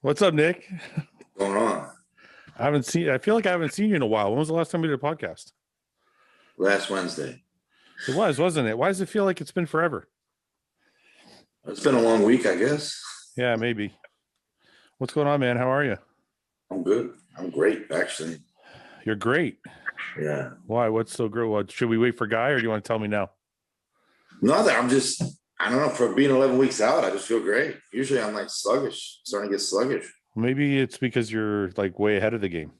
What's up, Nick? What's going on? I feel like I haven't seen you in a while. When was the last time we did a podcast? Last Wednesday. It was, wasn't it? Why does it feel like it's been forever? It's been a long week, I guess. Yeah, maybe. What's going on, man? How are you? I'm good. I'm great, actually. You're great. Yeah. Why? What's so great? What, should we wait for Guy, or do you want to tell me now? Nothing. I don't know, for being 11 weeks out, I just feel great. Usually I'm like sluggish, starting to get sluggish. Maybe it's because you're like way ahead of the game.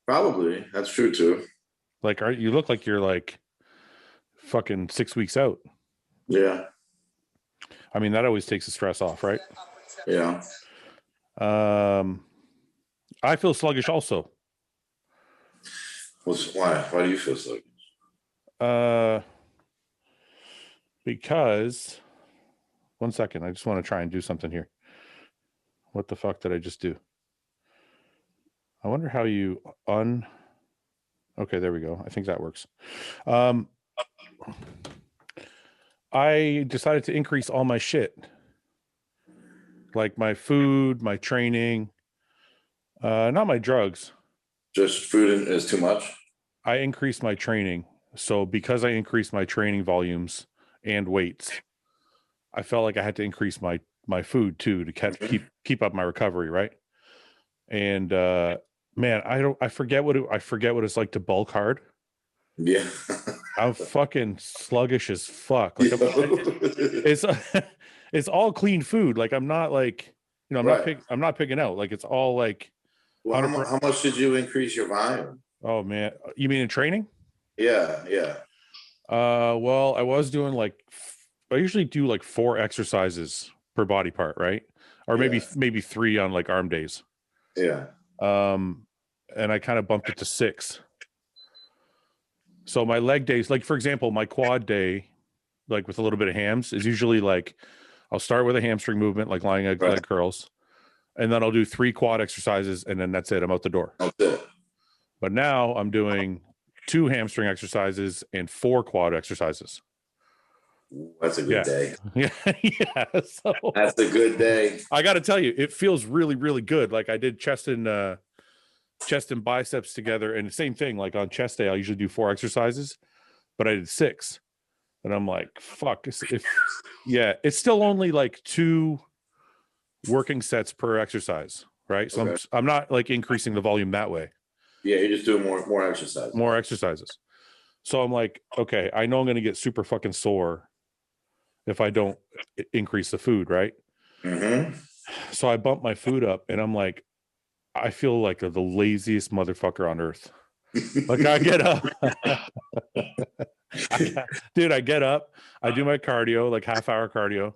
Probably. That's true too. Like, you look like you're like fucking 6 weeks out. Yeah. I mean, that always takes the stress off, right? Yeah. I feel sluggish also. Why? Why do you feel sluggish? Because one second, I just want to try and do something here. What the fuck did I just do? I wonder how you okay, there we go. I think that works. I decided to increase all my shit. Like my food, my training, not my drugs. Just food is too much? I increased my training. So because I increased my training volumes and weights, I felt like I had to increase my food too to keep up my recovery, right? And man, I forget what it's like to bulk hard. Yeah. I'm fucking sluggish as fuck. Like it's all clean food. Like I'm not like, I'm not picking out. Like it's all like. Well, how much did you increase your volume? Oh man, you mean in training? Yeah. Well, I was doing I usually do like 4 exercises per body part, right? Or maybe 3 on like arm days. Yeah. And I kind of bumped it to 6. So my leg days, like for example, my quad day, like with a little bit of hams, is usually like I'll start with a hamstring movement, like lying leg curls, and then I'll do 3 quad exercises, and then that's it. I'm out the door. That's it. But now I'm doing 2 hamstring exercises and 4 quad exercises. That's a good day. Yeah. So that's a good day. I got to tell you, it feels really, really good. Like I did chest and biceps together, and the same thing. Like on chest day, I usually do 4 exercises, but I did 6, and I'm like, fuck. It's still only like 2 working sets per exercise, right? So okay. I'm not like increasing the volume that way. Yeah, you're just doing more exercises. More exercises. So I'm like, okay, I know I'm going to get super fucking sore if I don't increase the food, right? Mm-hmm. So I bump my food up, and I'm like, I feel like the laziest motherfucker on earth. Like I get up. I get up. I do my cardio, like half-hour cardio.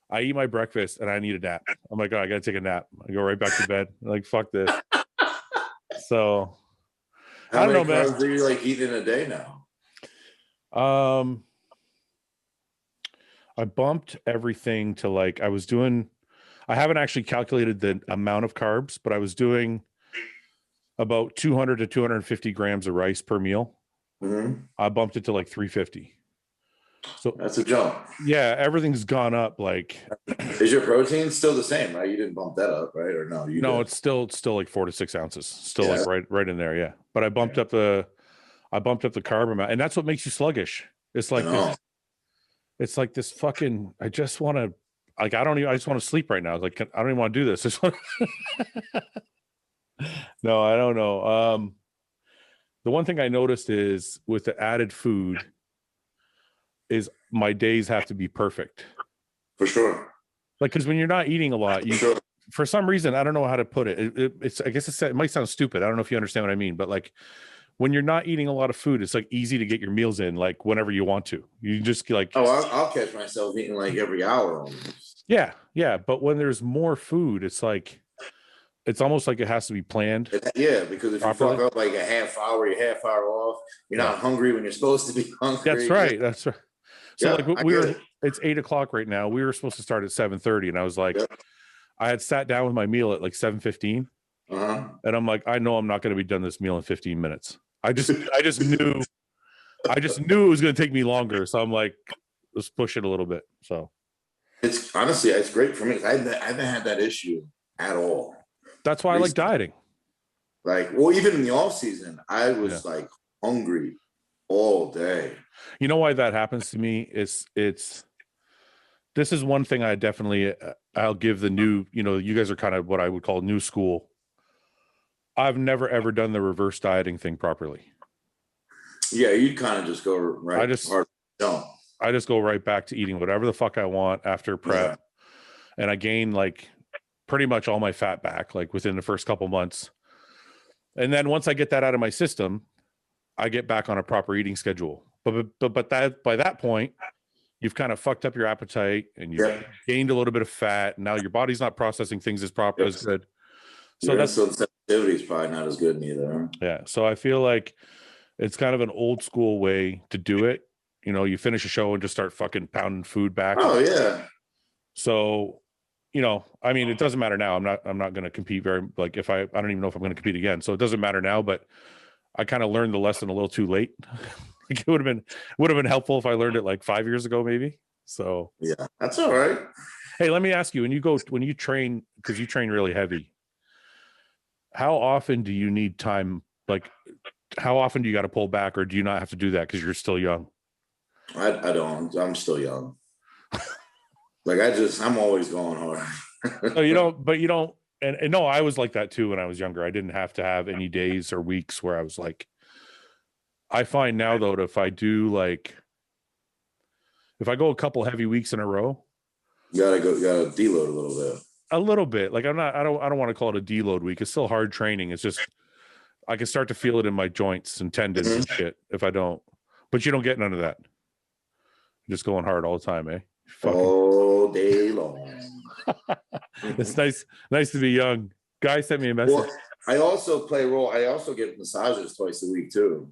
I eat my breakfast, and I need a nap. I'm like, oh, I got to take a nap. I go right back to bed. I'm like, fuck this. So I don't know, man. How many carbs are you like eating a day now? I bumped everything to like I haven't actually calculated the amount of carbs, but I was doing about 200 to 250 grams of rice per meal. Mm-hmm. I bumped it to like 350. So that's a jump. Yeah, everything's gone up. Like, is your protein still the same, right? You didn't bump that up, right? Or no? No, it's still like 4 to 6 ounces. Still like right in there. Yeah, but I bumped up the carb amount, and that's what makes you sluggish. It's like this. It's like this fucking. I just want to. Like I just want to sleep right now. Like I don't even want to do this. No, I don't know. The one thing I noticed is with the added food is my days have to be perfect. For sure. Like, because when you're not eating a lot, for some reason, I don't know how to put it. I guess it might sound stupid. I don't know if you understand what I mean, but like when you're not eating a lot of food, it's like easy to get your meals in like whenever you want to. You just like, I'll catch myself eating like every hour almost. Yeah. But when there's more food, it's like, it's almost like it has to be planned. Yeah, because if properly, you fuck up like a half hour, you're half hour off. You're not hungry when you're supposed to be hungry. That's right. That's right. So like it's 8:00 right now. We were supposed to start at 7:30, and I was like, I had sat down with my meal at like 7:15, and I'm like, I know I'm not going to be done this meal in 15 minutes. I just knew it was going to take me longer. So I'm like, let's push it a little bit. So it's honestly, it's great for me. I haven't had that issue at all. That's why I like dieting. Like, well, even in the off season, I was like hungry all day. You know why that happens to me? This is one thing I definitely, I'll give the new, you guys are kind of what I would call new school. I've never, ever done the reverse dieting thing properly. Yeah. You'd kind of just go right. I just go right back to eating whatever the fuck I want after prep. Yeah. And I gain like pretty much all my fat back, like within the first couple months. And then once I get that out of my system, I get back on a proper eating schedule. But that by that point, you've kind of fucked up your appetite and you've gained a little bit of fat. And now your body's not processing things as proper as good. So that's sensitivity is probably not as good neither. Yeah. So I feel like it's kind of an old school way to do it. You finish a show and just start fucking pounding food back. Oh yeah. So, I mean, it doesn't matter now. I'm not going to compete I don't even know if I'm going to compete again. So it doesn't matter now, but I kind of learned the lesson a little too late. Like it would have been helpful if I learned it like 5 years ago, maybe. So yeah, that's all right. Hey, let me ask you, when you train, because you train really heavy, how often do you need time? Like, how often do you got to pull back, or do you not have to do that because you're still young? I don't. I'm still young. Like I'm always going hard. So you don't. And no, I was like that too when I was younger. I didn't have to have any days or weeks where I was like. I find now though, that if I go a couple heavy weeks in a row, you gotta deload a little bit. A little bit. Like I don't want to call it a deload week. It's still hard training. It's just I can start to feel it in my joints and tendons and shit if I don't. But you don't get none of that. You're just going hard all the time, eh? All day long. It's nice to be young. Guy sent me a message. Well, I also play a role. I also get massages twice a week too.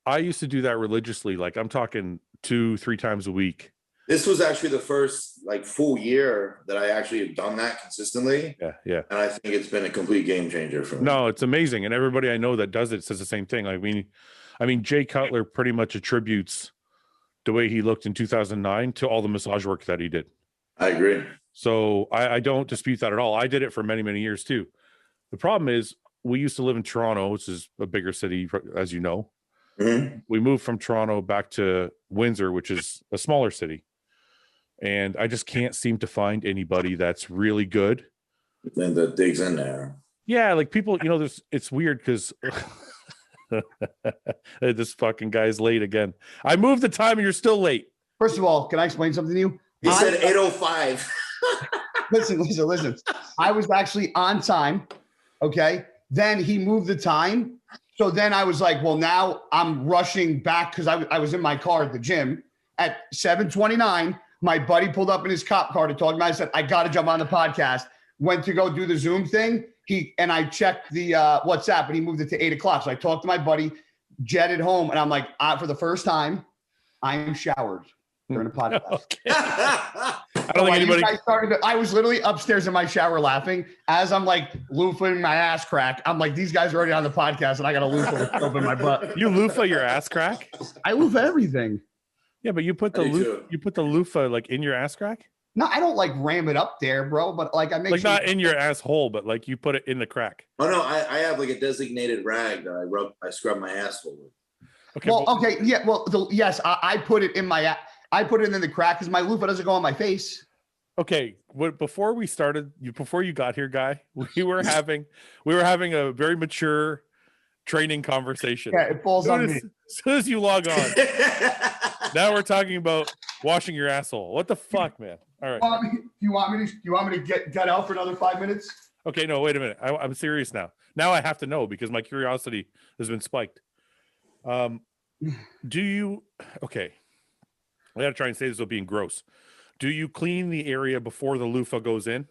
I used to do that religiously. Like I'm talking 2-3 times a week. This was actually the first full year that I actually have done that consistently. Yeah. And I think it's been a complete game changer for me. No, it's amazing. And everybody I know that does it says the same thing. I mean, Jay Cutler pretty much attributes the way he looked in 2009 to all the massage work that he did. I agree. So I don't dispute that at all. I did it for many, many years too. The problem is we used to live in Toronto, which is a bigger city, as you know. Mm-hmm. We moved from Toronto back to Windsor, which is a smaller city. And I just can't seem to find anybody that's really good. And that digs in there. Yeah, like people, it's weird because this fucking guy's late again. I moved the time and you're still late. First of all, can I explain something to you? He said 8:05. Listen. I was actually on time. Okay. Then he moved the time. So then I was like, well, now I'm rushing back because I was in my car at the gym at 7:29. My buddy pulled up in his cop car to talk to me. I said, I got to jump on the podcast. Went to go do the Zoom thing. And I checked the WhatsApp and he moved it to 8 o'clock. So I talked to my buddy, jetted home. And I'm like, for the first time, I am showered during a podcast. Okay. I don't think anybody. I was literally upstairs in my shower laughing as I'm like loofahing my ass crack. I'm like, these guys are already on the podcast and I got a loofah with soap in my butt. You loofah your ass crack? I loofah everything. Yeah, but you put the loofah like in your ass crack? No, I don't like ram it up there, bro. But like I make like not in your asshole, but like you put it in the crack. Oh no, I have like a designated rag that I scrub my asshole with. Okay. Well, okay, yeah. Well, yes, I put it in my. I put it in the crack because my loofah doesn't go on my face. Okay, before you got here, Guy, we were having a very mature training conversation. Yeah, it falls on me. As soon as you log on, now we're talking about washing your asshole. What the fuck, man? All right. Do you want me to get out for another 5 minutes? Okay, no, wait a minute. I'm serious now. Now I have to know because my curiosity has been spiked. Do you? Okay, I gotta try and say this without being gross. Do you clean the area before the loofah goes in?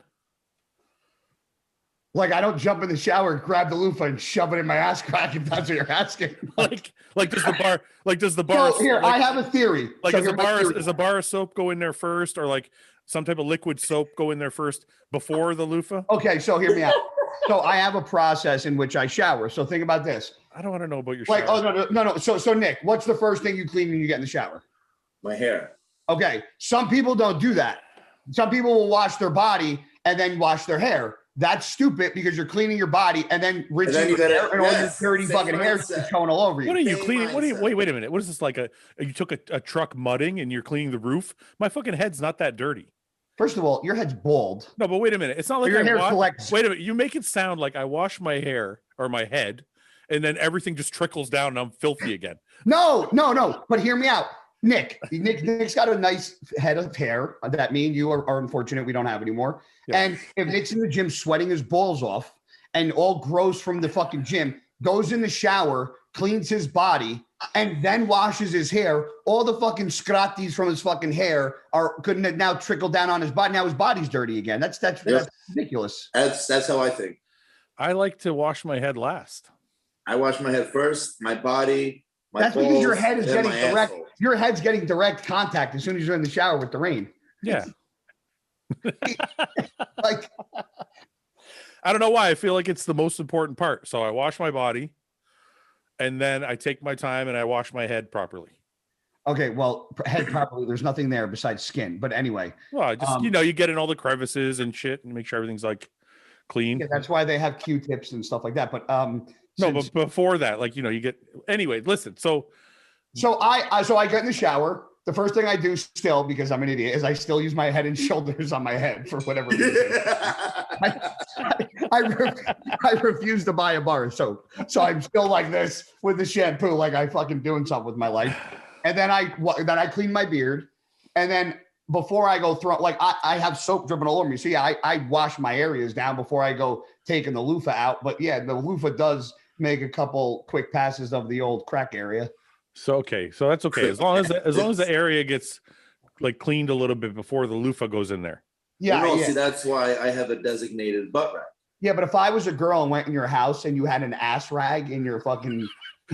Like I don't jump in the shower, grab the loofah, and shove it in my ass crack. If that's what you're asking. like does the bar? So here, I have a theory. Like does a bar of soap go in there first, or like some type of liquid soap go in there first before the loofah? Okay, so hear me out. So I have a process in which I shower. So think about this. I don't want to know about your shower. Like, oh no. So Nick, what's the first thing you clean when you get in the shower? My hair. Okay. Some people don't do that. Some people will wash their body and then wash their hair. That's stupid because you're cleaning your body and then rinsing then you your gotta- hair and all your yes, dirty same fucking hair mindset. is going all over you. What are you Same cleaning? What are you, mindset. wait a minute. What is this like you took a truck mudding and you're cleaning the roof? My fucking head's not that dirty. First of all, your head's bald. No, but wait a minute. It's not like Your I hair wash. collects. Wait a minute. You make it sound like I wash my hair or my head, and then everything just trickles down and I'm filthy again. No. But hear me out. Nick's got a nice head of hair that me and you are unfortunate we don't have anymore. Yeah. And if Nick's in the gym sweating his balls off and all gross from the fucking gym, goes in the shower, cleans his body, and then washes his hair, all the fucking scratis from his fucking hair couldn't now trickle down on his body. Now his body's dirty again. That's ridiculous. That's how I think. I like to wash my head last. I wash my head first, my body. That's because your head is and getting my direct. asshole. Your head's getting direct contact as soon as you're in the shower with the rain. Yeah. Like, I don't know why. I feel like it's the most important part. So I wash my body, and then I take my time and I wash my head properly. okay, well, head properly. There's nothing there besides skin. But anyway, Well, I just you get in all the crevices and shit and make sure everything's like clean. yeah, that's why they have Q-tips and stuff like that. But No, but before that, like you get anyway. Listen, so I get in the shower. The first thing I do still, because I'm an idiot, is I still use my head and shoulders on my head for whatever reason. I refuse to buy a bar of soap. So I'm still like this with the shampoo, like I fucking doing something with my life. And then I clean my beard. And then before I go through, like I have soap dripping all over me. So yeah, I wash my areas down before I go taking the loofah out. But yeah, the loofah does make a couple quick passes of the old crack area. So okay, so that's okay as long as the area gets like cleaned a little bit before the loofah goes in there. Yeah, See, that's why I have a designated butt rag. Yeah, but if I was a girl and went in your house and you had an ass rag in your fucking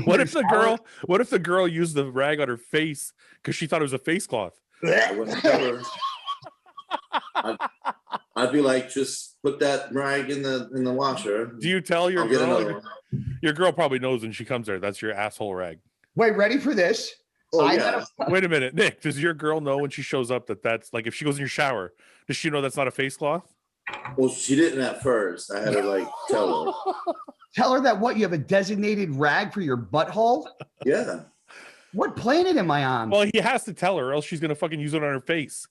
What if the girl used the rag on her face because she thought it was a face cloth? I wouldn't tell her. I'd be like, just put that rag in the washer. Do you tell your I'll get another girl? one. Your girl probably knows when she comes there. That's your asshole rag. Wait, ready for this? Oh, I yeah. Wait a minute, Nick. Does your girl know when she shows up that's like if she goes in your shower? Does she know that's not a face cloth? Well, she didn't at first. I had to like tell her. Tell her that what you have a designated rag for your butthole? Yeah. What planet am I on? Well, he has to tell her, or else she's gonna fucking use it on her face.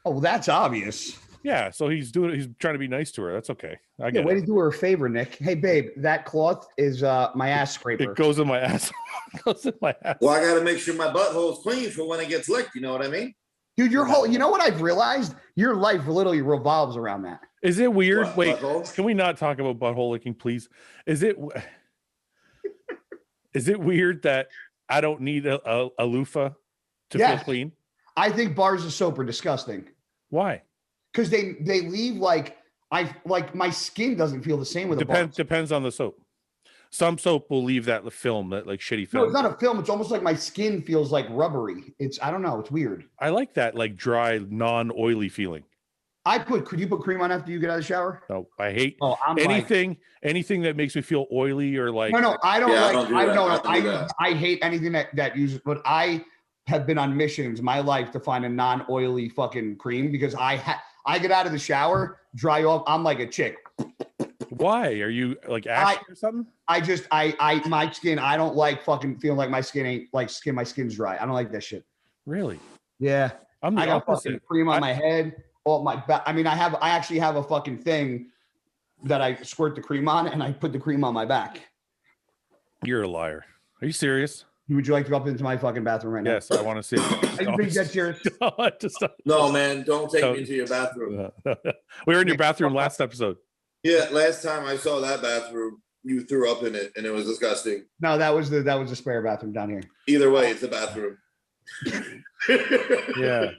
Oh, that's obvious. Yeah, so he's trying to be nice to her. That's okay. I Yeah, get way it. to do her a favor, Nick. Hey, babe, that cloth is my ass scraper. It goes in my ass. It goes in my ass. Well, I got to make sure my butthole's clean for when it gets licked. You know what I mean? Dude, you know what I've realized? Your life literally revolves around that. Is it weird? What, Wait, butthole? can we not talk about butthole licking, please? Is it weird that I don't need a loofah to Yeah. feel clean? I think bars of soap are disgusting Why? because they leave like my skin doesn't feel the same with a bar. Depends on the soap. Some soap will leave that film, that like shitty No, film. it's not a film. It's almost like my skin feels like rubbery. I don't know. It's weird. I like that like dry, non-oily feeling. Could you put cream on after you get out of the shower? No, I hate Oh, I'm anything that makes me feel oily or like. No, I don't Yeah, I like. don't do I that. don't. I don't do that. I hate anything that uses. But I have been on missions my life to find a non-oily fucking cream because I get out of the shower, dry off. I'm like a chick. Why are you like ashy or something? My skin. I don't like fucking feeling like my skin ain't like skin. My skin's dry. I don't like that shit. Really? Yeah, I'm the I got opposite. fucking cream on my head. All my back. I mean, I actually have a fucking thing that I squirt the cream on, and I put the cream on my back. You're a liar. Are you serious? Would you like to go up into my fucking bathroom right now? Yes, I want to see it. Are you being dead serious? No, man, don't take me into your bathroom. We were in your bathroom last episode. Yeah, last time I saw that bathroom, you threw up in it, and it was disgusting. No, that was the spare bathroom down here. Either way, it's a bathroom. Yeah.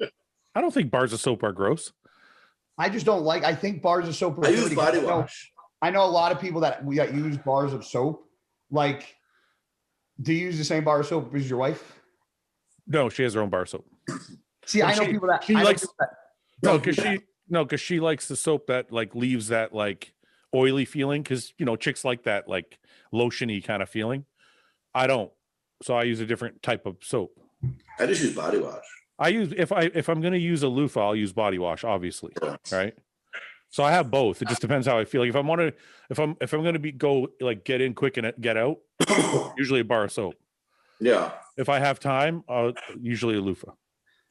I don't think bars of soap are gross. I just don't like. I think bars of soap. Are I use dirty. body wash. I know a lot of people that use bars of soap. Like, do you use the same bar of soap as your wife? No, she has her own bar of soap. See, I know people that she I know likes. people that No, don't do because that. she likes the soap that like leaves that like oily feeling. Because chicks like that like lotiony kind of feeling. I don't. So I use a different type of soap. I just use body wash. I use if I'm going to use a loofah, I'll use body wash, obviously, right? So I have both. It just depends how I feel. Like if I'm going to go like get in quick and get out, usually a bar of soap. Yeah. If I have time, usually a loofah.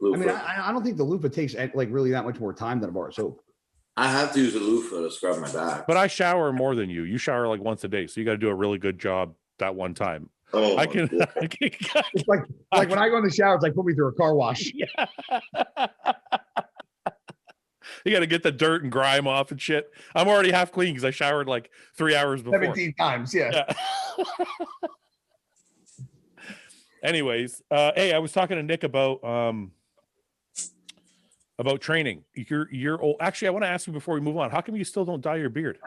I mean, I don't think the loofah takes like really that much more time than a bar of soap. I have to use a loofah to scrub my back. But I shower more than you. You shower like once a day, so you got to do a really good job that one time. Oh, I can. It's like when I go in the shower, it's like put me through a car wash. Yeah. You got to get the dirt and grime off and shit. I'm already half clean because I showered like 3 hours before. 17 times, yeah. Anyways, hey, I was talking to Nick about training. You're old. Actually, I want to ask you before we move on. How come you still don't dye your beard?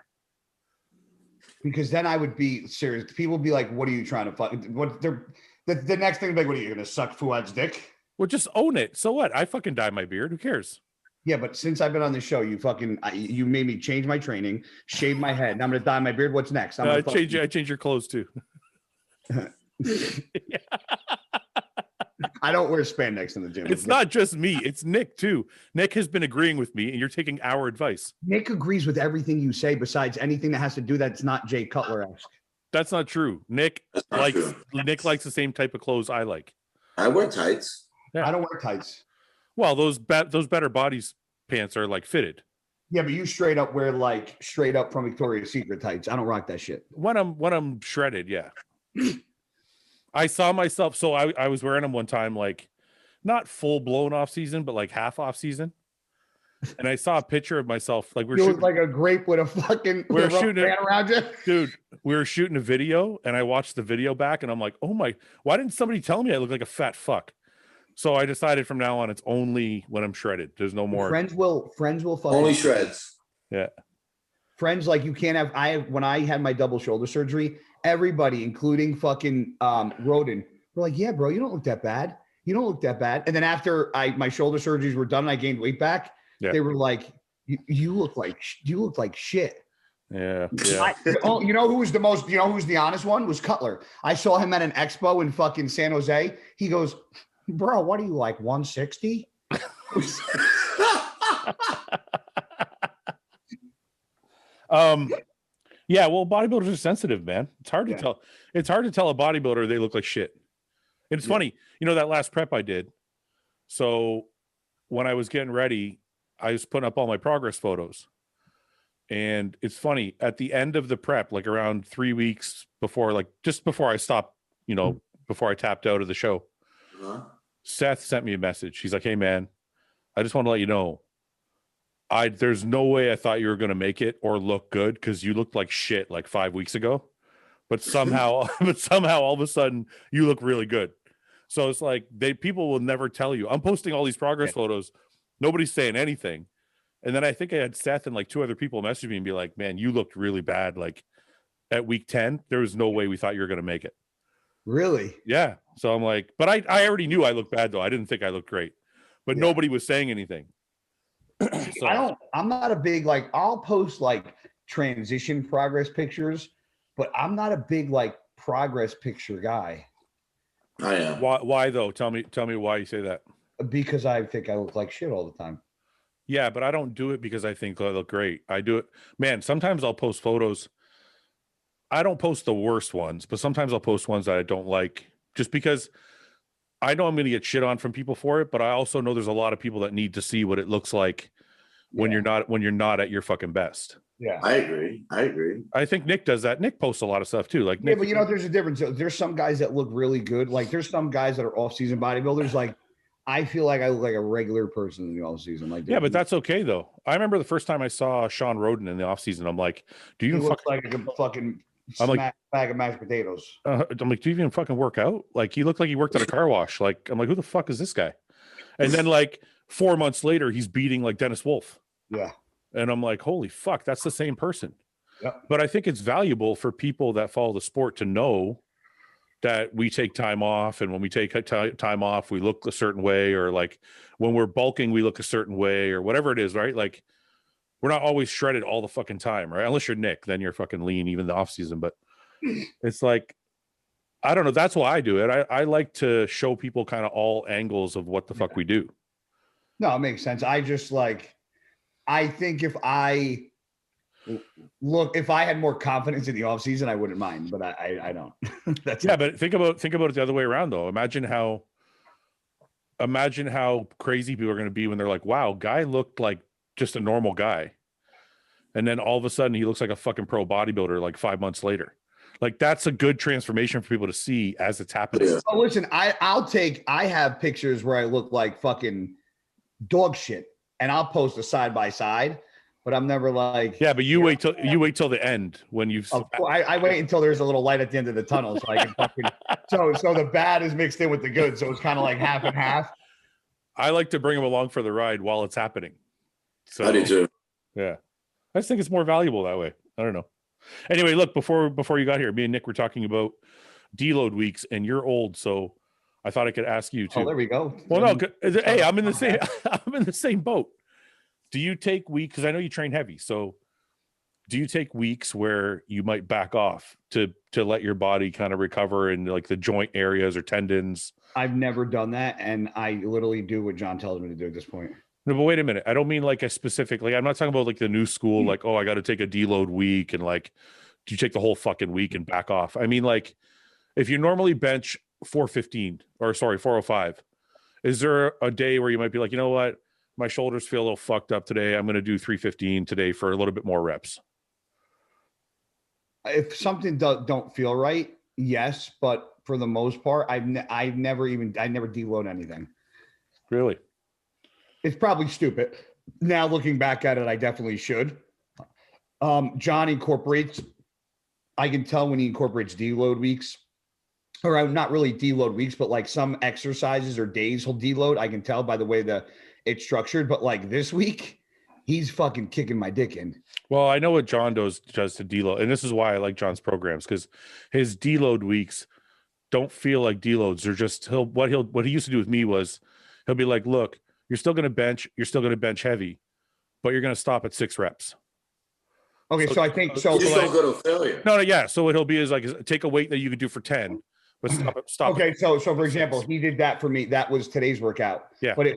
Because then I would be serious. People would be like, "What are you trying to fuck?" What the next thing? Like, what are you going to suck Fouad's dick? Well, just own it. So what? I fucking dye my beard. Who cares? Yeah, but since I've been on the show, you made me change my training, shave my head, and I'm going to dye my beard. What's next? I change your clothes too. I don't wear spandex in the gym. It's not just me. It's Nick too. Nick has been agreeing with me, and you're taking our advice. Nick agrees with everything you say, besides anything that has to do that's not Jay Cutler-esque. That's not true. Nick likes the same type of clothes I like. I wear tights. Yeah. I don't wear tights. Well, those Better Bodies pants are like fitted. Yeah, but you straight up wear like straight up from Victoria's Secret tights. I don't rock that shit. When I'm shredded, yeah. I saw myself, so I was wearing them one time, like not full blown off season, but like half off season. And I saw a picture of myself, like you look like a grape with a fucking shooting around you. Dude, we were shooting a video, and I watched the video back, and I'm like, oh my, why didn't somebody tell me I look like a fat fuck? So I decided from now on, it's only when I'm shredded. There's no more. Friends will fucking only shreds. Yeah. Friends, like you can't have. When I had my double shoulder surgery, everybody, including fucking Roden, were like, "Yeah, bro, you don't look that bad. You don't look that bad." And then after my shoulder surgeries were done, and I gained weight back. Yeah. They were like, "You look like shit." Yeah. You know who was the most? You know who's the honest one? Was Cutler. I saw him at an expo in fucking San Jose. He goes, "Bro, what are you like 160?" Yeah, well, bodybuilders are sensitive, man. It's hard to tell. It's hard to tell a bodybuilder they look like shit. It's funny, that last prep I did. So when I was getting ready, I was putting up all my progress photos. And it's funny, at the end of the prep, like around 3 weeks before, like just before I stopped, before I tapped out of the show, Seth sent me a message. He's like, "Hey man, I just want to let you know, there's no way I thought you were going to make it or look good, because you looked like shit like 5 weeks ago, but somehow all of a sudden you look really good." So it's like people will never tell you. I'm posting all these progress photos. Nobody's saying anything. And then I think I had Seth and like 2 other people message me and be like, "Man, you looked really bad. Like at week 10, there was no way we thought you were going to make it." Really? Yeah. So I'm like, but I already knew I looked bad though. I didn't think I looked great, but nobody was saying anything. So, I'm not a big, like, I'll post like transition progress pictures, but I'm not a big like progress picture guy. I am. Why though? Tell me why you say that. Because I think I look like shit all the time. Yeah, but I don't do it because I think I look great. I do it, man. Sometimes I'll post photos. I don't post the worst ones, but sometimes I'll post ones that I don't like, just because I know I'm going to get shit on from people for it. But I also know there's a lot of people that need to see what it looks like when you're not at your fucking best. Yeah, I agree. I think Nick does that. Nick posts a lot of stuff too. Like Nick, but there's a difference. There's some guys that look really good. Like there's some guys that are off-season bodybuilders. Like I feel like I look like a regular person in the off-season. Like yeah, but that's okay though. I remember the first time I saw Sean Roden in the off-season. I'm like, do you look like a fucking bag of mashed potatoes? I'm like, do you even fucking work out? Like he looked like he worked at a car wash. Like I'm like, who the fuck is this guy? And then like 4 months later, he's beating like Dennis Wolf. Yeah. And I'm like, holy fuck, that's the same person. Yeah. But I think it's valuable for people that follow the sport to know that we take time off, and when we take time off, we look a certain way, or like when we're bulking, we look a certain way, or whatever it is, right? Like we're not always shredded all the fucking time, right? Unless you're Nick, then you're fucking lean even the off season. But it's like, I don't know. That's why I do it. I like to show people kind of all angles of what the fuck we do. No, it makes sense. I just like, I think if I had more confidence in the offseason, I wouldn't mind, but I don't. But think about it the other way around though. Imagine how crazy people are going to be when they're like, wow, guy looked like just a normal guy. And then all of a sudden he looks like a fucking pro bodybuilder like 5 months later. Like that's a good transformation for people to see as it's happening. Yeah. Oh, listen, I have pictures where I look like fucking dog shit and I'll post a side by side, but I'm never like, yeah, but you wait till the end when you've, I wait until there's a little light at the end of the tunnel. So I can fucking, so the bad is mixed in with the good. So it's kind of like half and half. I like to bring them along for the ride while it's happening. So I do too. Yeah. I just think it's more valuable that way. I don't know. Anyway, look, before you got here, me and Nick were talking about deload weeks, and you're old, so I thought I could ask you too. Oh, there we go. Well, no, hey, I'm in the same boat. Do you take weeks? Because I know you train heavy, so do you take weeks where you might back off to let your body kind of recover in like the joint areas or tendons? I've never done that, and I literally do what John tells me to do at this point. No, but wait a minute. I don't mean like a specific, like I'm not talking about like the new school, like, oh, I got to take a deload week and like, do you take the whole fucking week and back off? I mean, like if you normally bench 405, is there a day where you might be like, you know what? My shoulders feel a little fucked up today. I'm going to do 315 today for a little bit more reps. If something don't feel right, yes. But for the most part, I never deload anything. Really? It's probably stupid. Now looking back at it, I definitely should. John incorporates, I can tell when he incorporates deload weeks, or not really deload weeks, but like some exercises or days he'll deload. I can tell by the way it's structured, but like this week, he's fucking kicking my dick in. Well, I know what John does to deload, and this is why I like John's programs, because his deload weeks don't feel like deloads. They're just what he used to do with me was he'll be like, look, you're still going to bench heavy, but you're going to stop at 6 reps. Okay, so I think so. You just don't go to failure. No, yeah. So what he'll be is like take a weight that you could do for 10, but stop. Okay, so for example, he did that for me. That was today's workout. Yeah. But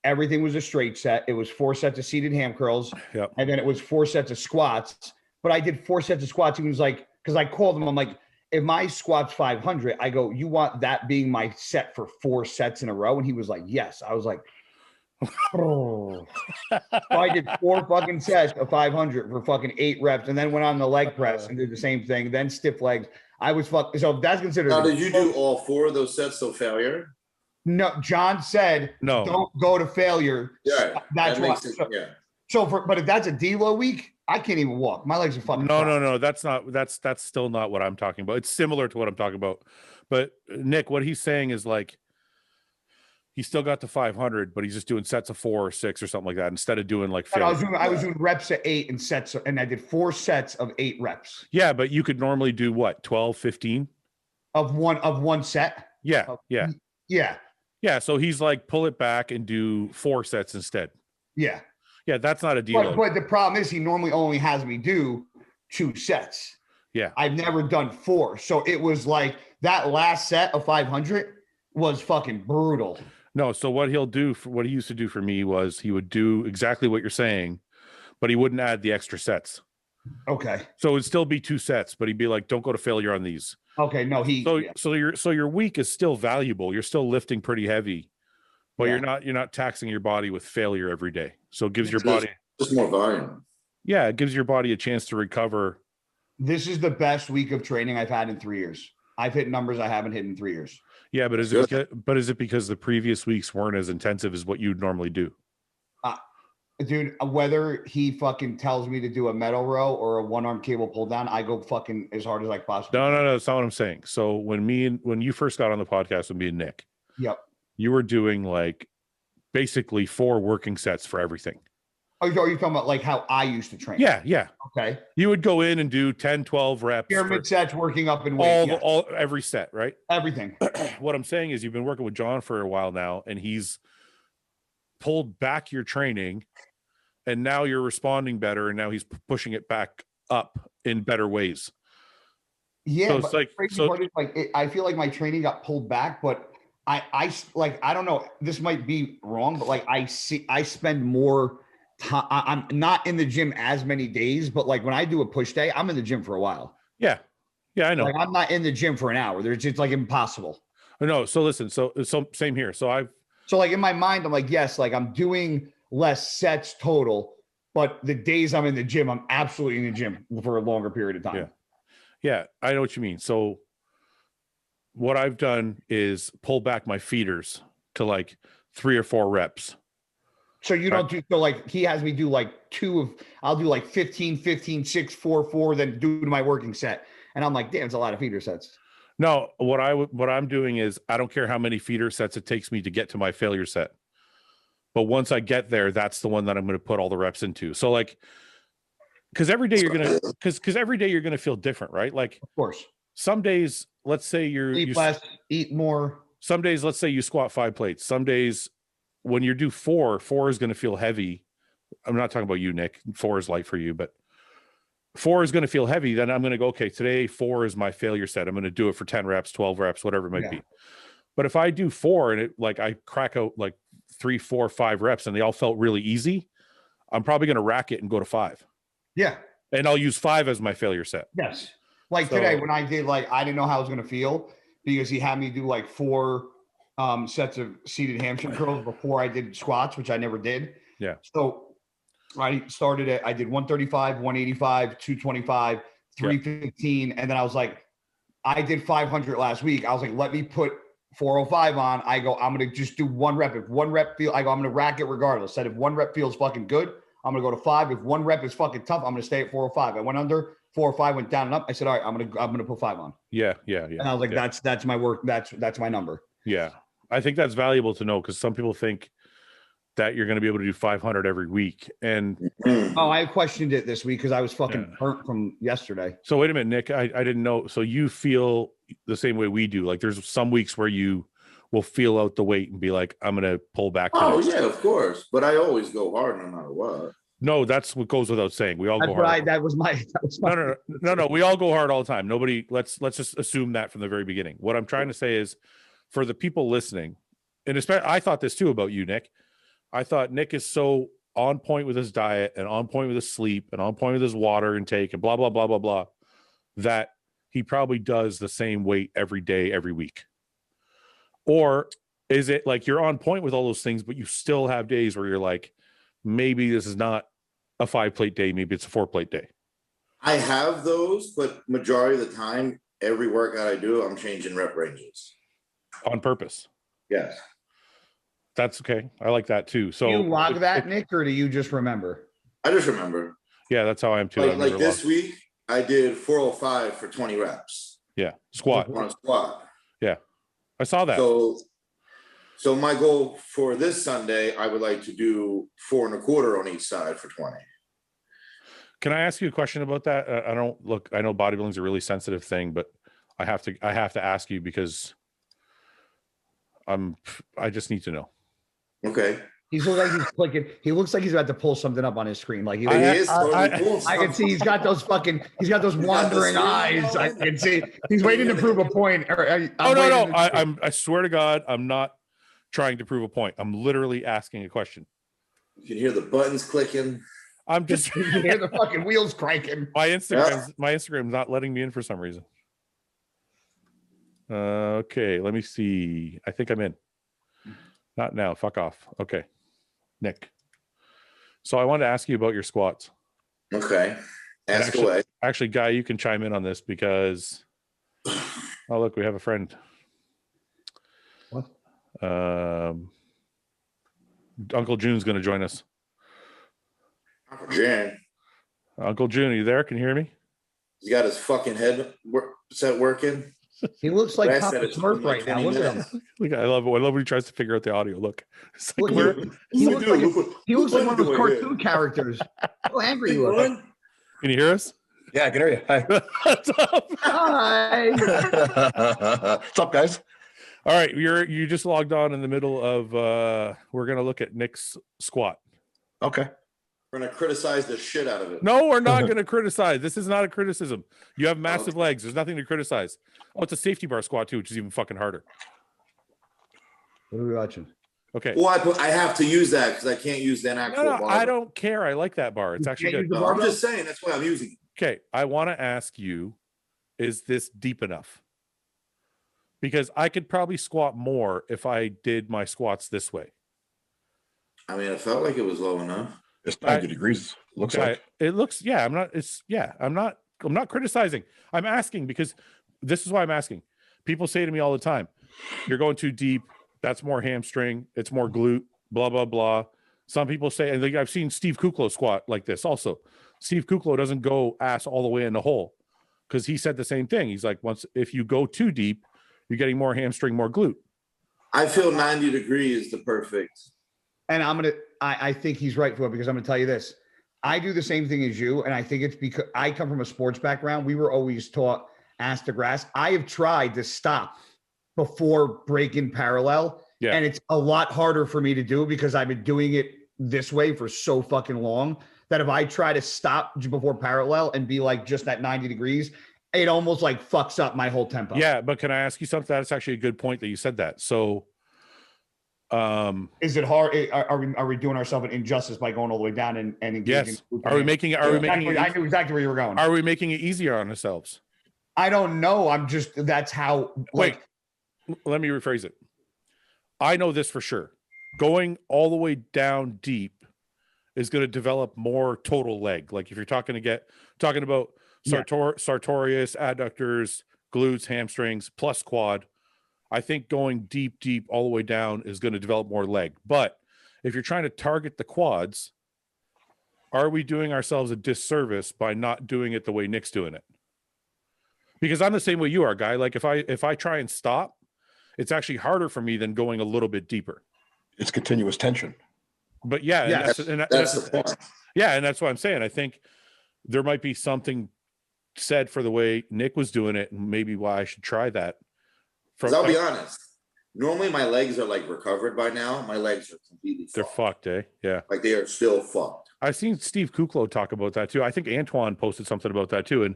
everything was a straight set. It was 4 sets of seated ham curls. Yep. And then it was 4 sets of squats. But I did 4 sets of squats. He was like, because I called him, I'm like, if my squat's 500, I go, you want that being my set for 4 sets in a row? And he was like, yes. I was like, oh. So I did 4 fucking sets of 500 for fucking 8 reps, and then went on the leg press and did the same thing. Then stiff legs. I was so that's considered. Now, did you do all 4 of those sets till failure? No, John said no. Don't go to failure. Yeah, that's that right. Yeah. So but if that's a deload week, I can't even walk. My legs are fucking. No. That's still not what I'm talking about. It's similar to what I'm talking about. But Nick, what he's saying is like, he's still got the 500, but he's just doing sets of 4 or 6 or something like that instead of doing like. I was doing reps at 8 and sets, and I did 4 sets of 8 reps. Yeah, but you could normally do what, 12, 15 of one set. Yeah. So he's like, pull it back and do 4 sets instead. Yeah. Yeah, that's not a deal. But the problem is he normally only has me do 2 sets. Yeah. I've never done 4. So it was like that last set of 500 was fucking brutal. No, so what he used to do for me was he would do exactly what you're saying, but he wouldn't add the extra sets. Okay. So it'd still be 2 sets, but he'd be like, don't go to failure on these. Okay. No, so your week is still valuable. You're still lifting pretty heavy, but you're not taxing your body with failure every day. So it gives your body just more volume. Yeah, it gives your body a chance to recover. This is the best week of training I've had in 3 years. I've hit numbers I haven't hit in 3 years. Yeah, but is it because the previous weeks weren't as intensive as what you'd normally do? Dude, whether he fucking tells me to do a metal row or a 1-arm cable pull down, I go fucking as hard as I possibly can. No, that's not what I'm saying. So when you first got on the podcast with me and Nick, yep, you were doing like basically 4 working sets for everything. Oh, are you talking about like how I used to train? Yeah. Okay. You would go in and do 10, 12 reps. Pyramid sets, working up in weight. Every set, right? Everything. What I'm saying is you've been working with John for a while now, and he's pulled back your training, and now you're responding better, and now he's pushing it back up in better ways. Yeah, so I feel like my training got pulled back, but I don't know. This might be wrong, but like I spend more I'm not in the gym as many days, but like when I do a push day, I'm in the gym for a while. Yeah. Yeah, I know. Like I'm not in the gym for an hour. There's it's like impossible. No, so listen, so same here. So like in my mind, I'm like, yes, like I'm doing less sets total, but the days I'm in the gym, I'm absolutely in the gym for a longer period of time. Yeah, I know what you mean. So what I've done is pull back my feeders to like 3 or 4 reps. So you don't do, so like he has me do like I'll do like 15, 15, 6, 4, 4, then do my working set. And I'm like, damn, it's a lot of feeder sets. No, what I'm doing is I don't care how many feeder sets it takes me to get to my failure set. But once I get there, that's the one that I'm going to put all the reps into. So like, because every day you're going to feel different, right? Like, of course, some days, let's say you less, eat more. Some days, let's say you squat 5 plates. Some days when you do 4 is going to feel heavy. I'm not talking about you, Nick. 4 is light for you, but 4 is going to feel heavy. Then I'm going to go, okay, today 4 is my failure set. I'm going to do it for 10 reps, 12 reps, whatever it might be. But if I do 4 and it like I crack out like 3, 4, 5 reps and they all felt really easy, I'm probably going to rack it and go to 5. Yeah. And I'll use 5 as my failure set. Yes. Like today when I did, like, I didn't know how I was going to feel because he had me do like 4 sets of seated hamstring curls before I did squats, which I never did. Yeah. So I started it. I did 135, 185, 225, 315. And then I was like, I did 500 last week. I was like, let me put 405 on. I go, I'm going to just do 1 rep. If 1 rep I'm going to rack it regardless. Said if 1 rep feels fucking good, I'm going to go to 5. If 1 rep is fucking tough, I'm going to stay at 405. I went under 405, went down and up. I said, all right, I'm going to put 5 on. Yeah. And I was like, that's my work. That's my number. Yeah. I think that's valuable to know because some people think that you're going to be able to do 500 every week. And I questioned it this week because I was fucking burnt from yesterday. So wait a minute, Nick, I didn't know. So you feel the same way we do. Like there's some weeks where you will feel out the weight and be like, I'm going to pull back. Oh yeah, of course. But I always go hard no matter what. No, that's what goes without saying. We all go hard. That was my No. We all go hard all the time. Nobody, let's just assume that from the very beginning. What I'm trying to say is for the people listening, and especially I thought this too about you, Nick. I thought Nick is so on point with his diet and on point with his sleep and on point with his water intake and blah, blah, blah, blah, blah, that he probably does the same weight every day, every week. Or is it like you're on point with all those things, but you still have days where you're like, maybe this is not a 5-plate day, maybe it's a 4-plate day? I have those, but majority of the time, every workout I do, I'm changing rep ranges. On purpose. Yes. That's okay. I like that too. So do you log that, Nick, or do you just remember? I just remember. Yeah, that's how I am too. Like this week, I did 405 for 20 reps. Yeah, squat. On a squat. Yeah, I saw that. So my goal for this Sunday, I would like to do 4.25 on each side for 20. Can I ask you a question about that? I know bodybuilding is a really sensitive thing, but I have to ask you because I just need to know. Okay. He looks like he's clicking. He looks like he's about to pull something up on his screen. Like I can see he's got those wandering eyes. I can see he's waiting to prove a point. No. I swear to God, I'm not trying to prove a point. I'm literally asking a question. You can hear the buttons clicking. I'm just you hear the fucking wheels cranking. My Instagram's not letting me in for some reason. Okay, let me see. I think I'm in. Not now. Fuck off. Okay. Nick. So I wanted to ask you about your squats. Okay. Ask away. Actually, Guy, you can chime in on this because oh look, we have a friend. What? Uncle June's gonna join us. Uncle June, are you there? Can you hear me? He's got his fucking head set working. He looks like Papa Smurf right now. Look at him. Look, I love when he tries to figure out the audio. Look, it's like he looks like one of those cartoon characters. How angry you are! Can you hear us? Yeah, I can hear you. Hi. What's up? Hi. What's up, guys? All right, you just logged on in the middle of. We're gonna look at Nick's squat. Okay. We're going to criticize the shit out of it. No, we're not going to criticize. This is not a criticism. You have massive legs. There's nothing to criticize. Oh, it's a safety bar squat too, which is even fucking harder. What are we watching? Okay. Well, I have to use that because I can't use that actual No, bar. I don't care. I like that bar. It's actually can't good. use the No, I'm barbell? just saying that's why I'm using it. Okay. I want to ask you, is this deep enough? Because I could probably squat more if I did my squats this way. I mean, it felt like it was low enough. It's 90 degrees. Looks like. It looks, yeah, I'm not criticizing. I'm asking because this is why I'm asking. People say to me all the time, you're going too deep. That's more hamstring. It's more glute, blah, blah, blah. Some people say, and I've seen Steve Kuklo squat like this also. Steve Kuklo doesn't go ass all the way in the hole because he said the same thing. He's like, if you go too deep, you're getting more hamstring, more glute. I feel 90 degrees is the perfect. And I think he's right for it because I'm gonna tell you this. I do the same thing as you, and I think it's because I come from a sports background. We were always taught ass to grass. I have tried to stop before breaking parallel, and it's a lot harder for me to do because I've been doing it this way for so fucking long that if I try to stop before parallel and be like just at 90 degrees, it almost like fucks up my whole tempo. Yeah, but can I ask you something? That's actually a good point that you said that. So is it hard? Are we doing ourselves an injustice by going all the way down and engaging? Yes. Are we making it? I knew exactly where you were going. Are we making it easier on ourselves? I don't know. That's how. Wait, let me rephrase it. I know this for sure. Going all the way down deep is going to develop more total leg. Like if you're talking about sartorius, adductors, glutes, hamstrings, plus quad. I think going deep all the way down is going to develop more leg. But if you're trying to target the quads, are we doing ourselves a disservice by not doing it the way Nick's doing it? Because I'm the same way you are, guy. Like if I try and stop, it's actually harder for me than going a little bit deeper. It's continuous tension. But yeah, that's the point. Yeah, and that's what I'm saying. I think there might be something said for the way Nick was doing it, and maybe why I should try that. I'll be honest. Normally my legs are like recovered by now. My legs are completely fucked. They're fucked, eh? Yeah. Like they are still fucked. I've seen Steve Kuklo talk about that too. I think Antoine posted something about that too. And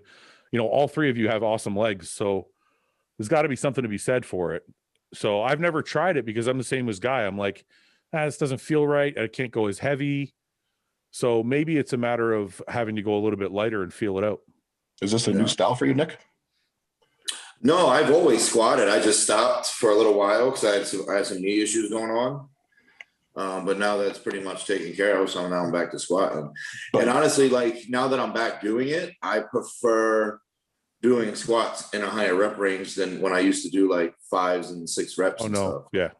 all three of you have awesome legs. So there's got to be something to be said for it. So I've never tried it because I'm the same as Guy. I'm like, this doesn't feel right. I can't go as heavy. So maybe it's a matter of having to go a little bit lighter and feel it out. Is this a new style for you, Nick? No, I've always squatted. I just stopped for a little while because I had some knee issues going on. But now that's pretty much taken care of. So now I'm back to squatting. And honestly, like now that I'm back doing it, I prefer doing squats in a higher rep range than when I used to do like 5s and 6 reps. Oh no. Stuff.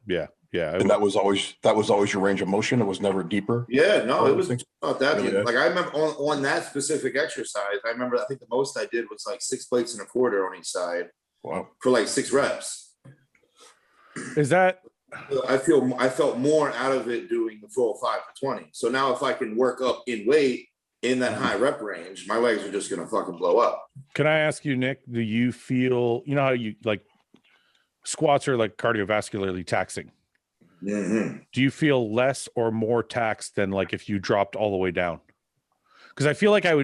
Yeah. And that was always your range of motion. It was never deeper. Yeah, no, it was not that Really deep. Like I remember on that specific exercise, I think the most I did was like 6 plates and a quarter on each side. Wow. For like 6 reps. Is that? I felt more out of it doing the full 5 to 20. So now if I can work up in weight in that high rep range, my legs are just gonna fucking blow up. Can I ask you, Nick? Do you feel? You know how you like squats are like cardiovascularly taxing. Mm-hmm. Do you feel less or more taxed than like if you dropped all the way down? Because I feel like I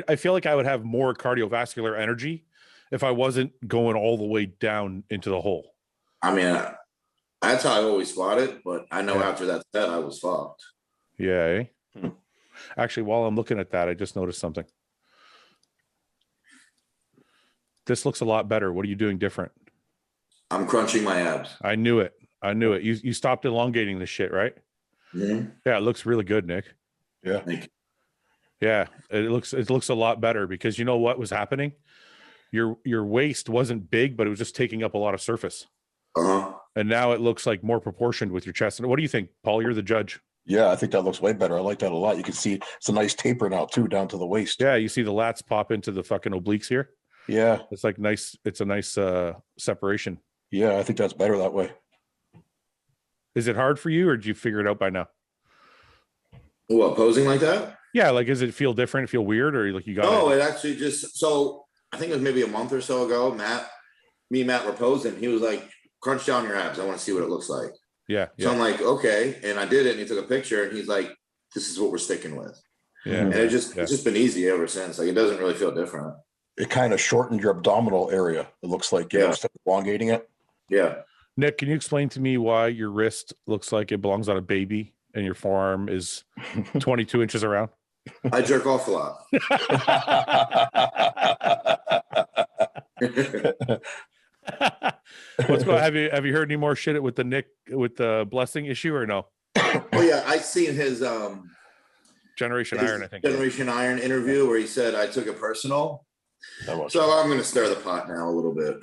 would have more cardiovascular energy if I wasn't going all the way down into the hole. I mean, that's how I always squatted, but I know after that set, I was fucked. Yeah. Eh? Actually, while I'm looking at that, I just noticed something. This looks a lot better. What are you doing different? I'm crunching my abs. I knew it. You stopped elongating this shit, right? Mm-hmm. Yeah, it looks really good, Nick. Yeah. Thank you. Yeah, it looks a lot better because you know what was happening? Your waist wasn't big, but it was just taking up a lot of surface. Uh-huh. And now it looks like more proportioned with your chest. And what do you think, Paul? You're the judge. Yeah, I think that looks way better. I like that a lot. You can see it's a nice taper now too, down to the waist. Yeah, you see the lats pop into the fucking obliques here. Yeah. It's like nice. It's a nice separation. Yeah, I think that's better that way. Is it hard for you, or did you figure it out by now? What, posing like that? Yeah, like does it feel different? Feel weird, or like you got? No, it actually just so I think it was maybe a month or so ago. Matt were posing. He was like, "Crunch down your abs. I want to see what it looks like." Yeah. So I'm like, okay, and I did it. And he took a picture, and he's like, "This is what we're sticking with." Yeah. And it's just been easy ever since. Like it doesn't really feel different. It kind of shortened your abdominal area. It looks like instead of elongating it. Yeah. Nick, can you explain to me why your wrist looks like it belongs on a baby and your forearm is 22 inches around? I jerk off a lot. What's going? Have you heard any more shit with the blessing issue or no? Oh yeah, I seen his Generation his Iron, I think. Generation Iron interview where he said I took it personal. So I'm going to stir the pot now a little bit.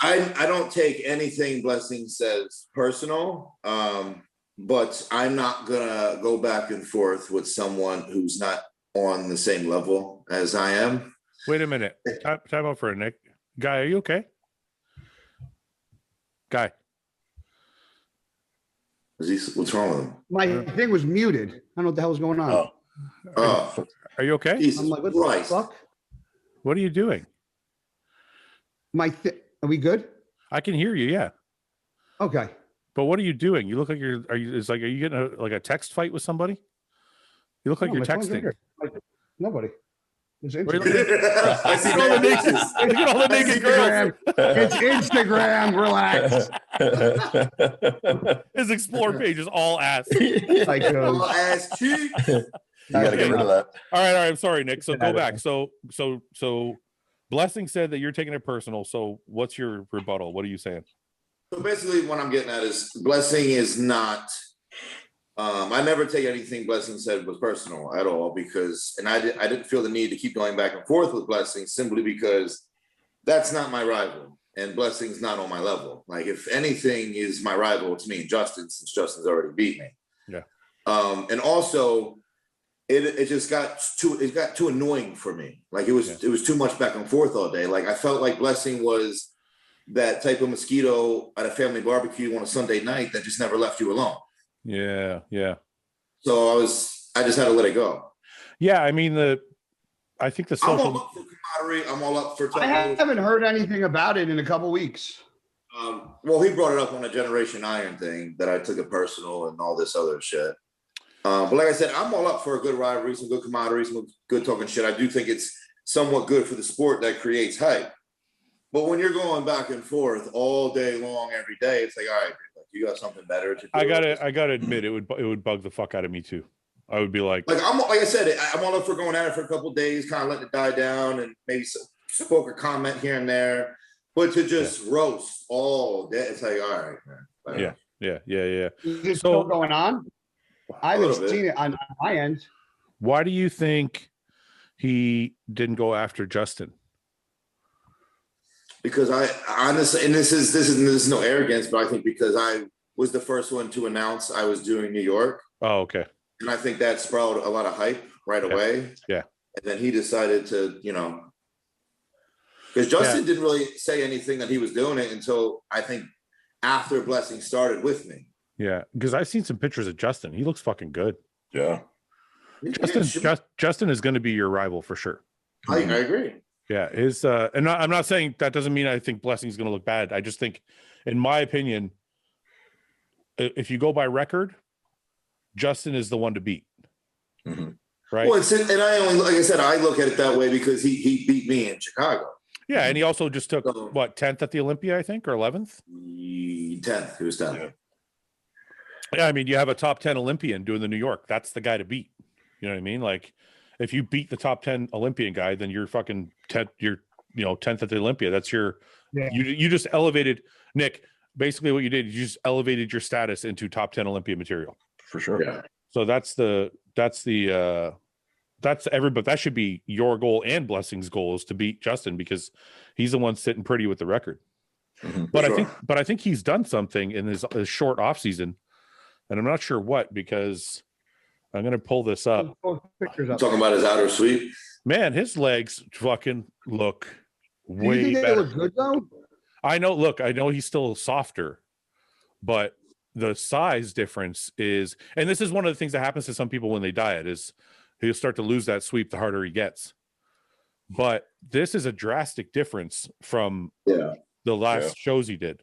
I don't take anything Blessing says personal, but I'm not gonna go back and forth with someone who's not on the same level as I am. Wait a minute. Time out for a Nick. Guy, are you okay? Guy. What's wrong with him? My thing was muted. I don't know what the hell was going on. Oh, Are you okay? Jesus I'm like, what Christ. the fuck? What are you doing? Are we good? I can hear you, yeah. Okay. But what are you doing? You look like are you getting a text fight with somebody? You look like you're my phone's right texting. here. Like, nobody. It's Where you Instagram. I see Look at all the naked, look at all the naked girls. It's Instagram. Relax. His explore page is all ass. Psycho. ass cheek. You gotta get rid of that. All right. I'm sorry, Nick. So go back. So Blessing said that you're taking it personal. So what's your rebuttal? What are you saying? So basically what I'm getting at is Blessing is not, I never take anything Blessing said was personal at all because, and I didn't feel the need to keep going back and forth with Blessing simply because that's not my rival and Blessing's not on my level. Like if anything is my rival, it's me and Justin since Justin's already beat me. Yeah. And also it just got too annoying for me. Like it was too much back and forth all day. Like I felt like Blessing was that type of mosquito at a family barbecue on a Sunday night that just never left you alone. Yeah. So I just had to let it go. Yeah. I mean, I think the I'm social. all up for camaraderie. I'm all up for. I haven't heard anything about it in a couple weeks. Well, he brought it up on a Generation Iron thing that I took it personal and all this other shit. But like I said, I'm all up for a good rivalry, some good camaraderie, some good talking shit. I do think it's somewhat good for the sport that creates hype. But when you're going back and forth all day long, every day, it's like, all right, you got something better to do. I gotta admit, it would bug the fuck out of me too. I would be like like I said, I'm all up for going at it for a couple of days, kind of letting it die down, and maybe spoke a comment here and there. But to just roast all day, it's like, all right, man. Like, yeah. Is it still going on? I haven't seen it on my end. Why do you think he didn't go after Justin? Because I honestly, and this is no arrogance, but I think because I was the first one to announce I was doing New York. Oh, okay. And I think that sprouted a lot of hype right away. Yeah. And then he decided to, because Justin didn't really say anything that he was doing it until I think after Blessing started with me. Yeah, because I've seen some pictures of Justin. He looks fucking good. Yeah. Justin is going to be your rival for sure. I agree. Yeah, and I'm not saying that doesn't mean I think Blessing's going to look bad. I just think, in my opinion, if you go by record, Justin is the one to beat. Mm-hmm. Right. Well, and I only, like I said, I look at it that way because he beat me in Chicago. Yeah, and he also just took 10th at the Olympia, I think, or 11th. 10th. He was 10th. Yeah, I mean, you have a top 10 Olympian doing the New York. That's the guy to beat. You know what I mean? Like, if you beat the top 10 Olympian guy, then you're fucking 10th. You're 10th at the Olympia. That's your. Yeah. You just elevated, Nick. Basically, what you did, you just elevated your status into top 10 Olympia material. For sure. Yeah. So that's everybody. That should be your goal and Blessing's goal is to beat Justin because he's the one sitting pretty with the record. Mm-hmm. But I think he's done something in his short off season, and I'm not sure what because I'm going to pull this up. Talking about his outer sweep. Man, his legs fucking look way you think better. They look good though? I know. Look, I know he's still softer, but the size difference is, and this is one of the things that happens to some people when they diet is he'll start to lose that sweep the harder he gets. But this is a drastic difference from the last shows he did.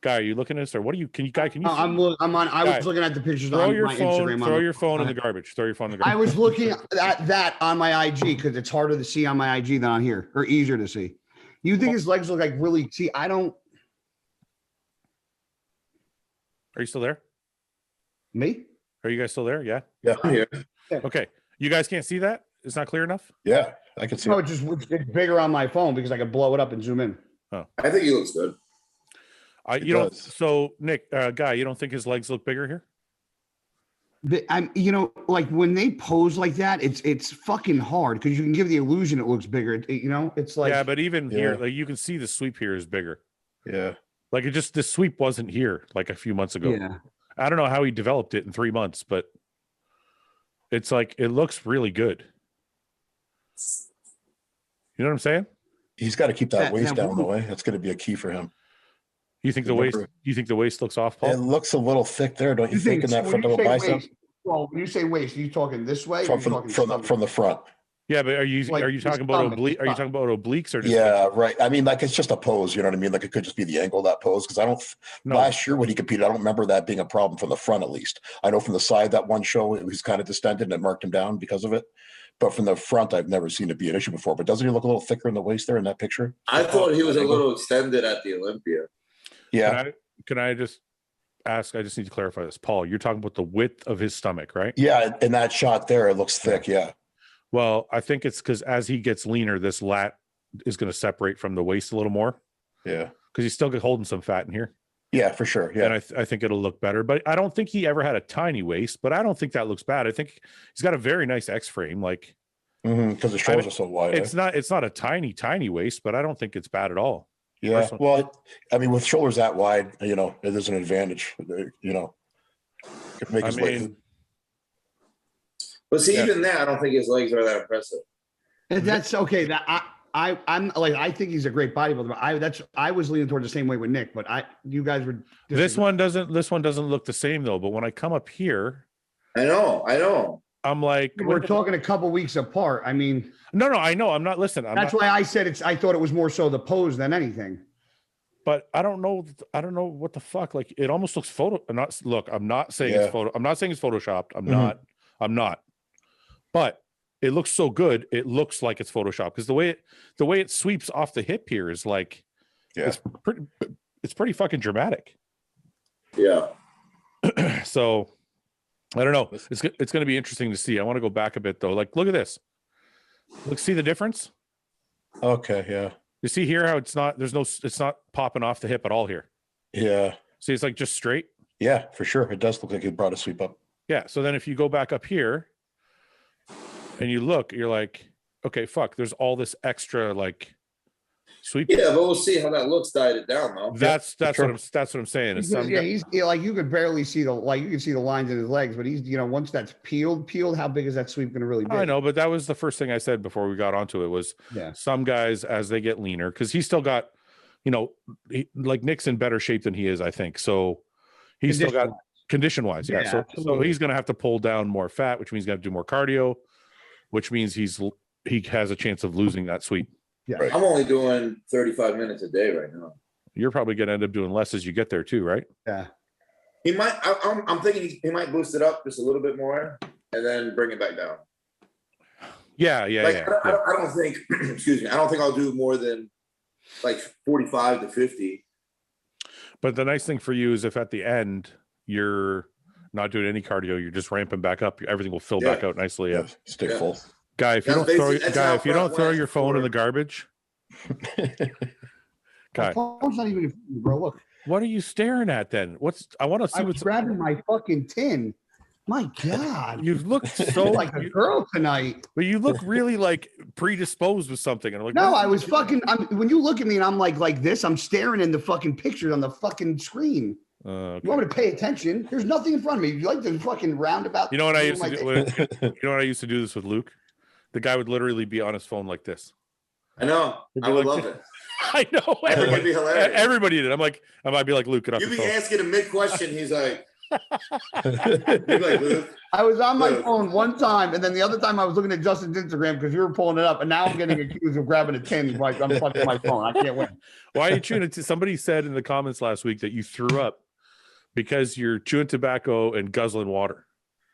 Guy, are you looking at this or what do you? Can you? I'm on. I was looking at the pictures on my Instagram. Throw your phone in the garbage. Throw your phone in the garbage. I was looking at that on my IG because it's harder to see on my IG than on here, or easier to see. You think his legs look like really? See, I don't. Are you still there? Me? Are you guys still there? Yeah. Yeah. I'm here. Okay. You guys can't see that? It's not clear enough? Yeah. I can see No, it. it's bigger on my phone because I can blow it up and zoom in. I think he looks good. You don't. does. So Nick, Guy, you don't think his legs look bigger here? I'm, like when they pose like that, it's fucking hard because you can give the illusion it looks bigger. It's like Yeah, but even here, Yeah. like you can see the sweep here is bigger. Yeah. Like the sweep wasn't here like a few months ago. yeah. I don't know how he developed it in 3 months, but it's like it looks really good. You know what I'm saying? He's got to keep that waist now, down the way. That's going to be a key for him. You think the waist? You think the waist looks off, Paul? It looks a little thick there, don't you think? In that front double bicep Well, when you say waist, are you talking this way? from the front. Yeah, but are you Like talking about stomach, oblique? Are you talking about obliques or just Yeah, right. I mean, like it's just a pose. You know what I mean? Like it could just be the angle of that pose. Because I don't. No. Last year when he competed, I don't remember that being a problem from the front. At least I know from the side that one show it was kind of distended and it marked him down because of it. But from the front, I've never seen it be an issue before. But doesn't he look a little thicker in the waist there in that picture? I thought he was a little extended at the Olympia. Yeah. Can I just ask? I just need to clarify this, Paul. You're talking about the width of his stomach, right? Yeah. In that shot there, it looks thick. Yeah. Well, I think it's because as he gets leaner, this lat is going to separate from the waist a little more Yeah. because he's still holding some fat in here. Yeah, for sure. Yeah. And I think it'll look better. But I don't think he ever had a tiny waist. But I don't think that looks bad. I think he's got a very nice X frame. Like Because the shoulders are so wide. it's not a tiny waist, but I don't think it's bad at all. Yeah. personally. Well, I mean, with shoulders that wide, it is an advantage. Could make his legs. But see, Yeah. even that, I don't think his legs are that impressive. And that's okay. That I'm like I think he's a great bodybuilder. But I was leaning towards the same way with Nick, but you guys were This one doesn't look the same though. But when I come up here, I know. I'm like, We're talking a couple weeks apart. I mean, no, I know. I'm not listening. that's why I said I thought it was more so the pose than anything. But I don't know what the fuck. Like it almost looks I'm not saying Yeah. it's photo. I'm not saying it's photoshopped. I'm not. But it looks so good. It looks like it's photoshopped because the way it sweeps off the hip here is like, Yeah. it's pretty fucking dramatic. Yeah. So I don't know. It's going to be interesting to see. I want to go back a bit though. Like, look at this. Look, see the difference? Okay. Yeah. You see here how it's not popping off the hip at all here. Yeah. See, it's like just straight. Yeah, for sure. It does look like he brought a sweep up. Yeah. So then if you go back up here and you look, you're like, okay, fuck, there's all this extra like sweep. Yeah, but we'll see how that looks dieted down though. That's sure. what I'm saying. Is He's like you could barely see you can see the lines in his legs, but he's once that's peeled, how big is that sweep going to really be? I know, but that was the first thing I said before we got onto it was some guys as they get leaner, because he's still got, like Nick's in better shape than he is, I think. So he's still got condition wise. Yeah. So he's going to have to pull down more fat, which means he's going to do more cardio, which means he has a chance of losing that sweep. Yeah. Right. I'm only doing 35 minutes a day right now. You're probably going to end up doing less as you get there too, right? Yeah. He might. I'm thinking he might boost it up just a little bit more and then bring it back down. Yeah. I don't think. Excuse me. I don't think I'll do more than like 45 to 50. But the nice thing for you is if at the end you're not doing any cardio, you're just ramping back up, everything will fill back out nicely. Yeah. Stick full. Guy, if you don't throw your phone in the garbage, My phone's not even, bro. Look. What are you staring at then? I want to see what's grabbing my fucking tin. My God. You look so like a girl tonight. But you look really like predisposed with something. And I'm like, no, I was fucking when you look at me and I'm like this, I'm staring in the fucking pictures on the fucking screen. Okay. You want me to pay attention? There's nothing in front of me. You like the fucking roundabout. You know what I used to do? You know what I used to do this with Luke? The guy would literally be on his phone like this. I know. I would love it. I know. It'd be hilarious. Everybody did. I might be like, Luke, get off You'd the be phone. asking him mid-question. He's like, you'd be like, Luke. I was on my phone one time, and then the other time I was looking at Justin's Instagram because you were pulling it up, and now I'm getting accused of grabbing a tin like I'm fucking my phone. I can't win. Why are you chewing it? Somebody said in the comments last week that you threw up because you're chewing tobacco and guzzling water.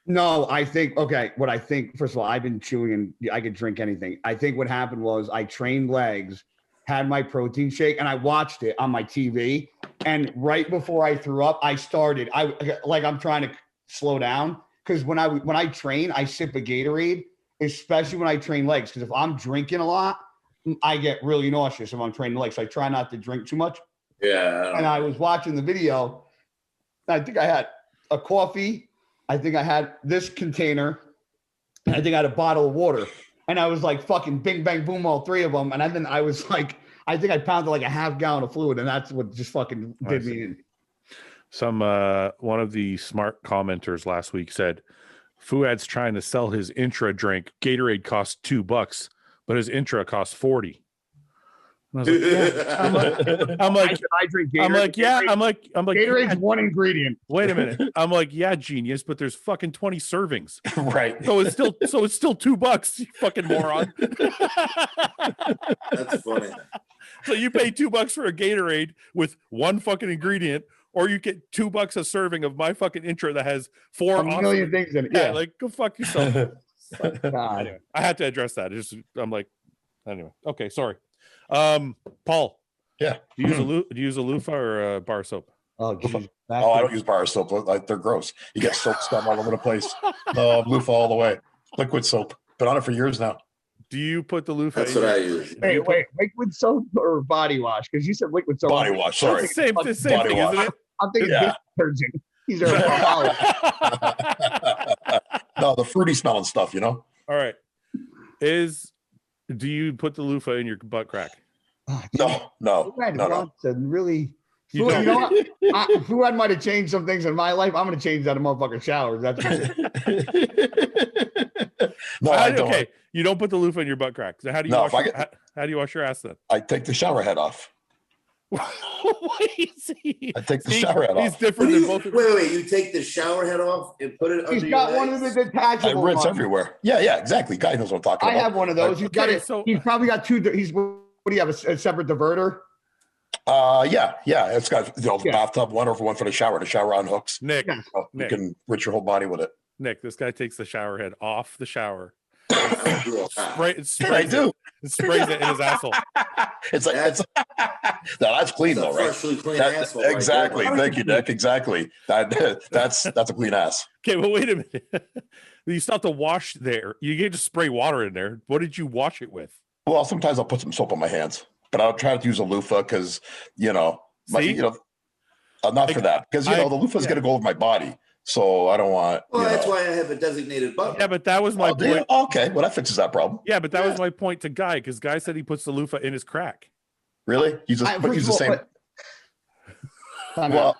No, I think, what I think, first of all, I've been chewing and I could drink anything. I think what happened was I trained legs, had my protein shake, and I watched it on my TV. And right before I threw up, I'm trying to slow down, because when I train, I sip a Gatorade, especially when I train legs. Because if I'm drinking a lot, I get really nauseous if I'm training legs. So I try not to drink too much. Yeah. And I was watching the video. I think I had a coffee. I think I had this container. And I think I had a bottle of water. And I was like fucking bing, bang, boom, all three of them. And then I was like, I think I pounded like a half gallon of fluid. And that's what just fucking did me in. One of the smart commenters last week said, Fouad's trying to sell his intra drink. Gatorade costs $2, but his intra costs 40. And I was like, yeah. I'm like, I drink Gatorade. I'm like, Gatorade's one ingredient. Wait a minute. I'm like, yeah, genius, but there's fucking 20 servings. Right. So it's still $2, you fucking moron. That's funny. So you pay $2 for a Gatorade with one fucking ingredient, or you get $2 a serving of my fucking intro that has a million things in it. Yeah, like go fuck yourself. God. Anyway, I had to address that. I'm like, anyway. Okay, sorry. Paul. Yeah. Do you use a loofah or a bar soap? Oh, geez. I don't use bar soap. Like, they're gross. You get soap scum all over the place. Loofah all the way. Liquid soap. Been on it for years now. Do you put the loofah? That's what I use. Wait, liquid soap or body wash? Because you said liquid soap. Body wash. Sorry. It's the same Body thing, wash. isn't it? I'm thinking Yeah. dish detergent. These are No, the fruity smelling stuff, you know? All right. Do you put the loofah in your butt crack? No. Really. You You know what? Fouad might have changed some things in my life. I'm going to change that in motherfucking showers. That's for sure. No, I don't. Okay, you don't put the loofah in your butt crack. So how do you how do you wash your ass then? I take the shower head off. What is he? I take the shower head He's off. different than both. Wait. You take the shower head off and put it He's under got your one of legs? the detachable I rinse ones. everywhere. Yeah, exactly. Guy knows what I'm talking I about. have one of those. He's got Okay, it. so- He's probably got two. What do you have? A separate diverter? Yeah. It's got the bathtub one, or one for the shower. The shower on hooks. Nick, Yeah. You Nick. can rinse your whole body with it. Nick, this guy takes the shower head off the shower. I do all that. I do. Sprays it in his asshole. It's like no, that's clean It's a though, right? freshly clean asshole right Exactly. there. Thank you, Nick. Exactly. That's a clean ass. Okay, but wait a minute. You still have to wash there. You can't just spray water in there. What did you wash it with? Well, sometimes I'll put some soap on my hands, but I'll try to use a loofah because See? I'm not for that because the loofah is going to go over my body, so I don't want. Well, that's why I have a designated button. Yeah, but that was my point. Okay, well that fixes that problem. Yeah, but that was my point to Guy, because Guy said he puts the loofah in his crack. Really? He's the same. Well,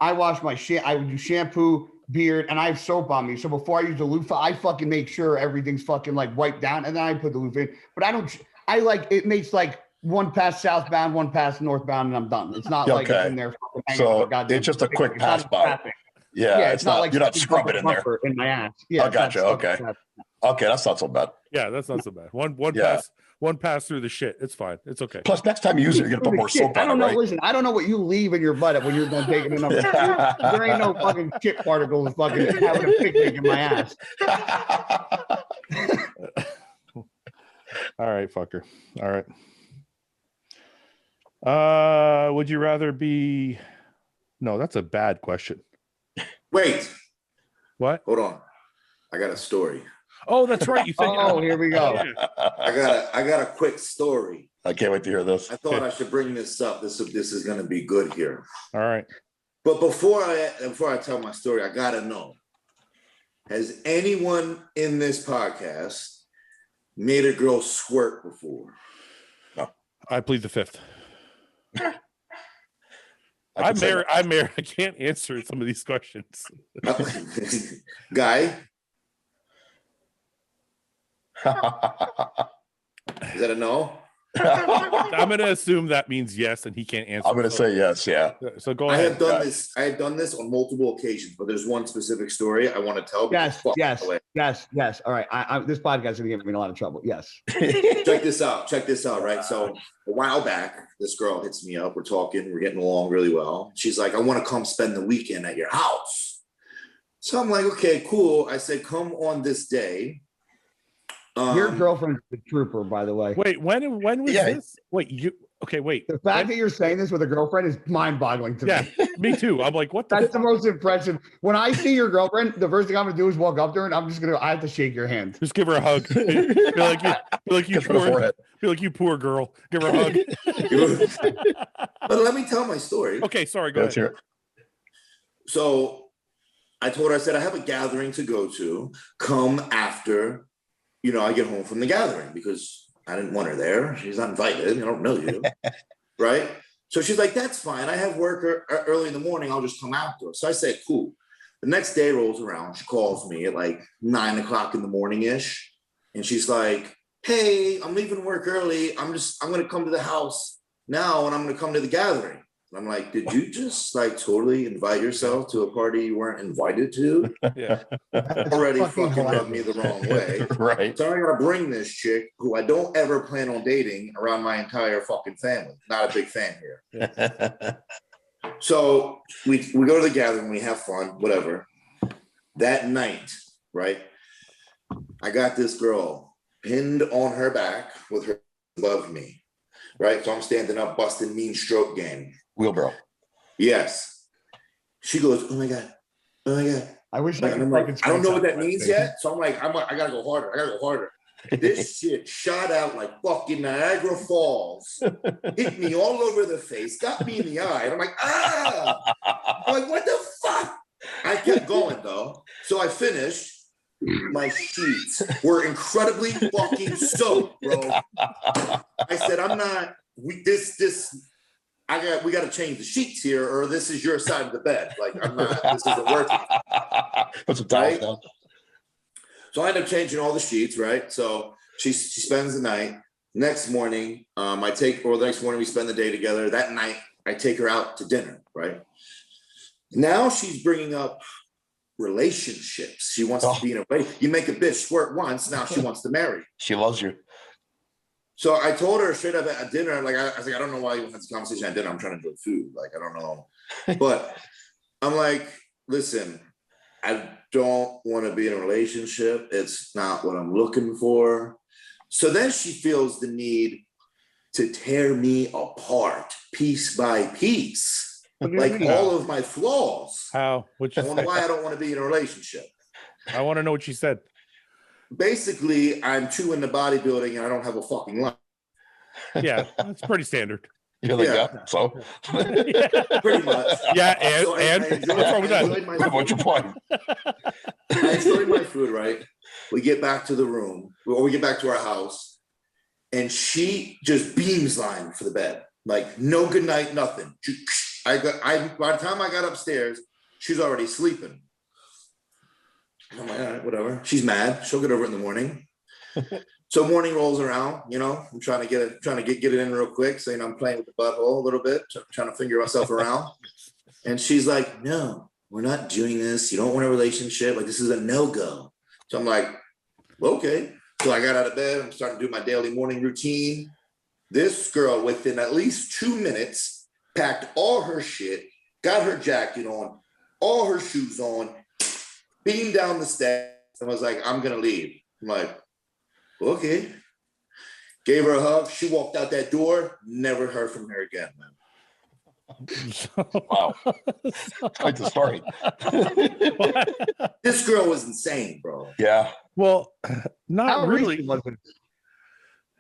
I wash my shit. I would do shampoo, beard, and I have soap on me. So before I use the loofah, I fucking make sure everything's fucking like wiped down, and then I put the loofah in. But it makes like one pass southbound, one pass northbound, and I'm done. It's not like it's in there. So it's just a quick pass by. Yeah, it's not like you're not scrubbing in there. In my ass. Yeah, I gotcha. Okay, that's not so bad. Yeah, that's not so bad. One pass through the shit. It's fine. It's okay. Plus, next time you use it, you're gonna put more soap on it, right? Listen, I don't know what you leave in your butt when you're done taking it up. There ain't no fucking shit particles fucking having a picnic in my ass. All right, fucker. All right. Would you rather be? No, that's a bad question. Wait, What? hold on. I got a story. Oh, that's right. You think? Oh, here we go. I got a quick story. I can't wait to hear this. I thought I should bring this up. This is going to be good here. All right. But before I tell my story, I gotta know: has anyone in this podcast made a girl squirt before? I plead the fifth. I'm married. I can't answer some of these questions. Guy, is that a no? I'm going to assume that means yes, and he can't answer. I'm going to say yes. Yeah. So go I ahead. have done this. I have done this on multiple occasions, but there's one specific story I want to tell. Yes. All right. This podcast is going to get me in a lot of trouble. Yes. Check this out. Right. So a while back, this girl hits me up. We're talking. We're getting along really well. She's like, I want to come spend the weekend at your house. So I'm like, okay, cool. I said, come on this day. Your girlfriend's a trooper, by the way. Wait, when was Yeah. this? Wait, okay, wait. The fact that you're saying this with a girlfriend is mind-boggling to Yeah, me. me too. I'm like, what the That's fuck? the most impressive. When I see your girlfriend, the first thing I'm gonna do is walk up to her and I have to shake your hand. Just give her a hug. Feel like you Kiss her on the forehead. feel like you poor girl. Give her a hug. But let me tell my story. Okay, sorry, go Let's ahead. hear it. So I told her, I said, I have a gathering to go to. Come after, I get home from the gathering, because I didn't want her there. She's not invited. I don't know you. Right? So she's like, that's fine. I have work early in the morning. I'll just come after. So I said, cool. The next day rolls around. She calls me at like 9 o'clock in the morning-ish. And she's like, hey, I'm leaving work early. I'm going to come to the house now, and I'm going to come to the gathering. And I'm like, did you just like totally invite yourself to a party you weren't invited to? Yeah. Already fucking rubbed me the wrong way. Right. So I'm going to bring this chick who I don't ever plan on dating around my entire fucking family. Not a big fan here. So we go to the gathering, we have fun, whatever. That night, right, I got this girl pinned on her back with her above me, right? So I'm standing up, busting mean stroke game. Wheelbarrow. Yes. She goes, oh my God. I wish I And could I'm like, fucking I don't know what that screenshot means yet. So I'm like, I gotta go harder. This shit shot out like fucking Niagara Falls, hit me all over the face, got me in the eye. And I'm like, ah! I'm like, what the fuck? I kept going though. So I finished. My sheets were incredibly fucking soaked, bro. I said, we got to change the sheets here, or this is your side of the bed. Like, this isn't working. Put some towels Right? down. So I end up changing all the sheets, right? So she spends the night. Next morning, the next morning we spend the day together. That night, I take her out to dinner, right? Now she's bringing up relationships. She wants to be in a way. You make a bitch squirt once, now she wants to marry. She loves you. So I told her straight up at dinner, like, I was like, I don't know why you had this conversation at dinner. I'm trying to enjoy food. Like, I don't know. But I'm like, listen, I don't want to be in a relationship. It's not what I'm looking for. So then she feels the need to tear me apart piece by piece, like all of my flaws. How? What'd I you don't know say? why I don't want to be in a relationship. I want to know what she said. Basically, I'm too into bodybuilding and I don't have a fucking life. Yeah, that's pretty standard. You're like, Yeah. yeah. So Pretty much. Yeah, So I what's wrong with that? what's your point? I enjoyed my food, right? We get back to the room, or we get back to our house, and she just beams line for the bed. Like, no good night, nothing. By the time I got upstairs, she's already sleeping. I'm like, all right, whatever. She's mad. She'll get over it in the morning. So morning rolls around, I'm trying to get it in real quick. So, I'm playing with the butthole a little bit, trying to figure myself around. And she's like, no, we're not doing this. You don't want a relationship. Like, this is a no-go. So I'm like, okay. So I got out of bed. I'm starting to do my daily morning routine. This girl, within at least 2 minutes, packed all her shit, got her jacket on, all her shoes on, beamed down the steps, and was like, I'm going to leave. I'm like, okay. Gave her a hug. She walked out that door. Never heard from her again, man. Wow. Quite the story. This girl was insane, bro. Yeah. Well, not How really. recent was it?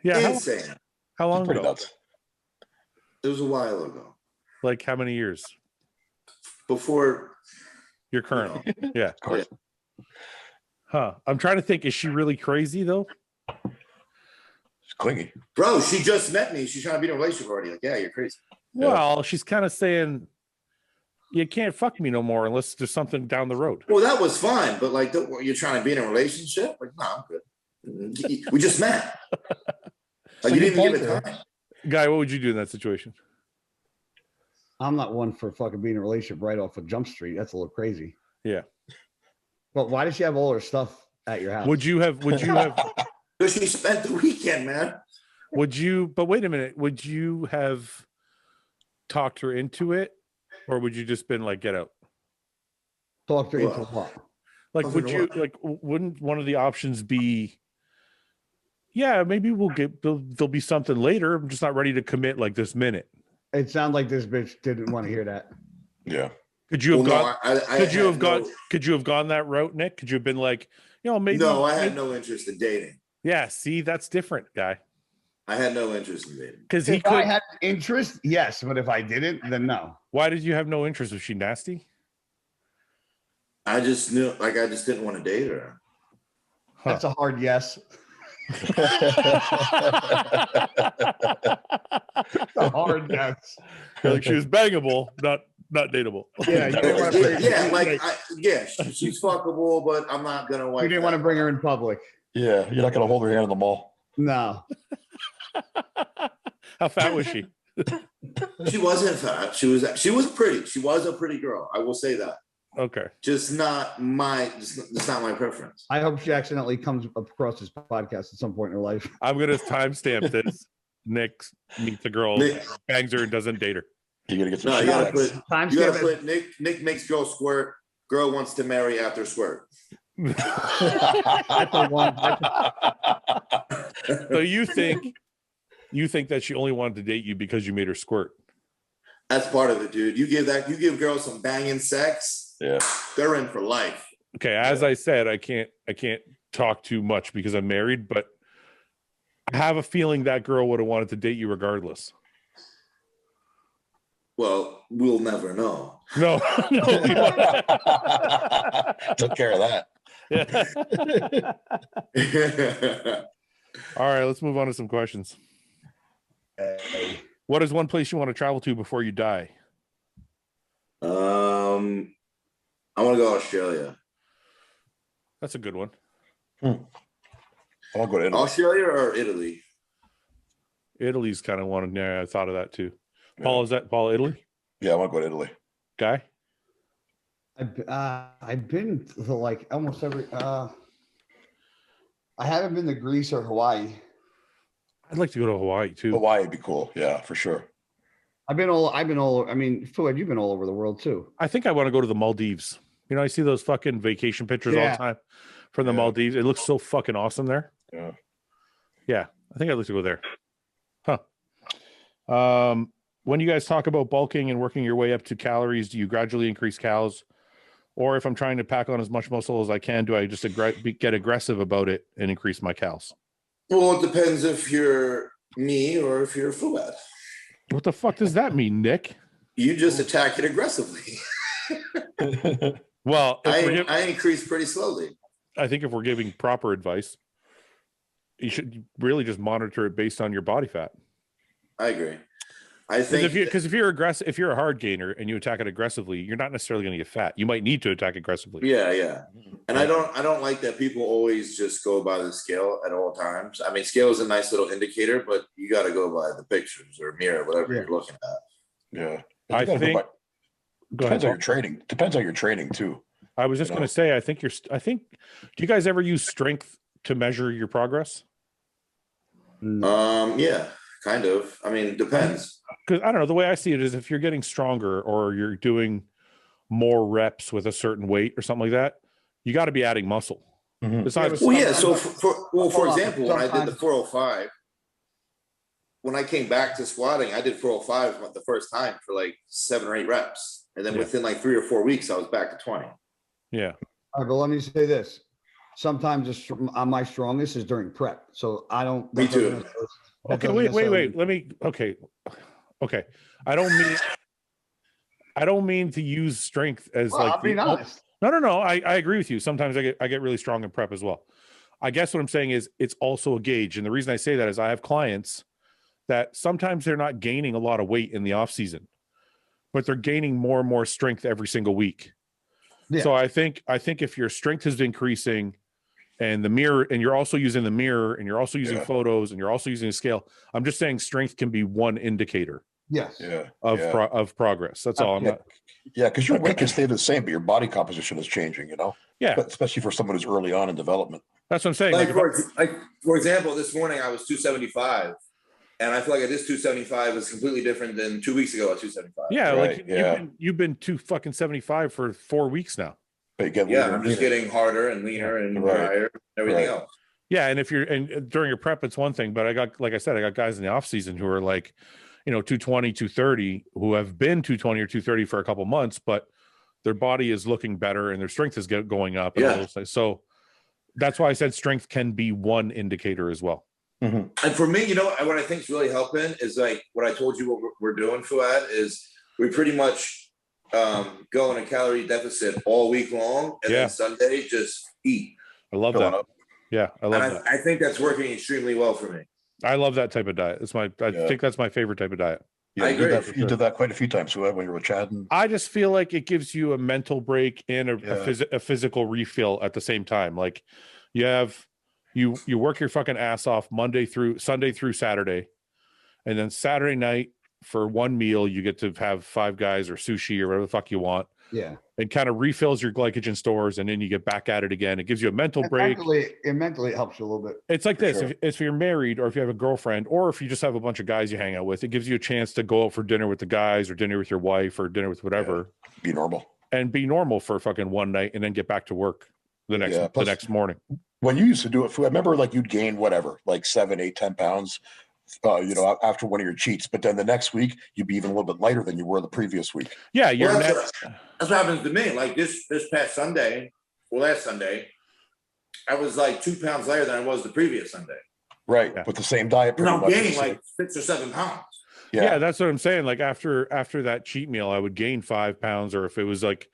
Yeah. Insane. How long Pretty ago? nuts. It was a while ago. Like how many years? Before Your current. Yeah. Of course. Huh. I'm trying to think. Is she really crazy though? It's clingy. Bro, she just met me. She's trying to be in a relationship already. Like, yeah, you're crazy. Well, she's kind of saying you can't fuck me no more unless there's something down the road. Well, that was fine, but like, you're trying to be in a relationship? Like, no, I'm good. We just met. Like, you didn't even give it time. Guy, what would you do in that situation? I'm not one for fucking being in a relationship right off of Jump Street. That's a little crazy. Yeah. But why does she have all her stuff at your house? Would you have Because she spent the weekend, man. but wait a minute, would you have talked her into it, or would you just been like, get out? Talk her into what? Like, Talk her would into you what? like? Wouldn't one of the options be Yeah, maybe there'll be something later. I'm just not ready to commit like this minute. It sounds like this bitch didn't want to hear that. Yeah. Could you have gone? No, Could you have gone that route, Nick? Could you have been like, maybe? No, I had no interest in dating. Yeah, see, that's different, guy. I had no interest in dating. Because if I had interest, yes, but if I didn't, then no. Why did you have no interest? Was she nasty? I just knew, I just didn't want to date her. Huh. That's a hard yes. A hard yes. Like she was bangable, not dateable. Yeah, you didn't want to she's fuckable, but I'm not gonna. You didn't want to bring her in public. Yeah, you're not gonna hold her hand in the mall. No. How fat was she? She wasn't fat. She was pretty. She was a pretty girl. I will say that. Okay. Just not my preference. I hope she accidentally comes across this podcast at some point in her life. I'm gonna timestamp this. Nick meets a girl, bangs her, and doesn't date her. You're gonna get some. You gotta put Nick makes girl squirt. Girl wants to marry after squirt. So you think that she only wanted to date you because you made her squirt? That's part of it, dude. You give girls some banging sex. Yeah, they're in for life. Okay, as I said, I can't talk too much because I'm married, but I have a feeling that girl would have wanted to date you regardless. Well, we'll never know. No. Took care of that. Yeah. All right, let's move on to some questions. What is one place you want to travel to before you die? I want to go to Australia. That's a good one. I'll go to Italy. Australia or Italy? Italy's kind of one. Yeah, I thought of that too. Paul, is that Paul, Italy? Yeah, I want to go to Italy. Guy? I've been to like almost every. I haven't been to Greece or Hawaii. I'd like to go to Hawaii too. Hawaii would be cool. Yeah, for sure. I've been all. I mean, Fouad, you've been all over the world too. I think I want to go to the Maldives. You know, I see those fucking vacation pictures all the time from the Maldives. It looks so fucking awesome there. Yeah. Yeah, I think I'd like to go there. Huh. When you guys talk about bulking and working your way up to calories, do you gradually increase calories? Or if I'm trying to pack on as much muscle as I can, do I just get aggressive about it and increase my calories? Well, it depends if you're me or if you're Fouad. What the fuck does that mean, Nick? You just attack it aggressively. Well, I increase pretty slowly. I think if we're giving proper advice, you should really just monitor it based on your body fat. I agree. I think because if you're aggressive, if you're a hard gainer and you attack it aggressively, you're not necessarily going to get fat. You might need to attack aggressively. Yeah. And I don't like that people always just go by the scale at all times. I mean, scale is a nice little indicator, but you got to go by the pictures or mirror, whatever you're looking at. Yeah. I think depends on your training. Depends on your training too. I was just going to say, I think do you guys ever use strength to measure your progress? Yeah, kind of. I mean, depends. Because I don't know, the way I see it is if you're getting stronger or you're doing more reps with a certain weight or something like that, you got to be adding muscle. Mm-hmm. Besides, So for example, when I did the 405, when I came back to squatting, I did 405 the first time for like 7 or 8 reps. And then within like 3 or 4 weeks, I was back to 20. Yeah. All right, but let me say this. Sometimes my strongest is during prep. So I don't. Me too. Okay, wait. Let me. Okay. I don't mean to use strength as I'll be honest. No. I agree with you. Sometimes I get really strong in prep as well. I guess what I'm saying is it's also a gauge, and the reason I say that is I have clients that sometimes they're not gaining a lot of weight in the off season, but they're gaining more and more strength every single week. Yeah. So I think if your strength is increasing and the mirror, and you're also using the mirror and you're also using photos and you're also using a scale, I'm just saying strength can be one indicator. Yes. Of progress. That's all. Because your weight can stay the same, but your body composition is changing, Yeah. But especially for someone who's early on in development. That's what I'm saying. For example, this morning I was 275. And I feel like this 275 is completely different than 2 weeks ago at 275. Yeah, you've been 275 for 4 weeks now. But I'm just getting harder and leaner and higher and everything else. Yeah, and if you're and during your prep, it's one thing, but I got, like I said, I got guys in the off season who are like, 220, 230, who have been 220 or 230 for a couple months, but their body is looking better and their strength is going up. And all those things. So that's why I said strength can be one indicator as well. And for me, what I think is really helping is like what I told you, what we're doing, Fouad, is we pretty much go in a calorie deficit all week long, and then Sunday just eat. I love that. Yeah, I love that. I think that's working extremely well for me. I love that type of diet. I think that's my favorite type of diet. Yeah, I agree. You did that quite a few times when you were with Chad. I just feel like it gives you a mental break and a physical refill at the same time. Like you work your fucking ass off Sunday through Saturday, and then Saturday night for one meal you get to have Five Guys or sushi or whatever the fuck you want. Yeah. And kind of refills your glycogen stores, and then you get back at it again. It gives you a mental break. Mentally it helps you a little bit. It's like this. Sure. If you're married, or if you have a girlfriend, or if you just have a bunch of guys you hang out with, it gives you a chance to go out for dinner with the guys, or dinner with your wife, or dinner with whatever. Be normal. And be normal for fucking one night, and then get back to work the next morning. When you used to do it, I remember like you'd gain whatever, like 7, 8, 10 pounds, after one of your cheats, but then the next week you'd be even a little bit lighter than you were the previous week. Yeah, that's what happens to me. Like this past Sunday, last Sunday, I was like 2 pounds lighter than I was the previous Sunday. Right, with the same diet. And I'm gaining like 6 or 7 pounds. Yeah, that's what I'm saying. Like after that cheat meal, I would gain 5 pounds, or if it was like,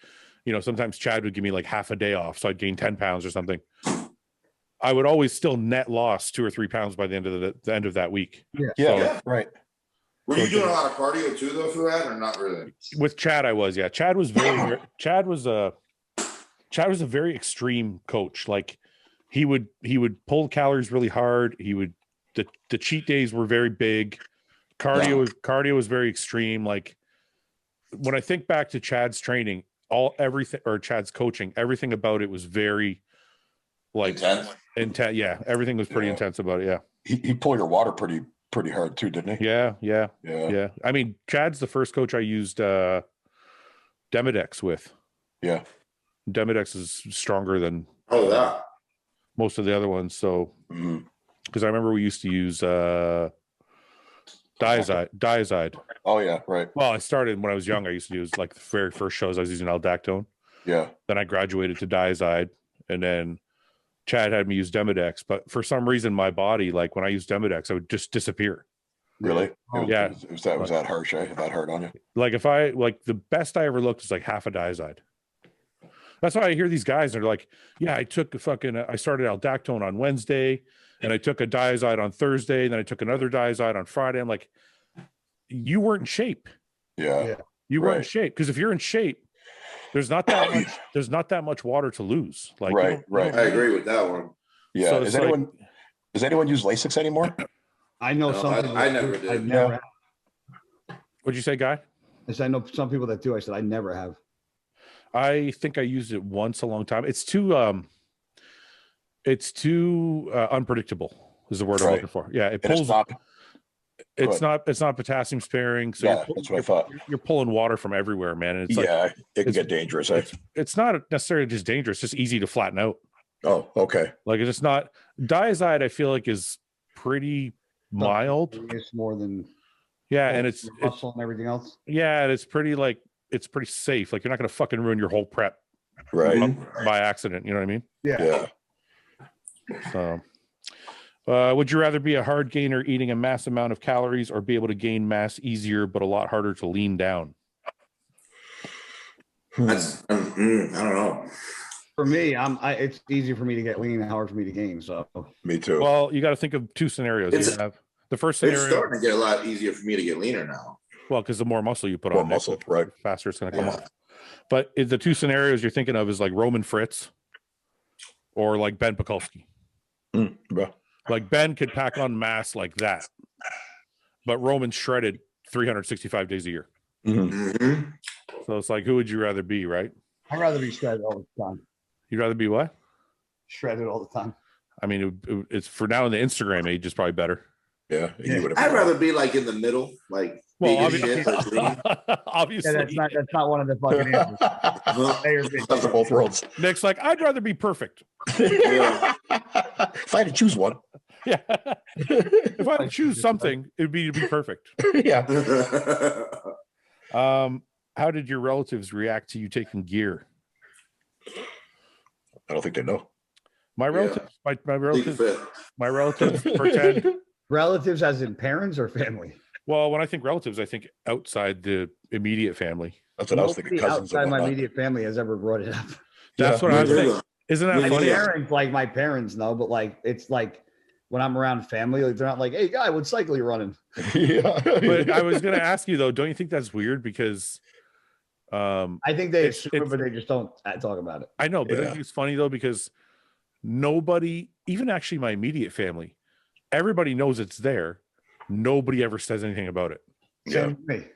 sometimes Chad would give me like half a day off, so I'd gain 10 pounds or something. I would always still net loss 2 or 3 pounds by the end of the end of that week. Yeah, right. Were you doing a lot of cardio too, though, for that, or not really? With Chad, I was. Yeah, Chad was a very extreme coach. Like he would pull calories really hard. The cheat days were very big. Cardio was very extreme. Like when I think back to Chad's training, Chad's coaching, everything about it was very intense. Yeah, everything was pretty intense about it. Yeah, he pulled your water pretty hard too, didn't he? Yeah. I mean, Chad's the first coach I used Demodex with. Yeah, Demodex is stronger than most of the other ones. So because I remember we used to use Diazide. Oh yeah, right. Well, I started when I was young. I used to use like the very first shows I was using Aldactone. Yeah. Then I graduated to Diazide, and then Chad had me use Demodex, but for some reason my body, like when I used Demodex, I would just disappear. Really? Yeah. Was that harsh? That hard on you? Like the best I ever looked was like half a Diazide. That's why I hear these guys are like, yeah, I started Aldactone on Wednesday, and I took a Diazide on Thursday, and then I took another Diazide on Friday. I'm like, you weren't in shape. Yeah. You weren't in shape, because if you're in shape, there's not that much water to lose. Like right. I agree with that one. Yeah. So does anyone use Lasix anymore? I know some. I never did. I never have. What'd you say, Guy? I know some people that do. I said I never have. I think I used it once a long time. It's too unpredictable is the word I'm looking for. Yeah, it pulls. It's not potassium sparing. So that's what I thought. You're pulling water from everywhere, man. And it's it can get dangerous. It's not necessarily just dangerous, it's just easy to flatten out. Oh, okay. Like it's not Diazide, I feel like is pretty mild. It's more than and it's muscle and everything else. Yeah, and it's pretty safe. Like you're not gonna fucking ruin your whole prep by accident. You know what I mean? Yeah. So would you rather be a hard gainer eating a mass amount of calories, or be able to gain mass easier but a lot harder to lean down? I don't know. For me, it's easier for me to get lean and harder for me to gain. So me too. Well, you got to think of two scenarios. You have the first scenario. It's starting to get a lot easier for me to get leaner now. Well, because the more muscle you put on, right, faster it's going to come off. But the two scenarios you're thinking of is like Roman Fritz or like Ben Pakulski. Like Ben could pack on mass like that, but Roman shredded 365 days a year. So it's like, who would you rather be, right? I'd rather be shredded all the time. You'd rather be what? Shredded all the time. I mean, it's for now in the Instagram age, is probably better. Yeah. I'd rather be like in the middle, like obviously. Yeah, that's not one of the fucking answers. Both worlds. Nick's like, I'd rather be perfect. If I had to choose one. Yeah. If I had to choose something, it'd be perfect. Yeah. How did your relatives react to you taking gear? I don't think they know. My relatives, my relatives pretend. Relatives as in parents or family? Well, when I think relatives, I think outside the immediate family. That's what I was thinking. Nobody Cousins and outside my whatnot. immediate family has ever brought it up. That's what I was thinking. Isn't that My funny? parents, like my parents know, but like it's like when I'm around family, like, they're not like, "Hey, guy, what cycle you running?" Yeah. But I was going to ask you though, don't you think that's weird? Because I think they It's- assume it, but they just don't talk about it. I know, but I Yeah. think it's funny though, because nobody, even actually my immediate family, everybody knows it's there. Nobody ever says anything about it. Same with me.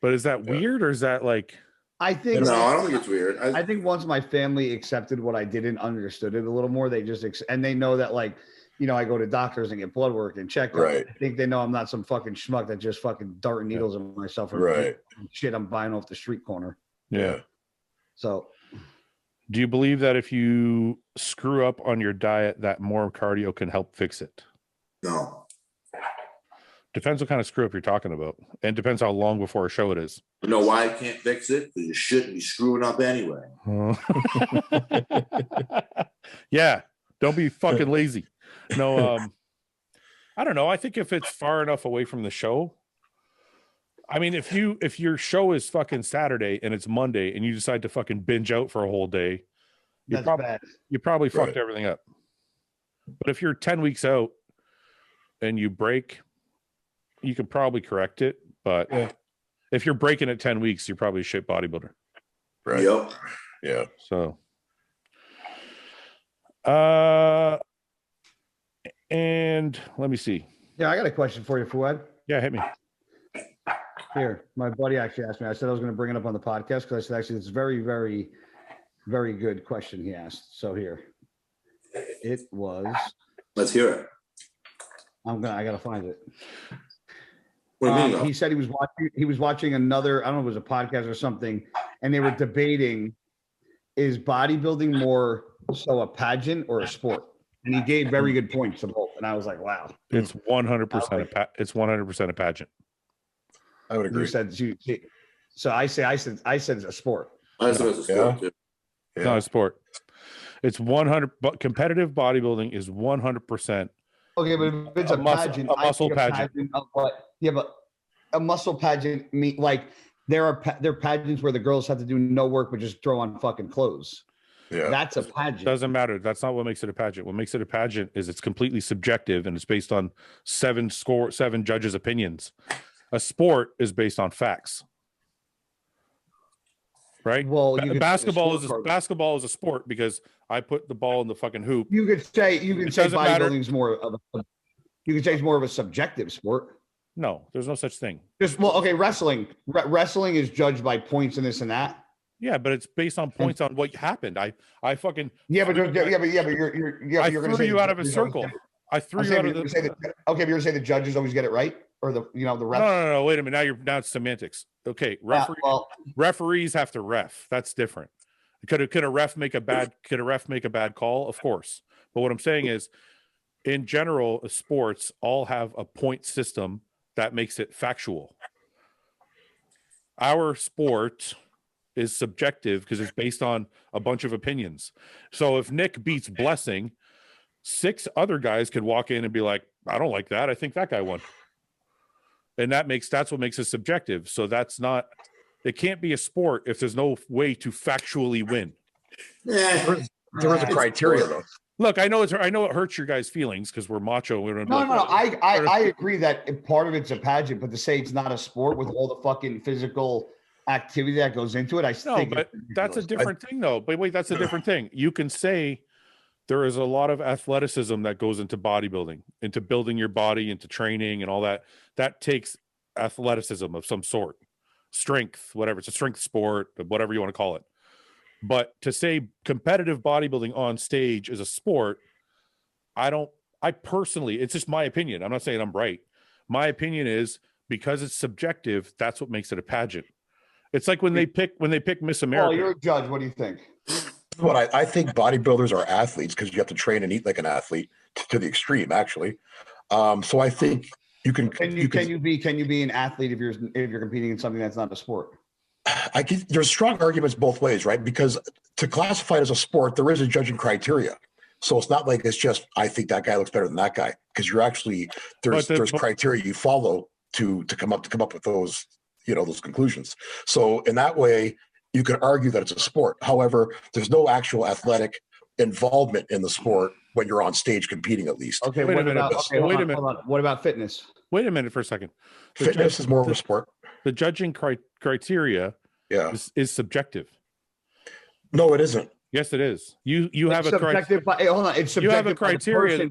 But is that weird, or is that like, I think No, I don't think it's weird. I think once my family accepted what I did and understood it a little more, they just and they know that, like, you know, I go to doctors and get blood work and check. Right. I think they know I'm not some fucking schmuck that just fucking darting needles in myself or Right. shit I'm buying off the street corner. yeah. So Do you believe that if you screw up on your diet, that more cardio can help fix it? No. Depends what kind of screw up you're talking about, and depends how long before a show it is. You know why I can't fix it? Because you shouldn't be screwing up anyway. Yeah, don't be fucking lazy. No, I don't know. I think if it's far enough away from the show, I mean, if your show is fucking Saturday and it's Monday and you decide to fucking binge out for a whole day, you that's bad. probably fucked Right. everything up. But if you're 10 weeks out and you break, you can probably correct it. But if you're breaking at 10 weeks, you're probably a shit bodybuilder. Right. Yep. Yeah. So, and let me see. Yeah, I got a question for you, Fouad. Yeah, hit me. Here, my buddy actually asked me. I said I was going to bring it up on the podcast because I said actually it's very, very, very good question he asked. So here, it was. Let's hear it. I gotta find it. What do you mean? though? He said he was watching another, I don't know if it was a podcast or something, and they were debating, is bodybuilding more so a pageant or a sport? And he gave very good points to both. And I was like, wow. It's 100%. It's 100% a pageant. I would agree. You said so. I said it's a sport. I just was a sport, too. It's not a sport. It's 100. But competitive bodybuilding is 100%. Okay, but if it's a pageant, a muscle I think pageant. of what? Yeah, but a muscle pageant like there are pageants where the girls have to do no work but just throw on fucking clothes. Yeah. That's a pageant. Doesn't matter. That's not what makes it a pageant. What makes it a pageant is it's completely subjective and it's based on seven judges' opinions. A sport is based on facts, right? Well, you could say basketball scorecard. is a sport because I put the ball in the fucking hoop. You could say doesn't matter. bodybuilding is more of a. You could say it's more of a subjective sport. No, there's no such thing. Okay, wrestling. Wrestling is judged by points and this and that. Yeah, but it's based on points on what happened. I fucking You're I going to threw you out of a circle. I threw you out of the. Okay, but you're going to say the judges always get it right, or the the refs. No. Wait a minute. Now it's semantics. Okay, referees have to ref. That's different. Could a ref make a bad call? Of course. But what I'm saying is, in general, sports all have a point system that makes it factual. Our sport is subjective because it's based on a bunch of opinions. So if Nick beats Blessing, 6 other guys could walk in and be like, I don't like that. I think that guy won. And that's what makes it subjective. So it can't be a sport if there's no way to factually win. Yeah. There was a criteria though. Look, I know it hurts your guys' feelings because we're macho. No. I agree that part of it's a pageant, but to say it's not a sport with all the fucking physical activity that goes into it, but that's a different thing, though. But wait, that's a different thing. You can say there is a lot of athleticism that goes into bodybuilding, into building your body, into training, and all that. That takes athleticism of some sort, strength, whatever. It's a strength sport, whatever you want to call it. But to say competitive bodybuilding on stage is a sport, I personally, it's just my opinion. I'm not saying I'm right. My opinion is because it's subjective, that's what makes it a pageant. It's like when they pick Miss America. Oh, you're a judge. What do you think? But I think bodybuilders are athletes because you have to train and eat like an athlete to the extreme, actually. So I think you can. Can you be an athlete if you're competing in something that's not a sport? There's strong arguments both ways, right? Because to classify it as a sport, there is a judging criteria. So it's not like it's just I think that guy looks better than that guy, because you're actually there's criteria you follow to come up with those those conclusions. So in that way, you could argue that it's a sport. However, there's no actual athletic involvement in the sport when you're on stage competing, at least. Okay, wait a minute. Wait a minute. What about fitness? Wait a minute for a second. Fitness is more of a sport. The judging criteria is subjective. No, it isn't. Yes, it is. You have a subjective. Hold on, it's subjective. You have a criteria,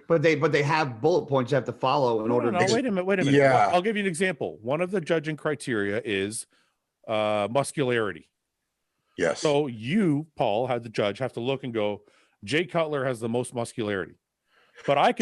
but they have bullet points you have to follow in order. No, wait a minute. Yeah, I'll give you an example. One of the judging criteria is muscularity. Yes. So you, Paul, the judge, have to look and go, Jay Cutler has the most muscularity. But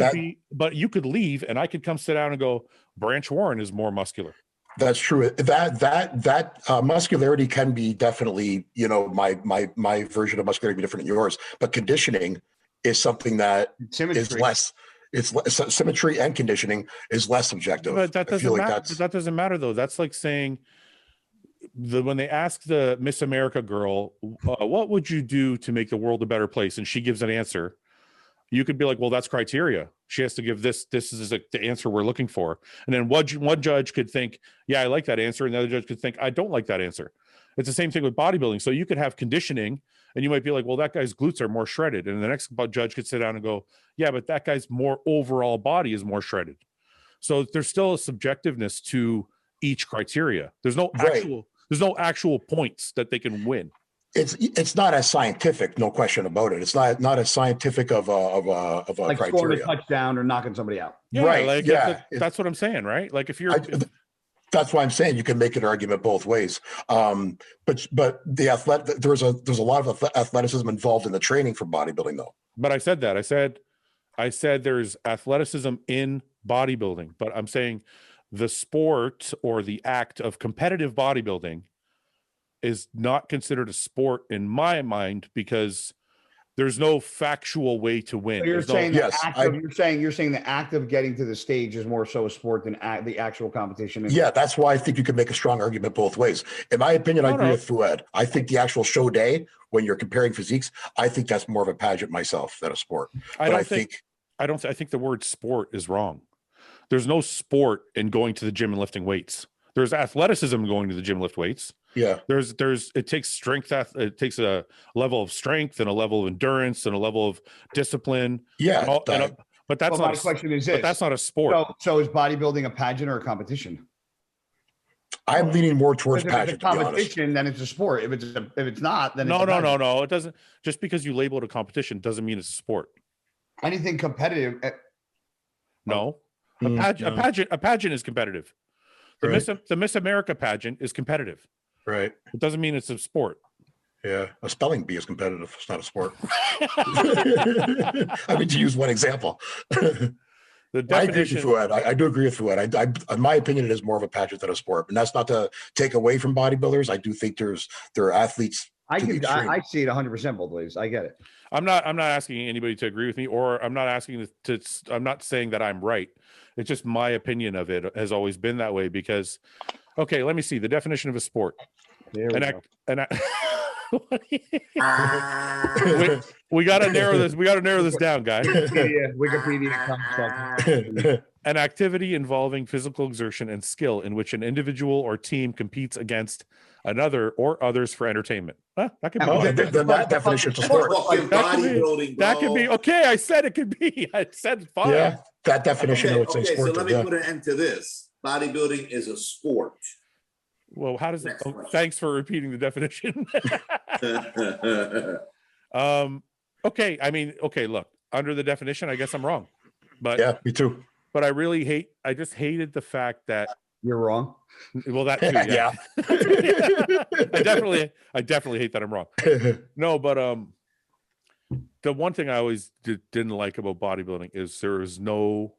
but you could leave and I could come sit down and go, Branch Warren is more muscular. That's true. That muscularity can be definitely, my version of muscularity be different than yours. But conditioning is something that is less. It's symmetry and conditioning is less subjective. But that doesn't matter. That doesn't matter though. That's like saying when they ask the Miss America girl, what would you do to make the world a better place? And she gives an answer. You could be like, well, that's criteria. She has to give this is the answer we're looking for. And then one judge could think, yeah, I like that answer. And the other judge could think, I don't like that answer. It's the same thing with bodybuilding. So you could have conditioning and you might be like, well, that guy's glutes are more shredded. And the next judge could sit down and go, yeah, but that guy's more overall body is more shredded. So there's still a subjectiveness to each criteria. There's no actual points that they can win. It's not as scientific, no question about it. It's not as scientific of a like criteria. Scoring a touchdown or knocking somebody out. Yeah, right. Like, yeah, that's what I'm saying, right? Like if you're, that's why I'm saying you can make an argument both ways. But the there's a lot of athleticism involved in the training for bodybuilding, though. But I said that I said there's athleticism in bodybuilding, but I'm saying the sport or the act of competitive bodybuilding is not considered a sport in my mind because there's no factual way to win. So you're saying the act of getting to the stage is more so a sport than the actual competition. Yeah, that's why I think you can make a strong argument both ways. In my opinion, I agree with Fouad. I think the actual show day, when you're comparing physiques, I think that's more of a pageant myself than a sport. I think the word sport is wrong. There's no sport in going to the gym and lifting weights. There's athleticism in going to the gym and lift weights. Yeah. It takes strength. It takes a level of strength and a level of endurance and a level of discipline. Yeah. But that's not. My question is this: but that's not a sport. So is bodybuilding a pageant or a competition? I'm leaning more towards pageant. If it's a competition, then it's a sport. If it's not, then no. It doesn't. Just because you label it a competition doesn't mean it's a sport. Anything competitive? No. A pageant is competitive. The Miss America pageant is competitive. Right. It doesn't mean it's a sport. Yeah. A spelling bee is competitive. It's not a sport. I mean, to use one example. The definition. I do agree with Fouad. In my opinion, it is more of a pageant than a sport. And that's not to take away from bodybuilders. I do think there are athletes. I see it 100% both ways. I get it. I'm not asking anybody to agree with me, or I'm not asking I'm not saying that I'm right. It's just my opinion of it has always been that way because, okay, let me see the definition of a sport. There we got to narrow this. We got to narrow this down, guys. Wikipedia. An activity involving physical exertion and skill in which an individual or team competes against another or others for entertainment. That could be. Then that definition is a sport. That could be. Okay, I said it could be. I said fine. Yeah, that definition I would say sport. So let me put an end to this. Bodybuilding is a sport. Well, how does it? Oh, thanks for repeating the definition. Okay. I mean, okay. Look, under the definition, I guess I'm wrong. But yeah, me too. But I just hated the fact that you're wrong. Well, that too. Yeah. I definitely hate that I'm wrong. No, but the one thing I always didn't like about bodybuilding is there is no.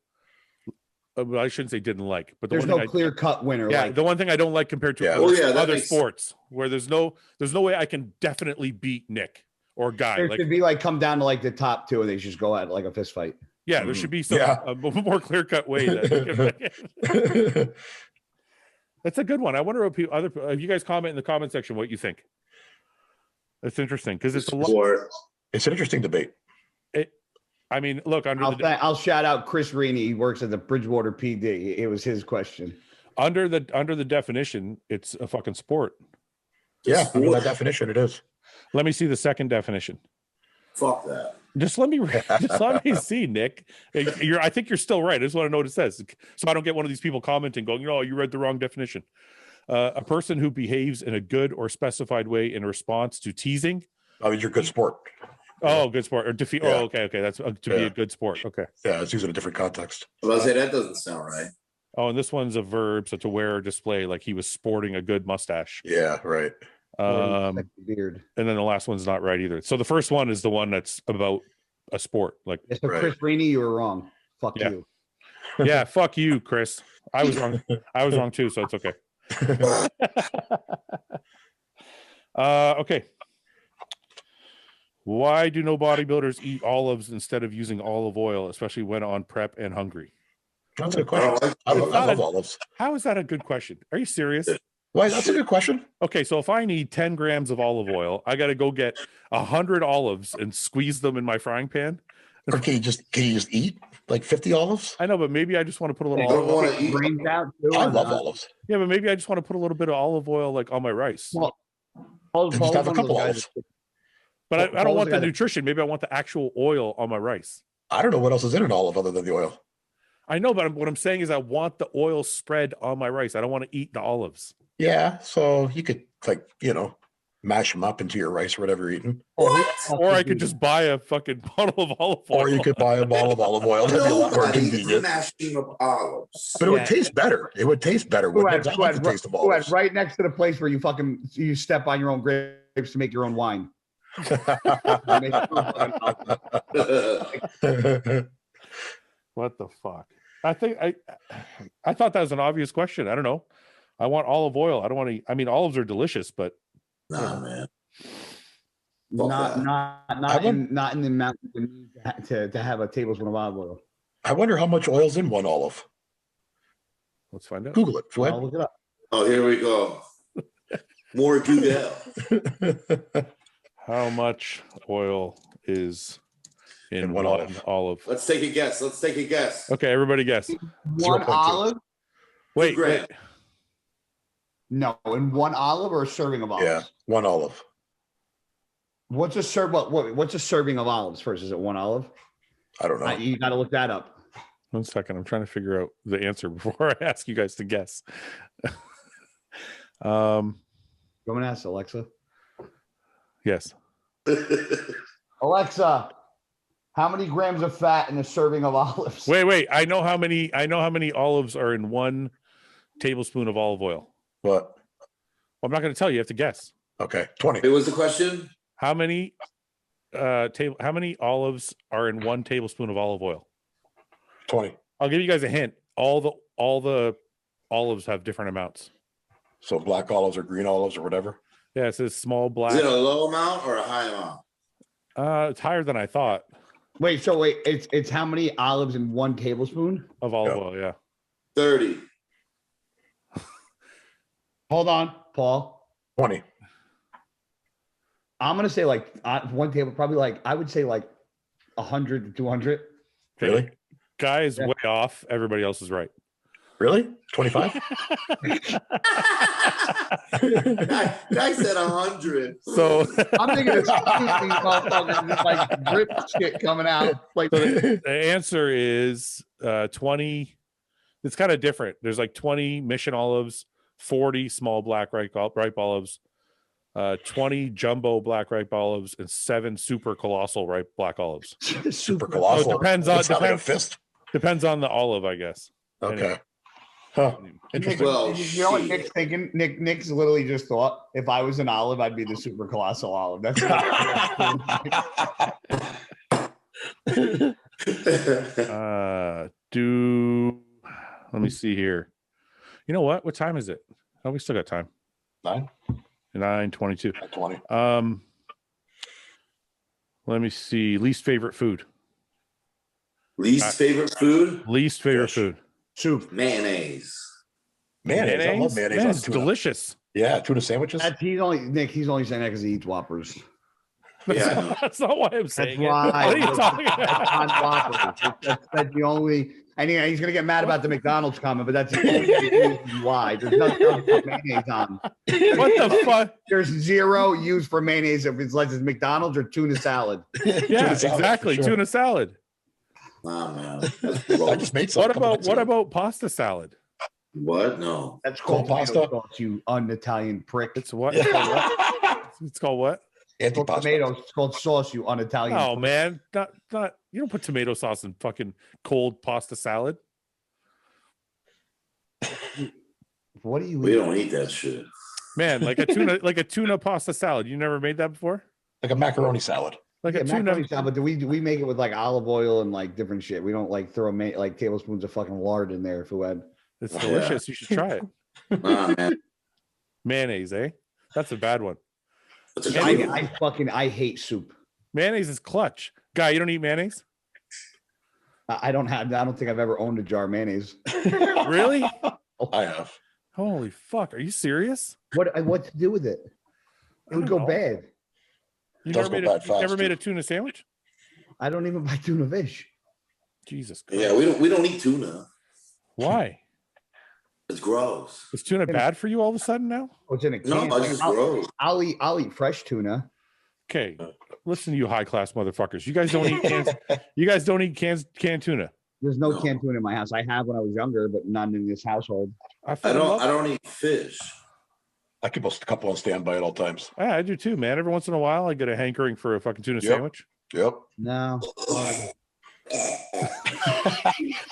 I shouldn't say didn't like, but there's no clear cut winner. Yeah, the one thing I don't like compared to other sports, where there's no way I can definitely beat Nick or guy. There Like, should be like come down to like the top two, and they just go at like a fist fight. yeah, there should be some Yeah. a more clear cut way. That that's a good one. I wonder if if you guys comment in the comment section what you think. That's interesting because it's a lot. Sport. It's an interesting debate. I mean, look I'll shout out Chris Reaney. He works at the Bridgewater PD. It was his question. under the definition, it's a fucking sport. Yeah, under that Sport. definition, it is. Let me see the second definition. Fuck that. Just let me see, Nick. I think you're still right. I just want to know what it says, so I don't get one of these people commenting, going, "Oh, you read the wrong definition." A person who behaves in a good or specified way in response to teasing. I mean, you're a good sport. Oh, good sport or defeat. Yeah. Oh, okay. That's to be a good sport. Okay. Yeah, it's used in a different context. I was about to say that doesn't sound right. Oh, and this one's a verb, so to wear or display, like he was sporting a good mustache. Yeah, right. Beard. And then the last one's not right either. So the first one is the one that's about a sport. Like, Yeah, so Right. Chris Reaney, you were wrong. Fuck Yeah. you. yeah, fuck you, Chris. I was wrong. I was wrong too, so it's okay. Okay. Why do no bodybuilders eat olives instead of using olive oil, especially when on prep and hungry? That's a good question. I love olives. How is that a good question? Are you serious? Why? That's a good question. Okay, so if I need 10 grams of olive oil, I got to go get 100 olives and squeeze them in my frying pan. Or can you just eat like 50 olives? I know, but maybe I just want to put a little I don't olive oil. want to eat. Brains out too, I or love not? olives. Yeah, but maybe I just want to put a little bit of olive oil like on my rice. Well, Then just have a couple olives. But I Paul's don't want the the guy that- nutrition. Maybe I want the actual oil on my rice. I don't know what else is in an olive other than the oil. I know, but what I'm saying is I want the oil spread on my rice. I don't want to eat the olives. Yeah, so you could mash them up into your rice or whatever you're eating. Or I could just buy a fucking bottle of olive oil. Or you could buy a bottle of olive oil. That'd be a lot more Nobody's convenient. mashing up olives. But it would Yeah. taste better. It would taste better. Wouldn't it? I like the taste of olives. right next to the place where you step on your own grapes to make your own wine. What the fuck? I think I thought that was an obvious question. I don't know. I want olive oil. I don't want to. I mean, olives are delicious, but Nah, man. Not I in the amount you need to have a tablespoon of olive oil. I wonder how much oil's in one olive. let's find out. Google it. Go I'll look it up. Oh, here we go. More Google. How much oil is in In one one olive? Let's take a guess. Let's take a guess. Okay, everybody guess. One 0.2. olive? Wait, grams. wait. No, in one olive or a serving of olives? Yeah, one olive. What's a what's a serving of olives first? Is it one olive? I don't know. You got to look that up. 1 second. I'm trying to figure out the answer before I ask you guys to guess. I'm gonna ask Alexa. Yes. Alexa, how many grams of fat in a serving of olives? Wait. I know how many olives are in 1 tablespoon of olive oil. What? Well, I'm not going to tell you. You have to guess. Okay, 20. It was the question. How many olives are in 1 tablespoon of olive oil? 20. I'll give you guys a hint. All the olives have different amounts. So black olives or green olives or whatever. Yeah, it says small black. Is it a low amount or a high amount? It's higher than I thought Wait, it's how many olives in 1 tablespoon? of olive Yeah. oil. Yeah. 30. Hold on, Paul. 20. I'm gonna say like 1 table, probably like I would say like 100 to 200. Really? Guy is Yeah. way off. Everybody else is right. Really? 25? I said 100. So I'm thinking it's these motherfuckers just like drip shit coming out. Like the answer is 20. It's kind of different. There's like 20 mission olives, 40 small black ripe olives, 20 jumbo black ripe olives, and 7 super colossal ripe black olives. Super colossal. So it depends on It's not like a fist. depends on the olive, I guess. Okay. Huh. Interesting. Well, you know what shit. Nick's thinking? Nick's literally just thought if I was an olive, I'd be the super colossal olive. That's Let me see here. You know what? What time is it? Oh, we still got time. 9? 9:22. 20. Let me see. Least favorite food. Least favorite food? Least favorite food. Soup. Mayonnaise. Mayonnaise. I love mayonnaise on It's tuna. delicious. Yeah, tuna sandwiches. He's only saying that because he eats Whoppers. Yeah. That's not why I'm saying it. Why. What are you talking That's about? not Whoppers. That's the only. And he's gonna get mad about the McDonald's comment, but that's the only reason why. There's nothing else to put mayonnaise on. What the fuck? There's zero use for mayonnaise if it's like it's McDonald's or tuna salad. Yeah, Tuna salad, exactly. for sure. Tuna salad. Nah, man. That's I gross. just made some. What about pasta salad? What? No. That's Cold called pasta? tomato sauce, you un-Italian prick. It's what? It's called what? It's called what? It's called Antipasta. tomatoes. It's called sauce, you un-Italian. Oh prick. man, not. You don't put tomato sauce in fucking cold pasta salad. What do you We eat? don't eat that shit. Man, like a tuna pasta salad. You never made that before? Like a macaroni salad. Like Yeah, a tuna. macaroni salad, but do we make it with like olive oil and like different shit? We don't like throw like tablespoons of fucking lard in there, Fouad. It's Yeah. delicious. You should try it. Nah, man. Mayonnaise, eh? That's a bad one. That's a I hate soup. Mayonnaise is clutch. Guy, you don't eat mayonnaise? I don't think I've ever owned a jar of mayonnaise. Really? I have. Holy fuck. Are you serious? What to do with it? It would I go don't know. bad. You Does never go bad you never fast, made too. a tuna sandwich? I don't even buy tuna fish. Jesus Christ. Yeah, we don't eat tuna. Why? It's gross. Is tuna bad for you all of a sudden now? Oh, it's in a No, can. it's just gross. I'll eat fresh tuna. Okay. Listen to you high class motherfuckers. You guys don't eat cans. You guys don't eat canned tuna. There's no No. canned tuna in my house. I have when I was younger, but none in this household. I fucking love don't eat fish. I keep a couple on standby at all times. Yeah, I do too, man. Every once in a while, I get a hankering for a fucking tuna Yep. sandwich. Yep. No.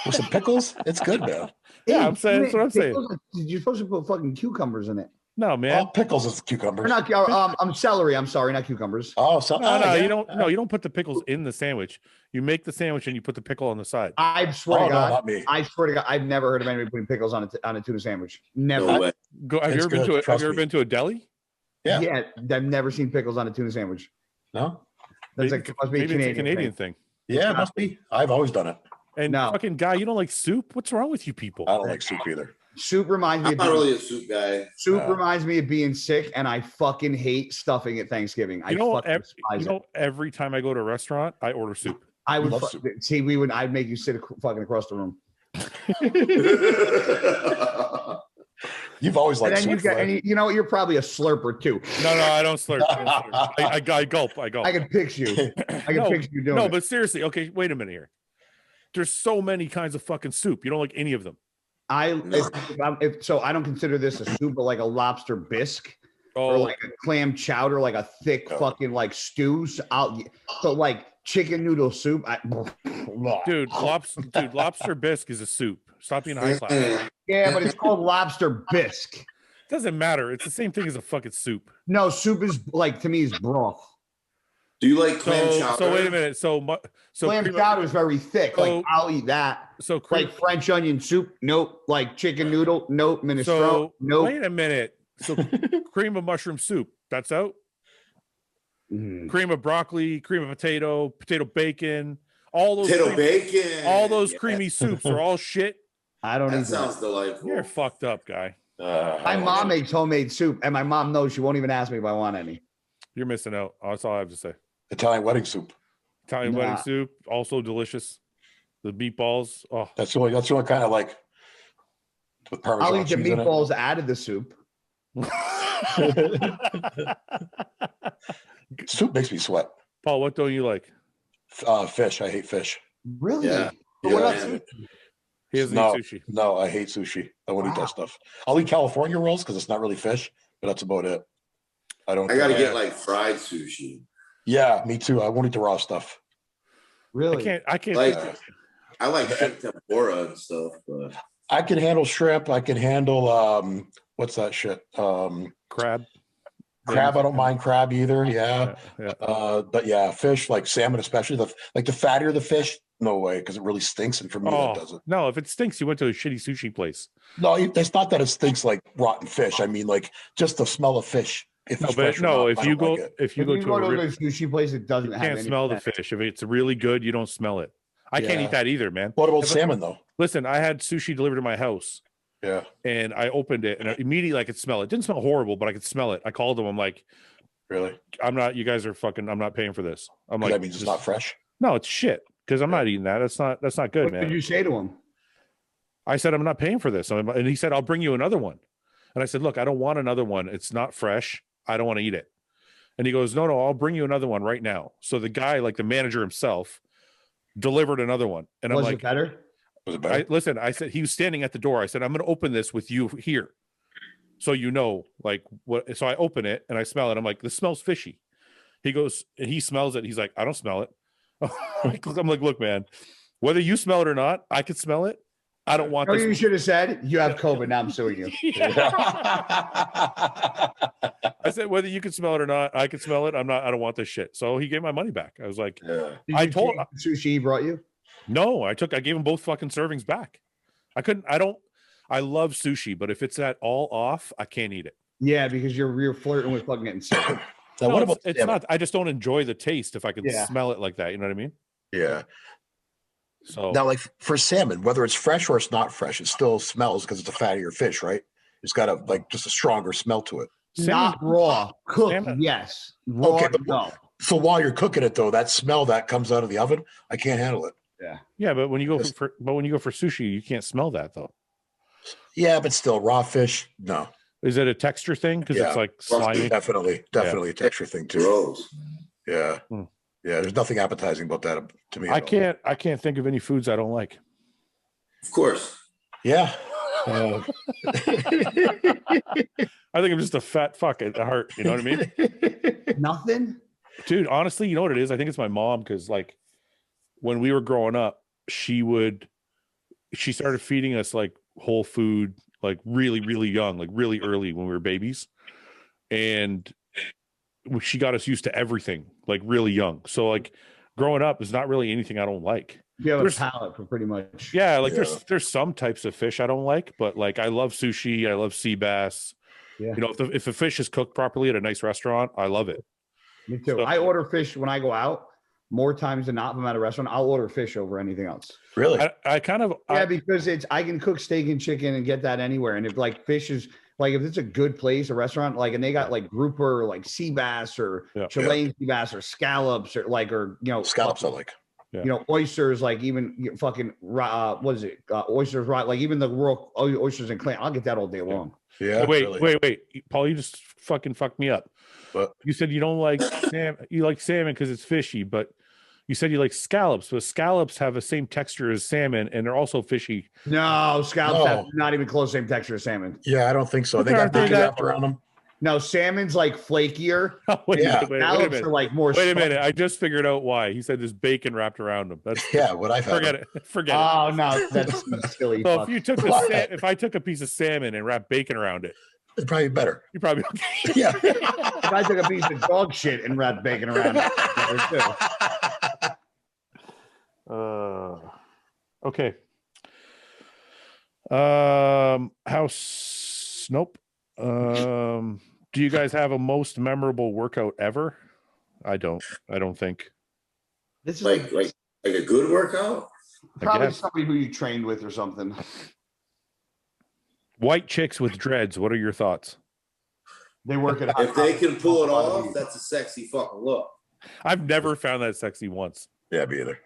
With some pickles, it's good, man. Yeah, I'm saying- that's what I'm saying. You're supposed to put fucking cucumbers in it. No, man. All pickles is Or cucumbers. not. I'm celery. I'm sorry, not cucumbers. Oh, so No, yeah. you don't. No, you don't put the pickles in the sandwich. You make the sandwich and you put the pickle on the side. I swear Oh, to no, God. not me. I swear to God, I've never heard of anybody putting pickles on a tuna sandwich. Never. No way. Go. Have you It's ever been good, to a? Have trust you ever me. been to a deli? Yeah. Yeah, I've never seen pickles on a tuna sandwich. No? That's Maybe, like must be a maybe it's a Canadian, Canadian thing. thing. Yeah, it must be. I've always done it. And No. fucking guy, you don't like soup? What's wrong with you people? I don't like soup either. Soup reminds me I'm of not being, really a soup guy. soup reminds me of being sick, and I fucking hate stuffing at Thanksgiving. I You know, fucking despise it. every time I go to a restaurant, I order soup. I would love fu- soup. see. I'd make you sit fucking across the room. You've always And liked then you soup. get, right? and you know, you're probably a slurper too. No, I don't slurp. I gulp. I gulp. I can picture you. I can No, picture you doing No, it. but seriously, okay, wait a minute here. There's so many kinds of fucking soup. You don't like any of them. So I don't consider this a soup, but like a lobster bisque or Oh, like a clam chowder, like a thick Oh. fucking like stew. So like chicken noodle soup. dude, lobster bisque is a soup. Stop being high class. Yeah, but it's called lobster bisque. Doesn't matter. It's the same thing as a fucking soup. No, soup is like to me is broth. Do you like clam chowder? So wait a minute. So Clam chowder is very thick. So- Like I'll eat that. So cream, Like French onion soup, nope. Like chicken noodle, nope. Minestrone, so nope. wait a minute. So cream of mushroom soup, that's out. Mm. Cream of broccoli, cream of potato bacon, all those Potato bacon. all those Yeah, creamy soups are all shit. I don't That eat sounds that. delightful. You're a fucked up guy. My mom makes homemade soup, and my mom knows she won't even ask me if I want any. You're missing out. That's all I have to say. Italian wedding soup. Italian Nah. wedding soup, also delicious. The meatballs. Oh, That's the only kind of like with Parmesan I'll eat the cheese in it. meatballs out of the soup. Soup makes me sweat. Paul, what don't you like? Fish. I hate fish. Really? Yeah. But what Yeah, else? man. He doesn't No. eat sushi. No, I hate sushi. I won't eat Wow. that stuff. I'll eat California rolls because it's not really fish, but that's about it. I don't. I gotta Yeah. get like fried sushi. Yeah, me too. I won't eat the raw stuff. Really? I can't Like- do- I like shrimp tempura and stuff, but I can handle shrimp. I can handle what's that shit? crab. Crab. I don't mind crab either. Yeah. Yeah. But yeah, fish like salmon, especially the fattier the fish. No way, because it really stinks, and for me, that doesn't. No, if it stinks, you went to a shitty sushi place. No, it's not that it stinks like rotten fish. I mean, like just the smell of fish If No, it's but fresh or no, not, if I you don't go like it. if you If go you to go a to a real, sushi place, it doesn't you have can't any smell the scent. fish. If it's really good, you don't smell it. I can't Yeah. eat that either, man. What about If I- salmon though? Listen, I had sushi delivered to my house Yeah. and I opened it and immediately I could smell it. It didn't smell horrible, but I could smell it. I called them. I'm like, Really? I'm not, you guys are fucking, I'm not paying for this. I'm like, That means it's not fresh. no, it's shit. Because I'm not eating that. That's not good, What man. did you say to him? I said, I'm not paying for this. And he said, I'll bring you another one. And I said, look, I don't want another one. It's not fresh. I don't want to eat it. And he goes, no, I'll bring you another one right now. So the guy, like the manager himself, delivered another one. And I'm Was like, it better? Was it better? listen, I said, he was standing at the door. I said, I'm going to open this with you here. So you know, like what, so I open it and I smell it. I'm like, this smells fishy. He goes, and he smells it. He's like, I don't smell it. I'm like, look, man, whether you smell it or not, I could smell it. I don't want No, this. you should have said, you have COVID. Now I'm suing you. I said, whether you can smell it or not, I can smell it. I don't want this shit. So he gave my money back. I was like, Yeah. Did I you told- take the sushi he brought you. no, I gave him both fucking servings back. I love sushi, but if it's at all off, I can't eat it. Yeah, because you're flirting with fucking getting sick. Now, No, what about it's salmon? not, I just don't enjoy the taste if I can Yeah. smell it like that. You know what I mean? Yeah. So Now, like for salmon, whether it's fresh or it's not fresh, it still smells because it's a fattier fish, right? It's got a like just a stronger smell to it. Not raw. Cooked, Salmon- yes. Raw, Okay, but- no. So while you're cooking it, though, that smell that comes out of the oven, I can't handle it. yeah, but when you go for sushi, you can't smell that though. Yeah, but still, raw fish, no. Is it a texture thing? Because Yeah. it's like slimy. Definitely a texture thing too. Gross. Yeah, Hmm. yeah. There's nothing appetizing about that to me. I at all. can't think of any foods I don't like. Of course. Yeah. I think I'm just a fat fuck at heart. You know what I mean? Nothing? Dude, honestly, you know what it is? I think it's my mom because like when we were growing up, she started feeding us like whole food, like really, really young, like really early when we were babies. And she got us used to everything, like really young. So like growing up is not really anything I don't like. You have There's- a palate for pretty much. Yeah, like Yeah. there's some types of fish I don't like, but like I love sushi, I love sea bass. Yeah. You know, if a fish is cooked properly at a nice restaurant, I love it. Me too. So- I order fish when I go out more times than not. If I'm at a restaurant, I'll order fish over anything else. Really? I kind of Yeah, because I can cook steak and chicken and get that anywhere. And if like fish is like if it's a good place, a restaurant, like and they got like grouper or like sea bass or Yeah. Chilean sea bass or scallops or like or Scallops I like. oysters, like even fucking what is it? Oysters, right? Like even the raw oysters and clam. I'll get that all day long. Yeah. wait, really. wait, Paul, you just fucking fucked me up. What? You said you don't like salmon. You like salmon because it's fishy, but you said you like scallops. But scallops have the same texture as salmon, and they're also fishy. No, scallops have No. not even close same texture as salmon. Yeah, I don't think so. But They got aren't they bacon that- wrapped around them. No, salmon's like flakier. wait, Yeah. a minute, wait a Scallops minute. are like more. Wait a soft. minute. I just figured out why. He said there's bacon wrapped around them. That's Yeah, what I've had. forget it. Forget it. Oh no, that's silly. So fuck. if you took if I took a piece of salmon and wrapped bacon around it, It's probably better. you probably Yeah. If I took a piece of dog shit and wrapped bacon around it, better too. Okay. Nope. Do you guys have a most memorable workout ever? I don't think. This is Like a good workout? probably guess. somebody who you trained with or something. White chicks with dreads. What are your thoughts? They work at. If they can pull it off, that's a sexy fucking look. I've never found that sexy once. Yeah, me either.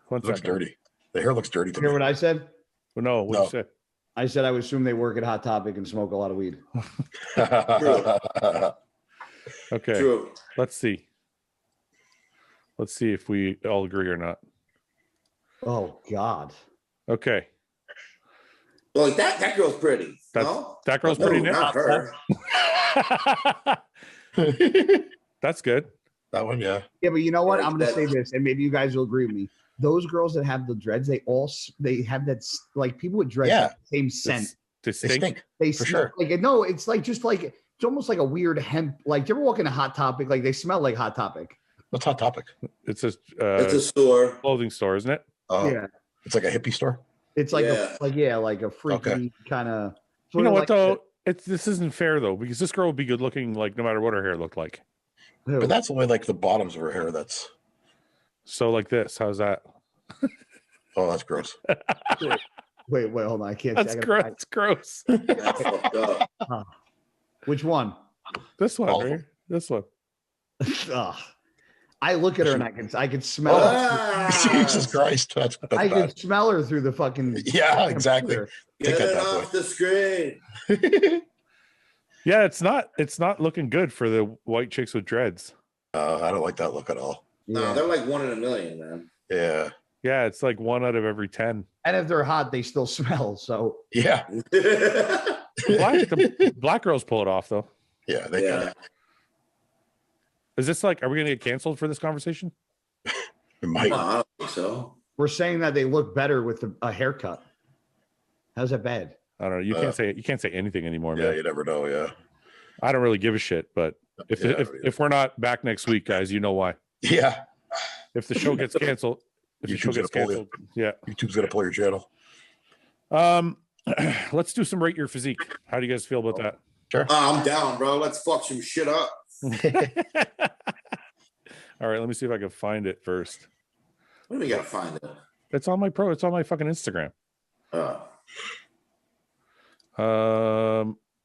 One Looks second. dirty. The hair looks dirty to Hear me. what I said? No, what No. you say? I said I would assume they work at Hot Topic and smoke a lot of weed. Okay. True. Let's see. Let's see if we all agree or not. Oh God. Okay. Well, like that girl's pretty. That's- No? That girl's No, pretty nice. not her. That's good. That one, yeah. Yeah, but you know what? Like I'm gonna that- say this, and maybe you guys will agree with me. Those girls that have the dreads, they have that like people with dreads Yeah. have the same scent. They Distinct. stink. They for smell sure. like no, it's like just like it's almost like a weird hemp. Like, do you ever walk in a Hot Topic? Like they smell like Hot Topic. What's Hot Topic? It's a It's a store. clothing store, isn't it? Oh, Yeah, it's like a hippie store. it's like Yeah. like a freaky Okay. kind of. You know what though? This isn't fair though, because this girl would be good looking like no matter what her hair looked like. But that's only like the bottoms of her hair. That's So like this, how's that? oh, that's gross. Wait, hold on. I can't. That's see. gross. That's gross. That's fucked up. Which one? This one, All of right? This one. Ugh. I look at her and I can smell. Jesus Christ, that's I bad. can smell her through the fucking. Yeah, exactly. computer. Get Take it that bad off the screen. Yeah, it's not looking good for the white chicks with dreads. I don't like that look at all. No, Yeah. they're like 1 in a million, man. Yeah, Yeah, it's like 1 out of every 10. And if they're hot, they still smell. So yeah, The black girls pull it off though. yeah. They Yeah. Is this like, are we gonna get canceled for this conversation? might. No, I don't think so. we're saying that they look better with a haircut. How's that bad? I don't know. You can't say anything anymore, Yeah, man. you never know. Yeah, I don't really give a shit. But if Yeah, if we're not back next week, guys, you know why. yeah. If the show gets canceled, YouTube's gonna pull you. yeah. YouTube's gonna pull your channel. Let's do some rate your physique. How do you guys feel about that? I'm down, bro. Let's fuck some shit up. All right, let me see if I can find it first. What do we gotta find it? It's on my fucking Instagram.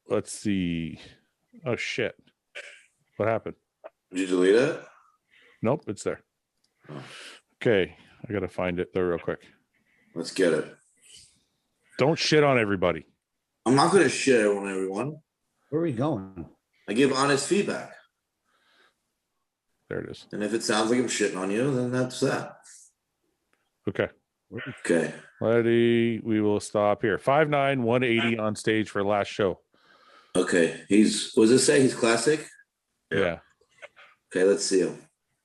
Let's see. Oh shit. What happened? Did you delete it? Nope, it's there. Okay, I gotta find it there real quick. Let's get it. Don't shit on everybody. I'm not gonna shit on everyone. Where are we going? I give honest feedback. There it is. And if it sounds like I'm shitting on you, then that's that. Okay. Okay. Ready? We will stop here. 5'9", 180 on stage for last show. Okay. What does it say? He's classic? Yeah. Okay, let's see him.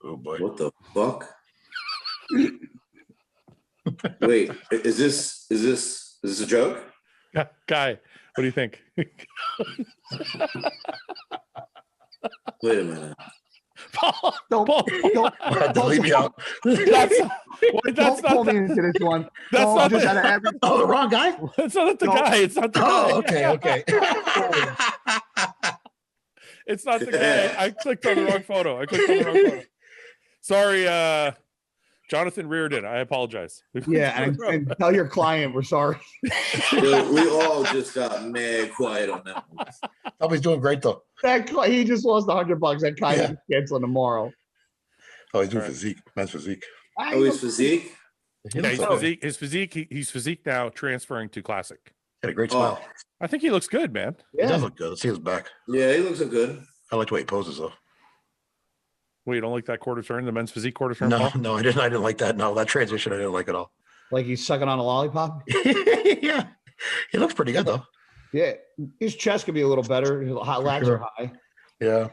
Oh boy. What the fuck? Wait, is this a joke? Guy, what do you think? Wait a minute. Paul, Don't Leave me out. that's don't pull not me into this one. That's No, not just the- out of every. Oh, the wrong guy. that's not the No. guy. It's not the Oh, guy. okay. It's not the guy. I clicked on the wrong photo. Sorry, Jonathan Reardon. I apologize. Yeah, and tell your client we're sorry. Dude, we all just got mad quiet on that one. Oh, he's doing great though. He just lost $100. That guy is canceling tomorrow. Oh, he's doing All right. physique. Man's physique. Oh, his physique? Yeah, He looks his physique. He's physique now, transferring to classic. got a great smile. Oh, I think he looks good, man. He does Yeah, look good. Let's see his back. yeah, he looks good. I like the way he poses though. Wait, you don't like that quarter turn, the men's physique quarter turn? No, Paul? no, I didn't like that. No, that transition I didn't like at all. like he's sucking on a lollipop. Yeah, he looks pretty good though. Yeah, his chest could be a little better. His lats sure. are high. Yeah,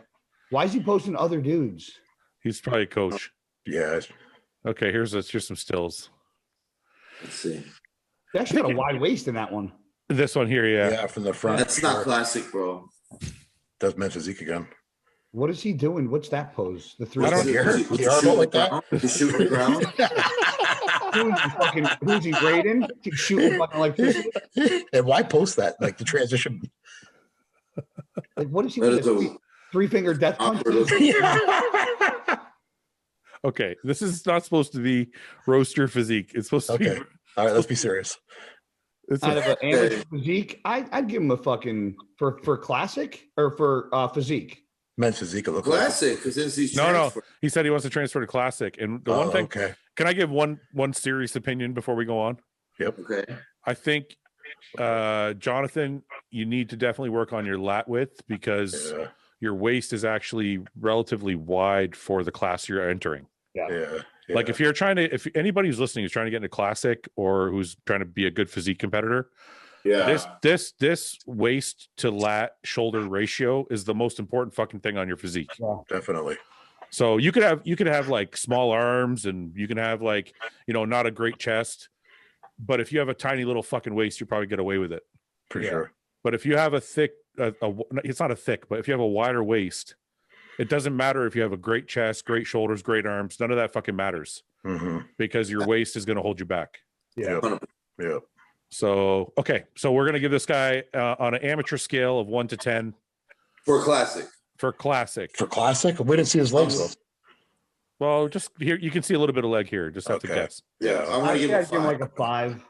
Why is he posting other dudes? He's probably a coach. yeah. Okay, here's some stills. Let's see. He actually got a wide waist in that one. This one here, yeah. Yeah, from the front. That's not classic, bro. Does men's physique again. What is he doing? What's that pose? The three. I don't What's care. it- what's The it arm shooting like the that? ground? He's shooting the ground. Who's he raiding? He's shooting fucking electricity. And why post that? Like the transition. Like, what is he That doing? is a Three-finger death punch? awkward. Okay, this is not supposed to be roaster physique. It's supposed to Okay. be. All right, let's be serious. It's Out a, of an amateur physique, I'd give him a fucking for classic or for physique. Men's physique. It looks like. Classic, because since he's no. transferred. He said he wants to transfer to classic. And the Oh, one thing, okay. can I give one serious opinion before we go on? Okay. I think, Jonathan, you need to definitely work on your lat width because Yeah, your waist is actually relatively wide for the class you're entering. yeah. Like if you're trying to, if anybody who's listening is trying to get into classic or who's trying to be a good physique competitor, Yeah. this waist to lat shoulder ratio is the most important fucking thing on your physique. Definitely. So you could have like small arms and you can have like, not a great chest, but if you have a tiny little fucking waist, you probably get away with it. For sure. But if you have a thick, it's not a thick, but if you have a wider waist, it doesn't matter if you have a great chest, great shoulders, great arms. None of that fucking matters Mm-hmm. because your waist is going to hold you back. Yeah. Yeah. So, okay. So we're going to give this guy on an amateur scale of 1 to 10. For classic. For classic. For classic? We didn't see his legs, though. Well, just here, you can see a little bit of leg here. Just have to guess. Yeah, I'm going to give him like a 5.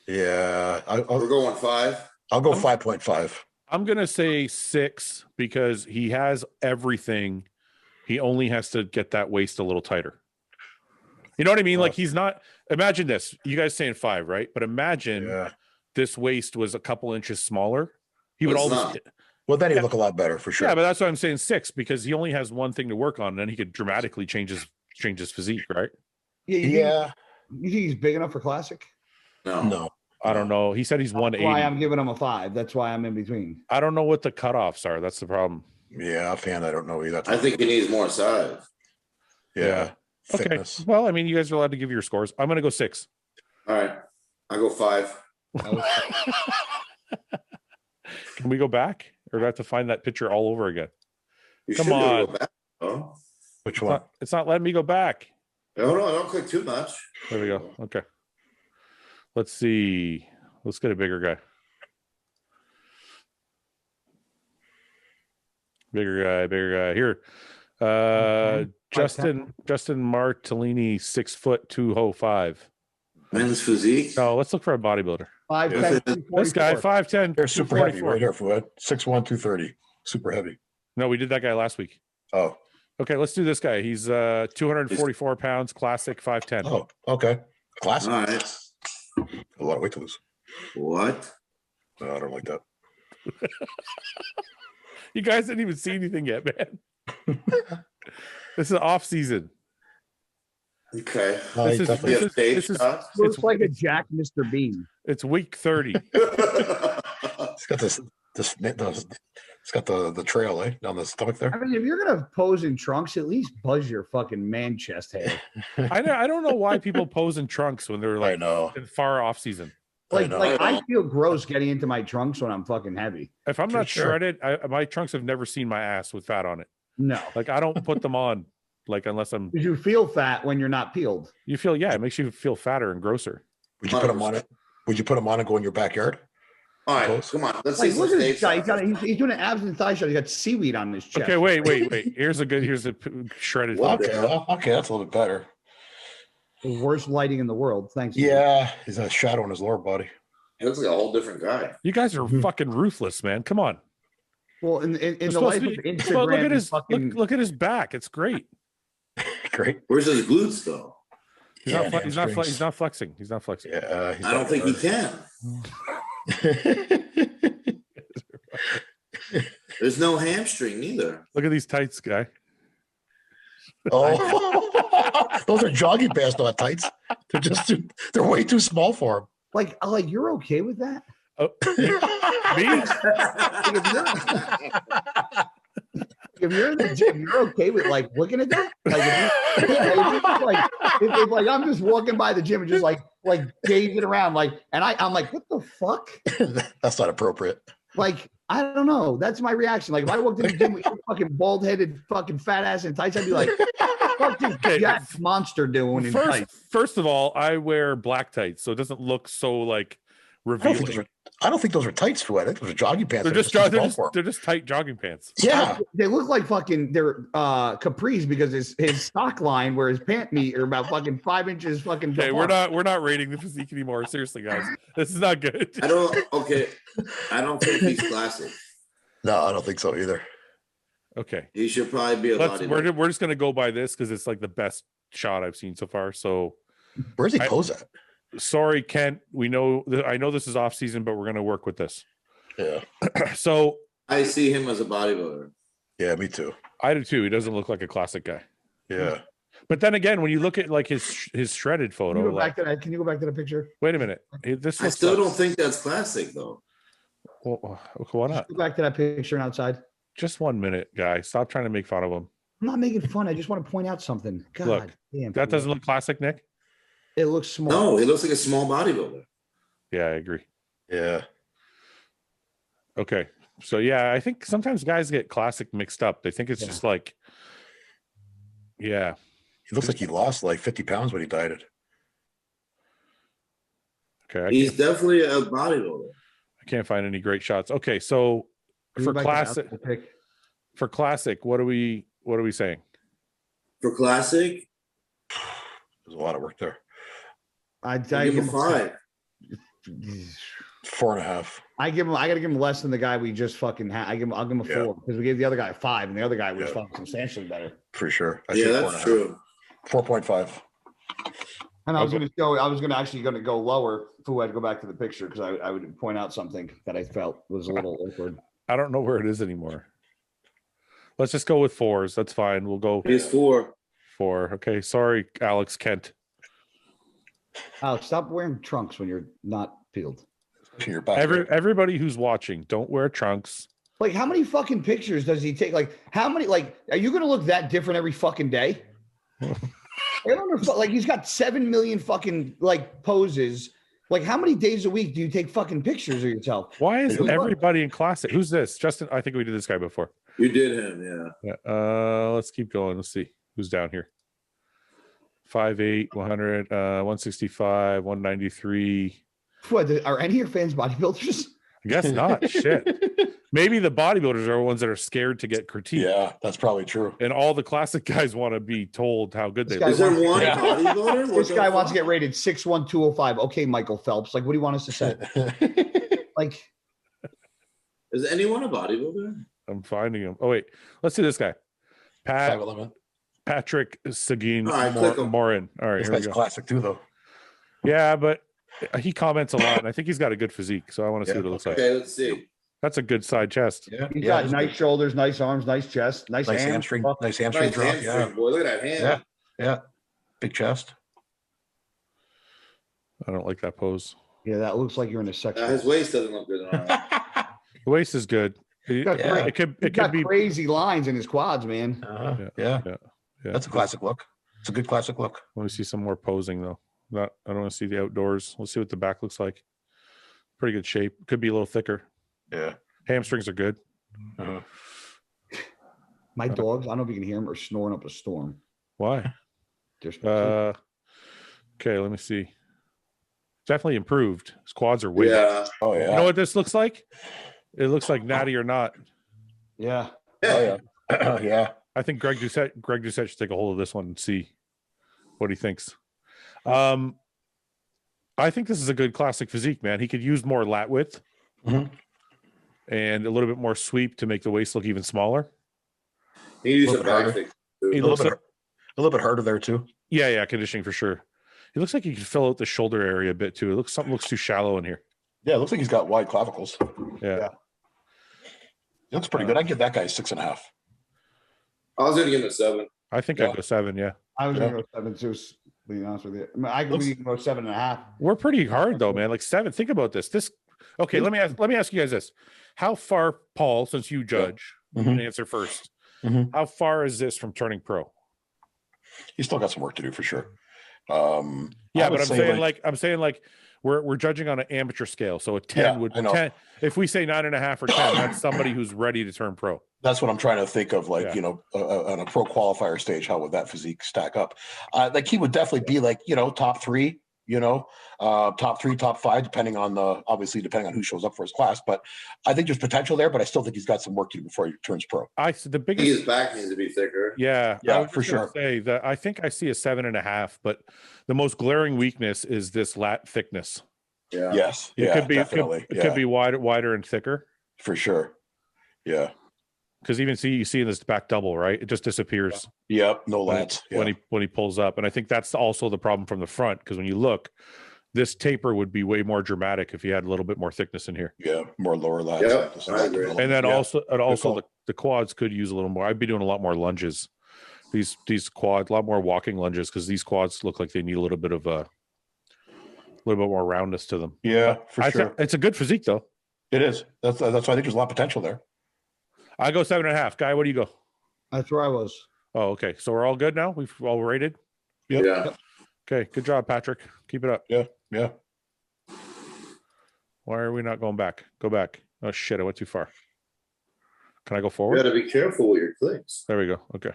Yeah. We're going 5. I'll go 5.5. I'm going to say 6 because he has everything. He only has to get that waist a little tighter. You know what I mean? Like he's not, imagine this, you guys saying 5, right? But imagine this waist was a couple inches smaller. He would always, well, then he'd look a lot better for sure. Yeah, but that's why I'm saying 6 because he only has one thing to work on and then he could dramatically change his physique, right? Yeah. You think he's big enough for classic? No. I don't know. He said he's 180. That's why I'm giving him a 5. That's why I'm in between. I don't know what the cutoffs are. That's the problem. Yeah, offhand, I don't know either. I think he needs more size. Yeah. Okay. Well, I mean, you guys are allowed to give your scores. I'm going to go 6. All right. I'll go 5. Can we go back? Or do I have to find that picture all over again? Come on. Go back. Oh. Which one? It's not letting me go back. No, don't click too much. There we go. Okay. Let's see. Let's get a bigger guy. Bigger guy. Here. Justin Martellini, 6 foot 205. Men's physique. No, let's look for a bodybuilder. 5'10". This guy, 5'10". They're super heavy right here, Fouad. 6'1", 230. Super heavy. No, we did that guy last week. Oh. Okay, let's do this guy. He's 244 pounds, classic, 5'10". Oh, okay. Classic. All right. A lot of weight to lose. What? No, I don't like that. You guys didn't even see anything yet, man. This is off season. Okay. This is looks like a Jack Mr. Bean. It's week 30. It's got it's got the trail, down the stomach there. I mean, if you're gonna pose in trunks, at least buzz your fucking man chest hair. I don't know why people pose in trunks when they're like in far off season. Like I feel gross getting into my trunks when I'm fucking heavy. If I'm not shredded, my trunks have never seen my ass with fat on it. No, like I don't put them on, like unless I'm. Because you feel fat when you're not peeled. You feel it makes you feel fatter and grosser. Would you put them on it? Would you put them on and go in your backyard? All right, come on. Let's see. Look at this guy. He's doing an abs and thigh shot. He got seaweed on his chest. Okay, wait. Here's a shredded. Okay, that's a little bit better. The worst lighting in the world. Thanks. Yeah, he's a shadow on his lower body. He looks like a whole different guy. You guys are fucking ruthless, man. Come on. Well, in the life of Instagram, look at his back. It's great. Great. Where's his glutes though? He's not flexing. He's not flexing. Yeah, I don't think he can. There's no hamstring either. Look at these tights, guy. Oh, those are jogging pants, not tights. They're way too small for him. Like you're okay with that? Oh, me? If you're in the gym, you're okay with like looking at that? Like I'm just walking by the gym and just like gazing around, and I'm like, what the fuck? That's not appropriate. Like, I don't know. That's my reaction. Like if I walked in the gym with your fucking bald headed fucking fat ass in tights, I'd be like, what is Jack monster doing in tights? First of all, I wear black tights, so it doesn't look so like revealing. I don't think those are tights, Fouad. I think those are jogging pants. They're just tight jogging pants. Yeah. They look like fucking capris because his stock line where his pant meat are about fucking 5 inches fucking. Okay, we're not rating the physique anymore. Seriously, guys. This is not good. I don't think he's classic. No, I don't think so either. Okay. He should probably be a bodybuilder. We're just gonna go by this because it's like the best shot I've seen so far. So where's he pose at? Sorry, Kent. I know this is off season, but we're going to work with this. Yeah. So I see him as a bodybuilder. Yeah, me too. I do too. He doesn't look like a classic guy. Yeah. But then again, when you look at like his shredded photo, can you go back to the picture? Wait a minute. I still don't think that's classic though. Well, why not? Go back to that picture outside. Just 1 minute, guy. Stop trying to make fun of him. I'm not making fun. I just want to point out something. God look, damn. That doesn't look classic, Nick. It looks small. No, he looks like a small bodybuilder. Yeah, I agree. Yeah. Okay. So yeah, I think sometimes guys get classic mixed up. They think it's just like, yeah. He looks like he lost like 50 pounds when he dieted. Okay. He's definitely a bodybuilder. I can't find any great shots. Okay, so for classic, what are we saying? For classic, There's a lot of work there. I give him a 5. 4.5. I gotta give him less than the guy we just fucking had. I'll give him a 4 because we gave the other guy a 5, and the other guy was fucking substantially better. For sure. Yeah, that's true. 4.5. And I was actually gonna go lower. Fouad, go back to the picture because I would point out something that I felt was a little awkward. I don't know where it is anymore. Let's just go with 4s. That's fine. We'll go. He's 4. 4. Okay. Sorry, Alex Kent. Alex, stop wearing trunks when you're not peeled. Your back. Everybody who's watching, don't wear trunks. Like, how many fucking pictures does he take? Like, how many? Like, are you gonna look that different every fucking day? I don't know. Like, he's got 7 million fucking like poses. Like, how many days a week do you take fucking pictures of yourself? Why is everybody in classic? Who's this? Justin? I think we did this guy before. You did him, yeah. Let's keep going. Let's see who's down here. 5'8", 100, 165, 193. What, are any of your fans bodybuilders? I guess not. Shit. Maybe the bodybuilders are the ones that are scared to get critiqued. Yeah, that's probably true. And all the classic guys want to be told how good they guy look. Is there one bodybuilder? This guy wants to get rated 6'1", 205. Okay, Michael Phelps. Like, what do you want us to say? Like, is anyone a bodybuilder? I'm finding him. Oh, wait. Let's see this guy. 5'11". Patrick Seguin Click Morin. All right, This here we guy's go. classic too, though. Yeah, but he comments a lot, and I think he's got a good physique, so I want to see what it looks like. Okay, let's see. That's a good side chest. Yeah, he's got nice shoulders, nice arms, nice chest, nice hands. hamstring, nice hamstring Nice drop. hamstring, boy. Look at that hand. Yeah, big chest. I don't like that pose. Yeah, that looks like you're in a sex. His waist doesn't look good. The waist is good. It could be crazy lines in his quads, man. Yeah. That's a classic look. It's a good classic look. I want to see some more posing though. I don't want to see the outdoors. We'll see what the back looks like. Pretty good shape. Could be a little thicker. Yeah. Hamstrings are good. My dogs, I don't know if you can hear them, are snoring up a storm. Why? Just Okay, let me see. Definitely improved. His quads are way. Yeah. Oh yeah. You know what this looks like? It looks like Natty or Not. yeah. Oh yeah. Yeah. I think Greg Doucette should take a hold of this one and see what he thinks. I think this is a good classic physique, man. He could use more lat width and a little bit more sweep to make the waist look even smaller. He needs a back fix. He A looks little bit harder there too. yeah, conditioning for sure. He looks like he could fill out the shoulder area a bit too. Something looks too shallow in here. Yeah, it looks like he's got wide clavicles. Yeah. It looks pretty good. I'd give that guy 6.5. I was gonna give him a 7. I think I'd go 7. Yeah. I was going to go 7 too, to be honest with you. I mean, I could go 7.5. We're pretty hard though, man. Like 7. Think about this. Okay, let me ask you guys this. How far, Paul, since you judge, you can answer first. How far is this from turning pro? He's still got some work to do for sure. Yeah, but I'm saying like we're judging on an amateur scale. So a 10 would 10. If we say 9.5 or 10, that's somebody who's ready to turn pro. That's what I'm trying to think of, like, on a pro qualifier stage, how would that physique stack up? Like he would definitely be like, top 3, top 3, top 5, depending on who shows up for his class. But I think there's potential there, but I still think he's got some work to do before he turns pro. The biggest His back needs to be thicker. Yeah, for sure. Say that I think I see a 7.5, but the most glaring weakness is this lat thickness. Yeah. Yes. It could be definitely. It could be wider and thicker. For sure. Yeah. Because even you see in this back double, right? It just disappears. Yep. No lats. When he pulls up, and I think that's also the problem from the front. Because when you look, this taper would be way more dramatic if you had a little bit more thickness in here. Yeah, more lower lats. Yep, I agree. And then also the quads could use a little more. I'd be doing a lot more lunges. These quads, a lot more walking lunges, because these quads look like they need a little bit more roundness to them. Yeah, for sure. It's a good physique though. It is. That's why I think there's a lot of potential there. I go 7.5. Guy, what do you go? That's where I was. Oh, okay. So we're all good now. We've all rated. Yep. Yeah. Okay. Good job, Patrick. Keep it up. Yeah. Why are we not going back? Go back. Oh shit! I went too far. Can I go You forward? gotta be careful with your clicks. There we go. Okay.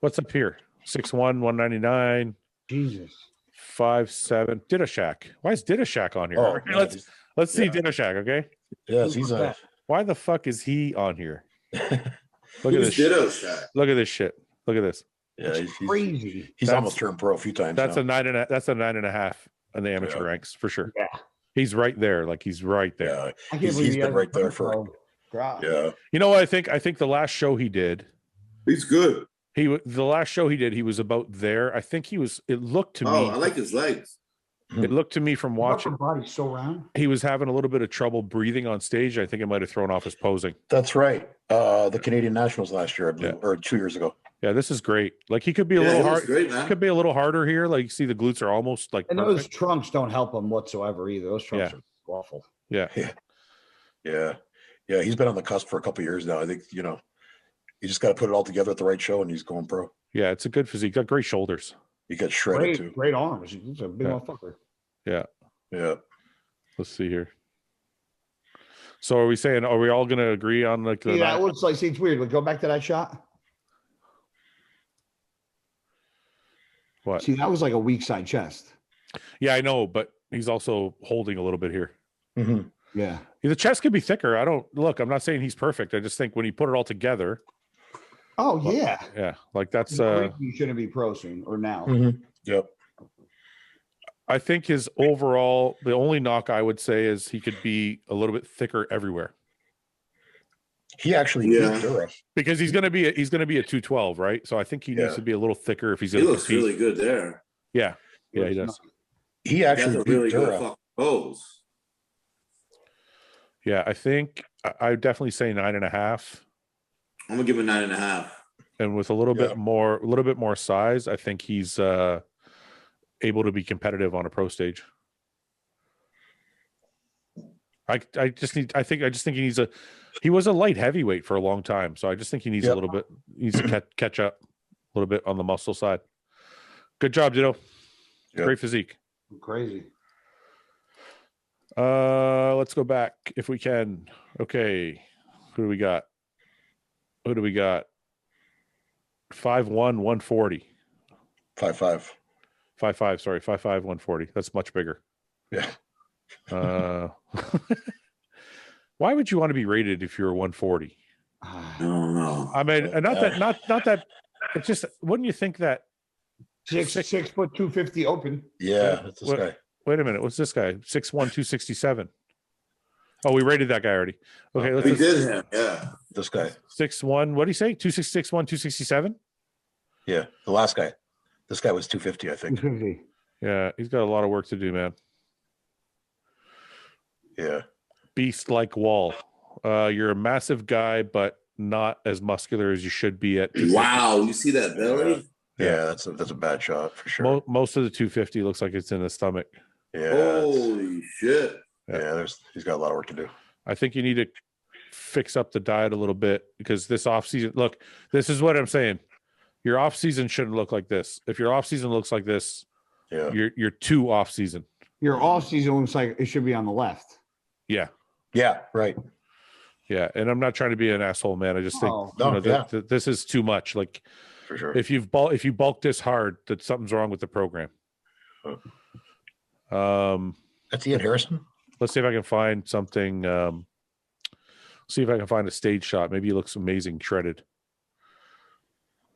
What's up here? 6'1", 199. Jesus. 5'7". Didashak. Why is Didashak on here? Oh, Okay, man, let's see yeah. Didashak, okay? Yes, he's a. Why the fuck is he on here? Look at Who's this. Ditto Shot? Look at this shit. Look at this. Yeah, Crazy. He's That's- almost turned pro a few times. That's now. a 9.5. That's a 9.5 in the amateur ranks for sure. Yeah. He's right there. Like he's right there. Yeah, I can't he's believe he been hasn't right there turned for. pro. God. Yeah, You know what I think? I think the last show he did, He's good. the last show he did, he was about there. I think he was. It looked to me. I like his legs. It looked to me from His watching. upper body's so round. He was having a little bit of trouble breathing on stage. I think it might have thrown off his posing. that's right. The Canadian Nationals last year, I believe, or 2 years ago. Yeah, this is great. Like he could be a Yeah, little he looks hard. great, man. Could be a little harder here. Like you see, the glutes are almost like And perfect. those trunks don't help him whatsoever either. Those trunks are awful. Yeah, Yeah. He's been on the cusp for a couple of years now. I think you just got to put it all together at the right show, and he's going pro. yeah. It's a good physique. Got great shoulders. He got shredded too. Great arms. He's a big Yeah. motherfucker. Yeah. Yeah. Let's see here. So are we saying? Are we all going to agree on like the? Yeah, it looks like. See, it's weird. But go back to that shot. What? See, that was like a weak side chest. Yeah, I know, but he's also holding a little bit here. Mm-hmm. Yeah. The chest could be thicker. I don't look. I'm not saying he's perfect. I just think when you put it all together, Oh yeah. yeah, like that's. You shouldn't be pro soon or now. Mm-hmm. Yep. I think his overall, the only knock I would say is he could be a little bit thicker everywhere He actually Yeah. beat Dura. because he's going to be a 212, right? So I think he needs Yeah. to be a little thicker if he's He going to looks really good there. Yeah, he does. He That's actually a beat really good Dura. fucking pose. Yeah, I think I would definitely say 9.5, I'm gonna give him a 9.5. and with a little Yeah. bit more size, I think he's able to be competitive on a pro stage. I just think he was a light heavyweight for a long time, so I just think he needs a Yep. little bit, needs to catch up a little bit on the muscle side. Good job, Ditto. Yep. Great physique. Crazy. Let's go back if we can. Okay, who do we got? 5'1", 140. 5'5". 5'5", sorry, 5'5", 140. That's much bigger. Yeah. Why would you want to be rated if you're 140? No. I mean, not that. It's just, wouldn't you think that? 6'6", 250 open. Yeah, that's this What- guy. Wait a minute, what's this guy? 6'1", 267. Oh, we rated that guy already. Okay, We did him, yeah. This guy. 6'1". What do you say? 266, 267. Yeah, the last guy. This guy was 250, I think. 250. Yeah, he's got a lot of work to do, man. Yeah. Beast like wall. You're a massive guy, but not as muscular as you should be at. 250. Wow, you see that belly? Yeah, that's a bad shot for sure. Most of the 250 looks like it's in the stomach. Yeah. Holy shit. Yeah, he's got a lot of work to do. I think you need to fix up the diet a little bit because this off season, look, this is what I'm saying. Your off season shouldn't look like this. If your off season looks like this, Yeah. you're too off season. Your off season looks like it should be on the left. Yeah. Yeah, right. Yeah. And I'm not trying to be an asshole, man. I just think Oh, no, this is too much. Like For sure. if you bulk this hard, that something's wrong with the program. That's Ian Harrison. Let's see if I can find something. See if I can find a stage shot. Maybe he looks amazing shredded.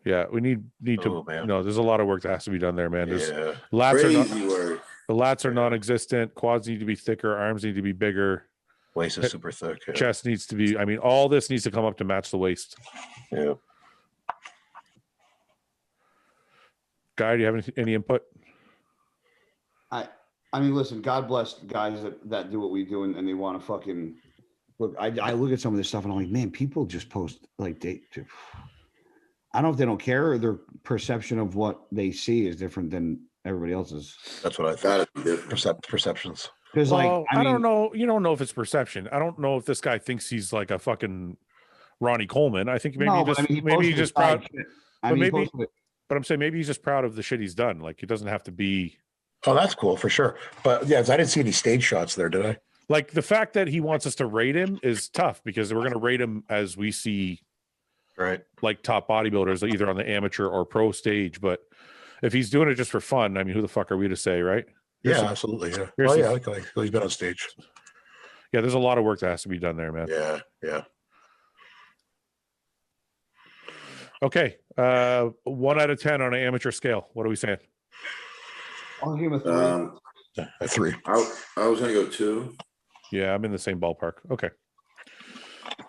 Yeah, we need Oh, to. man. There's a lot of work that has to be done there, man. There's Yeah. lats are not, Crazy work. the lats are non-existent. Quads need to be thicker. Arms need to be bigger. Waist is super thick. Yeah. Chest needs to be. I mean, all this needs to come up to match the waist. Yeah. Guy, do you have any input? I mean, listen, God bless guys that do what we do and they want to fucking look. I look at some of this stuff and I'm like, man, people just post like I don't know if they don't care or their perception of what they see is different than everybody else's. That's what I thought. Gotta be different. Perceptions. Because Well, I don't know. You don't know if it's perception. I don't know if this guy thinks he's like a fucking Ronnie Coleman. I think maybe he's just proud. I mean, maybe- But I'm saying maybe he's just proud of the shit he's done. Like it doesn't have to be Oh, that's cool for sure. But yeah, I didn't see any stage shots there, did I? like the fact that he wants us to rate him is tough because we're going to rate him as we see Right. like top bodybuilders either on the amateur or pro stage. But if he's doing it just for fun, I mean, who the fuck are we to say, right? Yeah, absolutely. Yeah. here's Oh, some- yeah. Like he's been on stage. Yeah, there's a lot of work that has to be done there, man. Yeah. Yeah. Okay. 1 out of 10 on an amateur scale. What are we saying? I'll give him a 3. A 3. I was gonna go 2. Yeah, I'm in the same ballpark. Okay.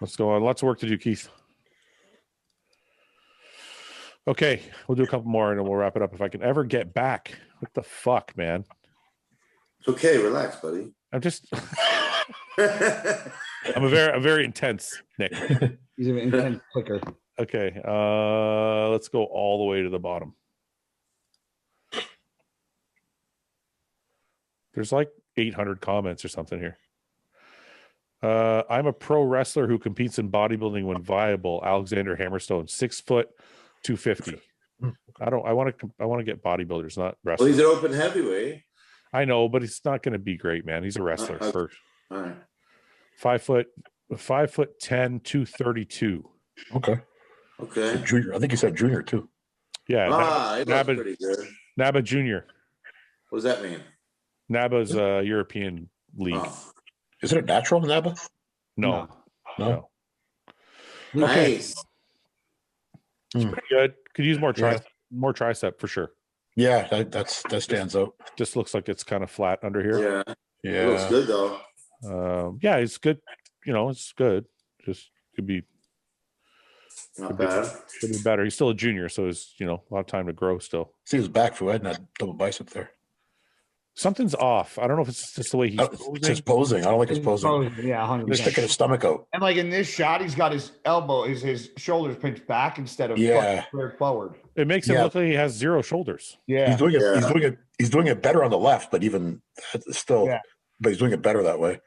Let's go on. Lots of work to do, Keith. Okay, we'll do a couple more and then we'll wrap it up. If I can ever get back. What the fuck, man? It's okay, relax, buddy. I'm just I'm a very intense, Nick. He's an intense clicker. Okay. Let's go all the way to the bottom. There's like 800 comments or something here. I'm a pro wrestler who competes in bodybuilding when viable. Alexander Hammerstone, 6 foot, 250. I want to get bodybuilders, not Well, wrestlers. he's an open heavyweight. I know, but he's not going to be great, man. He's a wrestler first. All right. 5 foot 10, 232. Okay. Okay. Junior. I think he said junior too. Yeah. It looks pretty good. Naba Junior. What does that mean? Naba's European league. Oh, Is it a natural Naba? No. No. nice. It's pretty good. Could use more tricep for sure. Yeah, that stands out. Just looks like it's kind of flat under here. Yeah. Yeah. It looks good though. Yeah, it's good. It's good. Just could be Not bad. should be better. He's still a junior, so he's a lot of time to grow still. See his back, Fouad, and that double bicep there. Something's off. I don't know if it's just the way he's It's his posing. I don't like his posing. Yeah, 100%. He's sticking his stomach out. And like in this shot, he's got his elbow, his shoulders pinched back instead of Yeah. squared forward. It makes him look like he has 0 shoulders. Yeah. He's doing it. He's doing it better on the left, but even still, Yeah. but he's doing it better that way.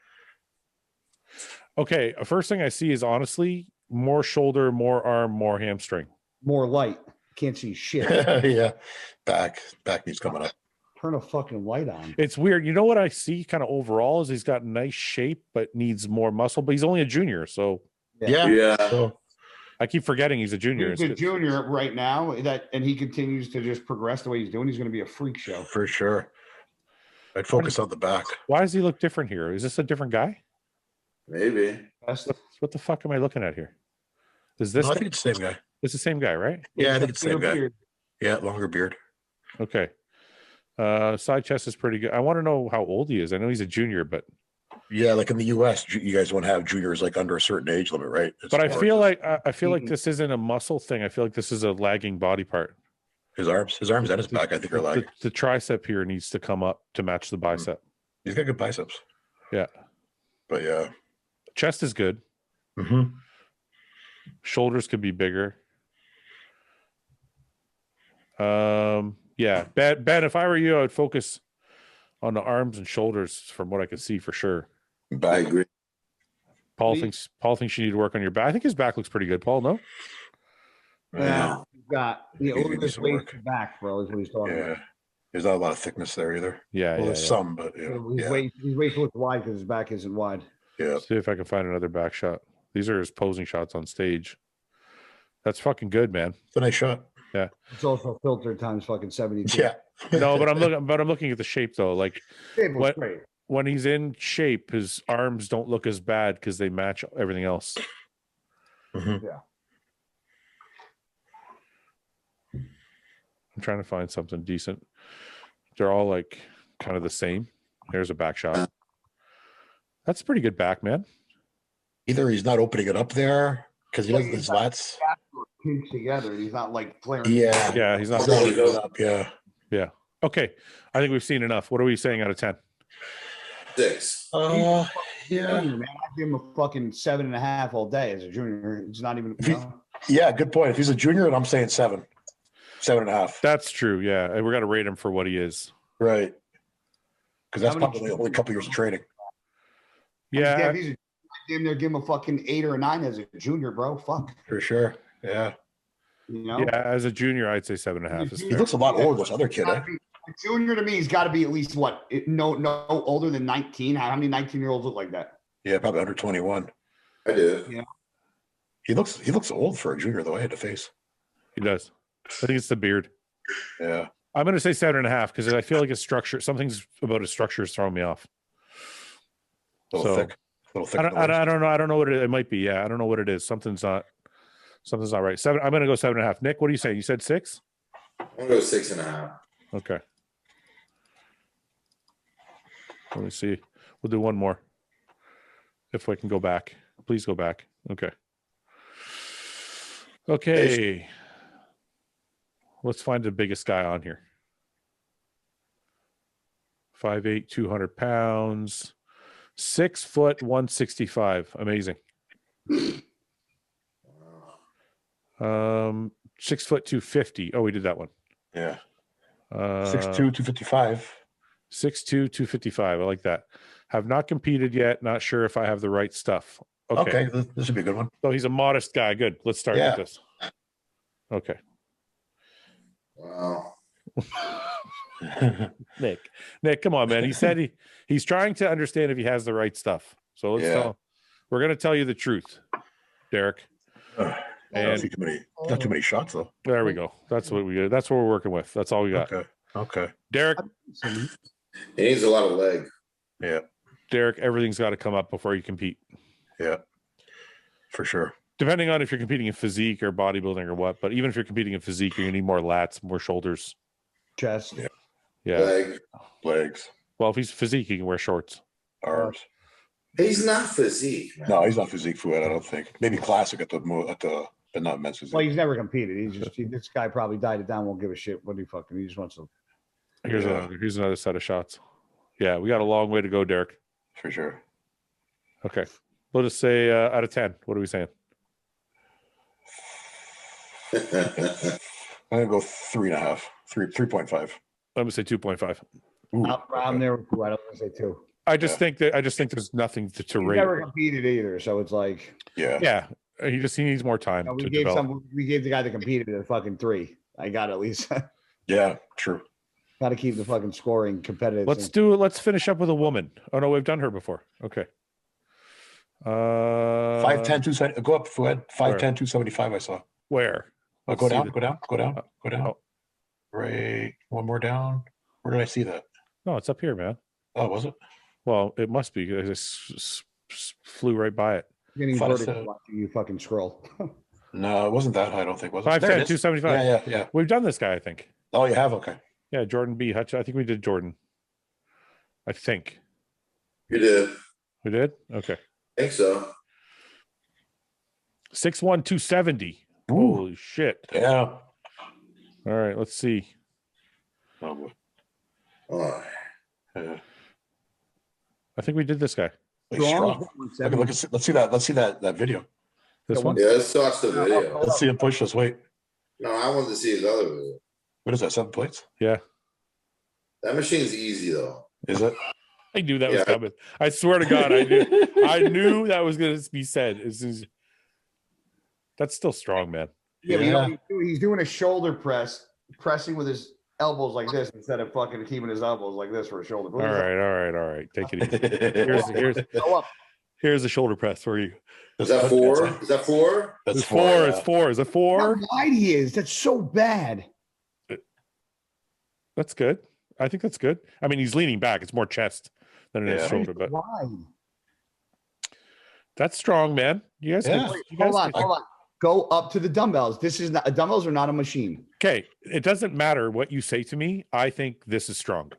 Okay, first thing I see is honestly more shoulder, more arm, more hamstring. More light. Can't see shit. Yeah, back needs coming up. Turn a fucking light on. It's weird. You know what I see kind of overall is he's got nice shape, but needs more muscle. But he's only a junior, so Yeah. So, I keep forgetting he's a junior. He's a junior right now, and he continues to just progress the way he's doing. He's going to be a freak show. for sure. I'd focus on the back. Why does he look different here? Is this a different guy? Maybe. What the fuck am I looking at here? Is this No, I think it's the same guy. it's the same guy, right? Yeah, I think it's the same guy. Beard. Yeah, longer beard. Okay. Side chest is pretty good. I want to know how old he is. I know he's a junior, but Yeah, like in the US, you guys won't have juniors like under a certain age limit, right? I feel like this isn't a muscle thing. I feel like this is a lagging body part. his arms and his back, I think, are lagging. The tricep here needs to come up to match the bicep. He's got good biceps. Yeah. But yeah. Chest is good. Mm-hmm. Shoulders could be bigger. Yeah. Ben, if I were you, I would focus on the arms and shoulders from what I can see for sure. I Back. agree. Paul thinks you need to work on your back. I think his back looks pretty good. Paul, no? Yeah, he's got He over needs his some waist work. to back, bro, is what he's talking Yeah. about. There's not a lot of thickness there either. Yeah, Well, yeah, there's yeah. some, but yeah. His waist looks wide because his back isn't wide. Yeah. See if I can find another back shot. These are his posing shots on stage. That's fucking good, man. It's a nice shot. It's also filtered times fucking 72. Yeah. No, but I'm looking at the shape though. Like It was What- great. when he's in shape, his arms don't look as bad because they match everything else. Mhm. Yeah. I'm trying to find something decent. They're all like kind of the same. Here's a back shot. That's a pretty good back, man. Either he's not opening it up there because he doesn't his lats. Pinched together. He's not like flaring. Yeah. Yeah, he's not. He's not opening it up. Yeah. Okay, I think we've seen enough. What are we saying out of 10? 6. Yeah. Man, I give him a fucking 7.5 all day as a junior. It's not even. Yeah. Good point. If he's a junior, and I'm saying 7, 7.5. That's true. Yeah, and we're gonna rate him for what he is. Right. Because that's How many probably only a couple years of training. Yeah, He's a damn near give him a fucking 8 or a 9 as a junior, bro. Fuck. For sure. Yeah. You know? yeah. As a junior, I'd say 7.5. Is He fair. looks a lot older than this other kid. Eh? A junior to me, he's got to be at least what? No older than 19. How many 19-year-olds look like that? Yeah, probably under 21. I do. He looks old for a junior, though. I had to face. He does. I think it's the beard. Yeah. I'm going to say 7.5 because I feel like his structure, something's about his structure is throwing me off. A little thick. A little thick. I don't know. I don't know what it might be. Yeah, I don't know what it is. Something's not right. 7. I'm going to go 7.5. Nick, what are you saying? You said 6? I'm gonna go 6.5. Okay. Let me see. We'll do one more. If we can go back, please go back. Okay. Okay. Let's find the biggest guy on here. 5'8", 200 pounds, 6 foot, 165. Amazing. 6 foot, 250. Oh, we did that one. Yeah. 6'2", 255. 6'2", 255. I like that. Have not competed yet. Not sure if I have the right stuff. Okay. This would be a good one. So he's a modest guy. Good. Let's start with this. Okay. Wow. Nick, come on, man. He said he's trying to understand if he has the right stuff. So let's tell. We're going to tell you the truth, Derek. And not too many shots though. There we go. That's what we're working with. That's all we got. Okay. Derek. He needs a lot of leg. Yeah. Derek, everything's got to come up before you compete. Yeah. For sure. Depending on if you're competing in physique or bodybuilding or what, but even if you're competing in physique, you're gonna need more lats, more shoulders, chest. Yeah. Legs. Well, if he's physique, he can wear shorts. Arms. He's not physique, man. No, he's not physique Fouad, I don't think. Maybe classic but not men's physique. Well, he's never competed. This guy probably died it down. Won't give a shit. What do you fucking? He just wants to. Here's another set of shots. Yeah, we got a long way to go, Derek. For sure. Okay, let us say out of 10. What are we saying? I'm gonna go 3.5, 3.5. I'm gonna say 2.5. I'm there with you. I don't want to say 2. I just think there's nothing to rate. He never competed either, so it's like yeah. He needs more time. We gave the guy that competed a fucking 3. I got at least. Yeah, true. Got to keep the fucking scoring competitive. Let's finish up with a woman. Oh no, we've done her before. Okay. 5'10", 270. Go up, Fouad. 5'10", 275. I saw. Where? Go down. Oh. Right. One more down. Where did I see that? No, it's up here, man. Oh, was it? Well, it must be. I just flew right by it. Getting vertigo watching you fucking scroll. No, it wasn't that high. I don't think. Was it? 5'10", 275. Yeah. We've done this guy, I think. Oh, you have? Okay. Yeah, Jordan B. Hutch. I think we did Jordan. I think. You did. We did? Okay. I think so. 6'1", 270. Ooh. Holy shit. Yeah. All right, let's see. Oh, boy. Oh. Yeah. I think we did this guy. Strong. Let's see that. Let's see that video. This one? Yeah, let's watch the video. Let's see him push this weight. No, I wanted to see his other video. What is that? 7 plates? Yeah. That machine's easy though. Is it? I knew that was coming. I swear to God, I knew. I knew that was going to be said. That's still strong, man. Yeah, but he's doing a shoulder press, pressing with his elbows like this instead of fucking keeping his elbows like this for a shoulder. All right. Take it easy. Here's a shoulder press for you. Is that 4? Is that 4? That's 4. Yeah. It's 4. Is it 4? How wide he is. That's so bad. That's good. I think that's good. I mean, he's leaning back. It's more chest than it is shoulder, but wide. That's strong, man. You guys, hold on. Go up to the dumbbells. Dumbbells are not a machine. Okay, it doesn't matter what you say to me. I think this is strong.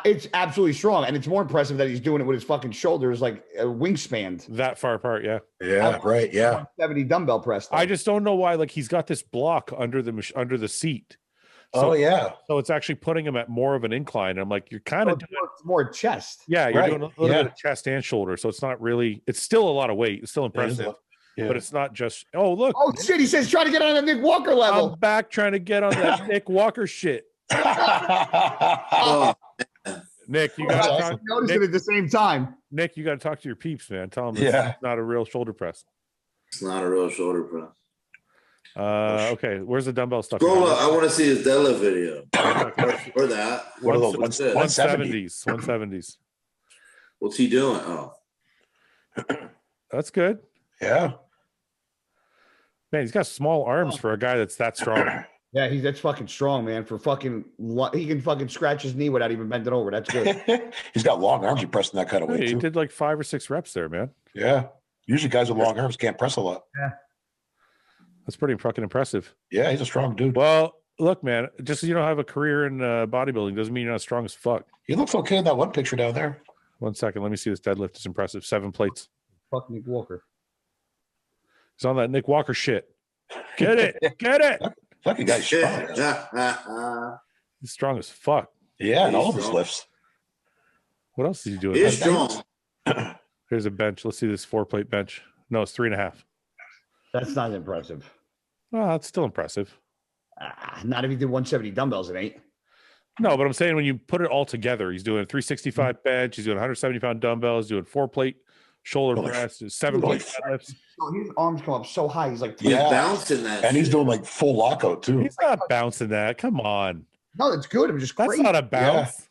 It's absolutely strong, and it's more impressive that he's doing it with his fucking shoulders like a wingspan. That far apart, yeah. Yeah, right, yeah. 170 dumbbell press. Though. I just don't know why. Like he's got this block under the seat. So, So it's actually putting him at more of an incline. I'm like, you're kind of doing more chest. Yeah, you're doing a little bit of chest and shoulder. So it's not really. It's still a lot of weight. It's still impressive. Yeah. But it's not just, oh, look. Oh, shit. He says trying to get on the Nick Walker level. I'm back trying to get on that Nick Walker shit. Nick, you got to talk. Notice it at the same time. Nick, you got to talk to your peeps, man. Tell them it's not a real shoulder press. It's not a real shoulder press. Okay, where's the dumbbell stuff? Scroll up. I want to see his deadlift video. or that. What are those? 170s. 170s. What's he doing? Oh. That's good. Yeah. Man, he's got small arms for a guy that's that strong. Yeah, that's fucking strong, man. For fucking, he can fucking scratch his knee without even bending over. That's good. He's got long arms. He pressing that kind of weight Hey, he too. did like 5 or 6 reps there, man. Yeah. Usually guys with long arms can't press a lot. Yeah. That's pretty fucking impressive. Yeah, he's a strong dude. Well, look, man, just because you don't have a career in bodybuilding doesn't mean you're not strong as fuck. He looks okay in that one picture down there. 1 second. Let me see this deadlift. It's impressive. 7 plates. Fuck Nick Walker. He's on that Nick Walker shit. Get it. Get it. Fucking guy's strong. He's strong as fuck. Yeah, and all of his lifts. What else is he doing? He's strong. Here's a bench. Let's see this 4-plate bench. No, it's 3.5. That's not impressive. Oh, that's still impressive. Not if he did 170 dumbbells, it ain't. No, but I'm saying when you put it all together, he's doing a 365 bench. He's doing 170-pound dumbbells, doing 4-plate shoulder press, 7-plate deadlifts. So his arms come up so high. He's like, He's bouncing that. And he's doing like full lockout too. He's not bouncing that. Come on. no, that's good. It was just That's crazy. not a bounce.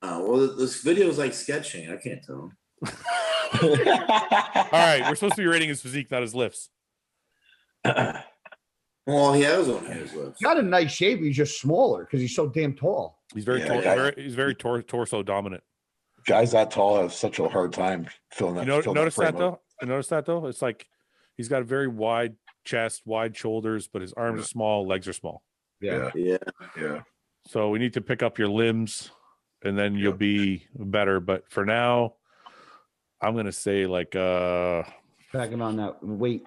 Well, this video is like sketching. I can't tell. All right, we're supposed to be rating his physique, not his lifts. Well, he has on his lips. He's got a nice shape. He's just smaller because he's so damn tall. He's very, he's very torso dominant. Guys that tall have such a hard time filling that. Notice that though. I noticed that though. It's like he's got a very wide chest, wide shoulders, but his arms are small, legs are small. Yeah. So we need to pick up your limbs, and then you'll be better. But for now, I'm gonna say like Packing on that weight.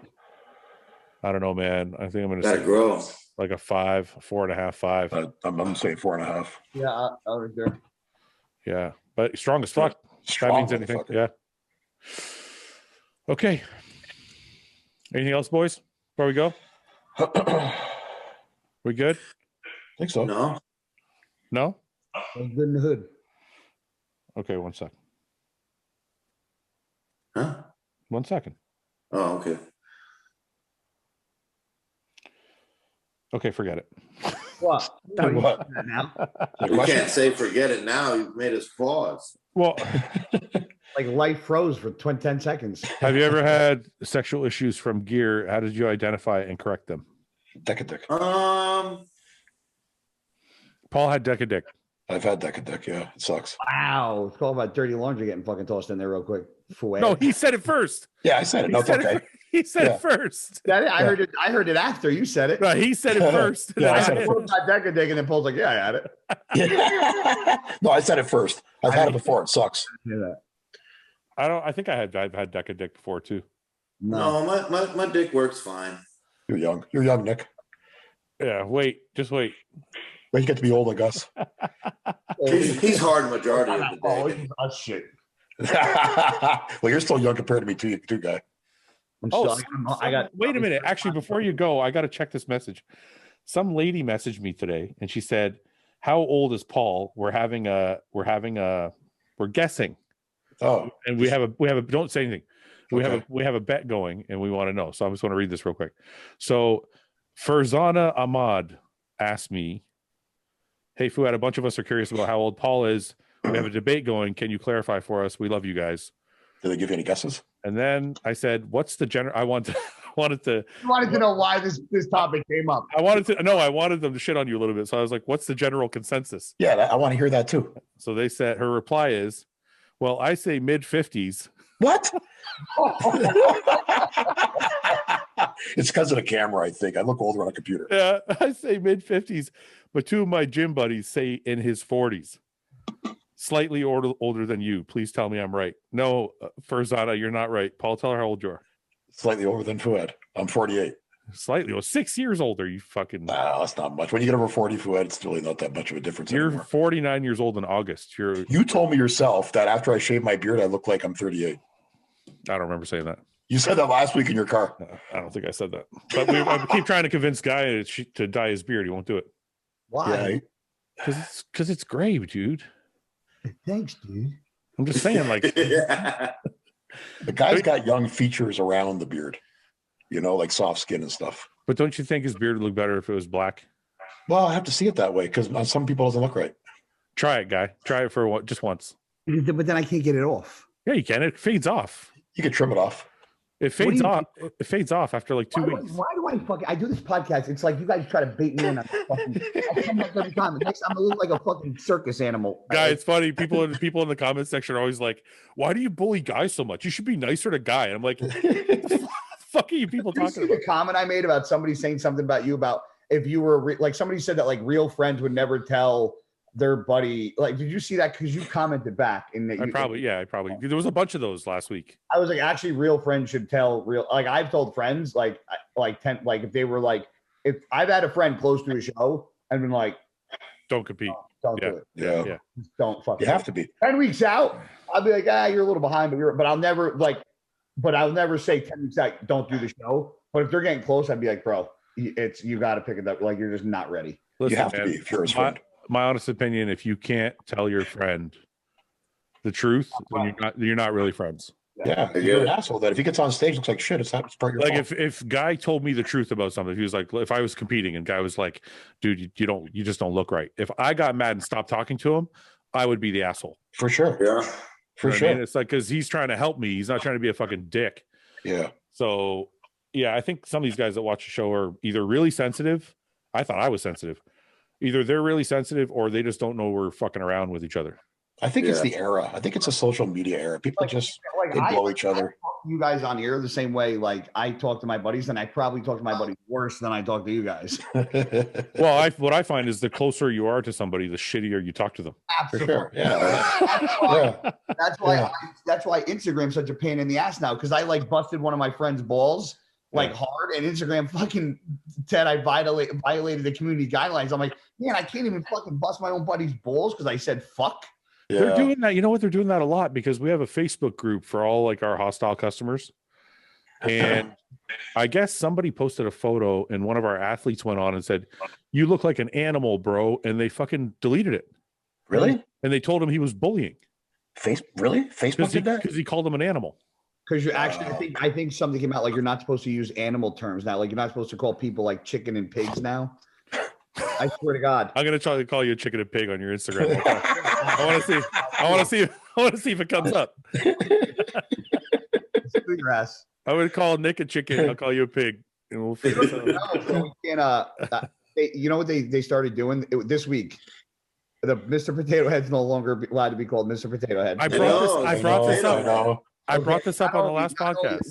I don't know, man. I think I'm gonna Gotta say grow. like a 5, 4.5, 5. I'm saying 4.5. Yeah, I was there. Yeah, but strong as fuck. Strong That means anything. motherfucker. Yeah. Okay. Anything else, boys? Before we go, we good? I think so. No. No. Good in the hood. Okay, 1 second. Huh? 1 second. Oh, okay. Okay, forget it. What? No, you What? can't do that now. You can't say forget it now. You've made us pause. Well, Like life froze for 10 seconds. have you ever had sexual issues from gear? How did you identify and correct them? Decadic. Paul had Decadic. I've had Decadic. Yeah, it sucks. Wow. It's all about dirty laundry getting fucking tossed in there real quick. Fouad. No, he said it first. Yeah, I said it. No, it's okay. He said it first. I heard it. I heard it after you said it. No, he said it first. Yeah, I I said it said Decadic, and then Paul's like, "Yeah, I had it." No, I said it first. I've had it before. It sucks. Yeah, that. I think I've had Decadic before too. No. No, my dick works fine. You're young. You're young, Nick. Yeah, just wait. But you get to be old, like us. He's hard majority of the Oh, day. shit. Well, you're still young compared to me, too, guy. I got. Wait a minute. Actually, before you go, I got to check this message. Some lady messaged me today, and she said, "How old is Paul? We're guessing. Oh, And we have a. Don't say anything. We have a bet going, and we want to know. So I just want to read this real quick. So, Farzana Ahmad asked me, "Hey, Fouad, a bunch of us are curious about how old Paul is. We have a debate going. Can you clarify for us? We love you guys." did they give you any guesses? And then I said, "What's the general?" I wanted to know why this topic came up. I wanted them to shit on you a little bit. So I was like, "What's the general consensus?" Yeah, I want to hear that too. So they said her reply is, "Well, I say mid-50s." What? It's because of the camera, I think. I look older on a computer. Yeah, I say mid-50s, but 2 of my gym buddies say in his 40s. Slightly older than you. Please tell me I'm right. No, Farzana, you're not right. Paul, tell her how old you are. Slightly older than Fouad. I'm 48. Slightly. Well, 6 years older. You fucking. Nah, that's not much. When you get over 40, Fouad, it's really not that much of a difference You're anymore. 49 years old in August. You told me yourself that after I shave my beard, I look like I'm 38. I don't remember saying that. You said that last week in your car. I don't think I said that. But I keep trying to convince Guy to dye his beard. He won't do it. Why? Yeah, Because it's gray, dude. Thanks, dude. I'm just saying, like, Yeah. the guy's got young features around the beard, like soft skin and stuff. but don't you think his beard would look better if it was black? Well, I have to see it that way because on some people it doesn't look right. Try it, Guy. Try it for just once. But then I can't get it off. Yeah, you can. It fades off. You could trim it off. It fades off. It fades off after like 2 weeks. Why do I fucking? I do this podcast. It's like you guys try to bait me in on fucking. I come up every time. It makes I'm a little like a fucking circus animal. Guy, it's funny. People in the comment section are always like, "Why do you bully guys so much? You should be nicer to guy." And I'm like, "What the fuck are you people talking about?" The comment I made about somebody saying something about you about if you were like somebody said that like real friends would never tell their buddy. Like, did you see that? Because you commented back in that. I probably there was a bunch of those last week. I was like, actually, real friends should tell real. Like, I've told friends like 10, like if they were like, if I've had a friend close to a show and been like, don't compete, don't do it, Yeah. Just don't fucking. You have to be 10 weeks out. I'll be like, you're a little behind, but I'll never say 10 weeks out, don't do the show. But if they're getting close, I'd be like, bro, you got to pick it up. Like, you're just not ready. You have to be if you're his friend. My honest opinion, if you can't tell your friend the truth, then you're not really friends. Yeah, you're an asshole. That if he gets on stage, looks like shit. It's part of your like fault. if Guy told me the truth about something, he was like, if I was competing and Guy was like, dude, you just don't look right. If I got mad and stopped talking to him, I would be the asshole For sure. Yeah. For sure. I mean? It's like because he's trying to help me. He's not trying to be a fucking dick. Yeah. So yeah, I think some of these guys that watch the show are either really sensitive. I thought I was sensitive. Either they're really sensitive or they just don't know we're fucking around with each other. I think it's the era. I think it's a social media era. People they blow each other. You guys on here the same way. Like I talk to my buddies, and I probably talk to my buddies worse than I talk to you guys. Well, what I find is the closer you are to somebody, the shittier you talk to them. Absolutely. For sure. Yeah. That's why Instagram's such a pain in the ass now. Because I like busted one of my friend's balls like hard, and Instagram fucking said I violated the community guidelines. I'm like, man, I can't even fucking bust my own buddy's balls because I said fuck. Yeah. They're doing that. You know what? They're doing that a lot because we have a Facebook group for all like our hostile customers. And I guess somebody posted a photo and one of our athletes went on and said, "You look like an animal, bro." And they fucking deleted it. Really? And they told him he was bullying. Really? Facebook did that? Because he called him an animal. Because you actually, I think something came out like you're not supposed to use animal terms now. Like you're not supposed to call people like chicken and pigs now. I swear to God. I'm gonna try to call you a chicken and pig on your Instagram. I want to see if it comes up. Your ass. I would call Nick a chicken. I'll call you a pig, and we'll figure it out. No, we can't. You know what they started doing this week? The Mr. Potato Head's no longer allowed to be called Mr. Potato Head. I brought this up on the last podcast,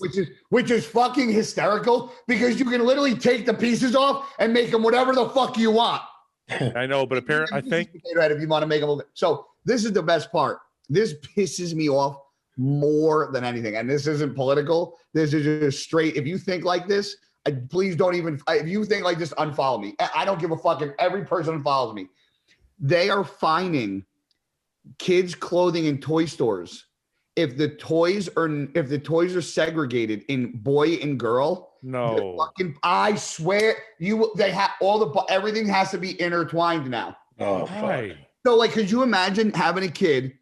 which is fucking hysterical because you can literally take the pieces off and make them whatever the fuck you want. I know, but apparently, I think Potato Head if you want to make them. So this is the best part. This pisses me off more than anything, and this isn't political. This is just straight. If you think like this, please don't even. If you think like this, unfollow me. I don't give a fuck if every person follows me. They are fining kids' clothing in toy stores if the toys are segregated in boy and girl. No, I swear they have everything has to be intertwined now. Oh, fuck. So like, could you imagine having a kid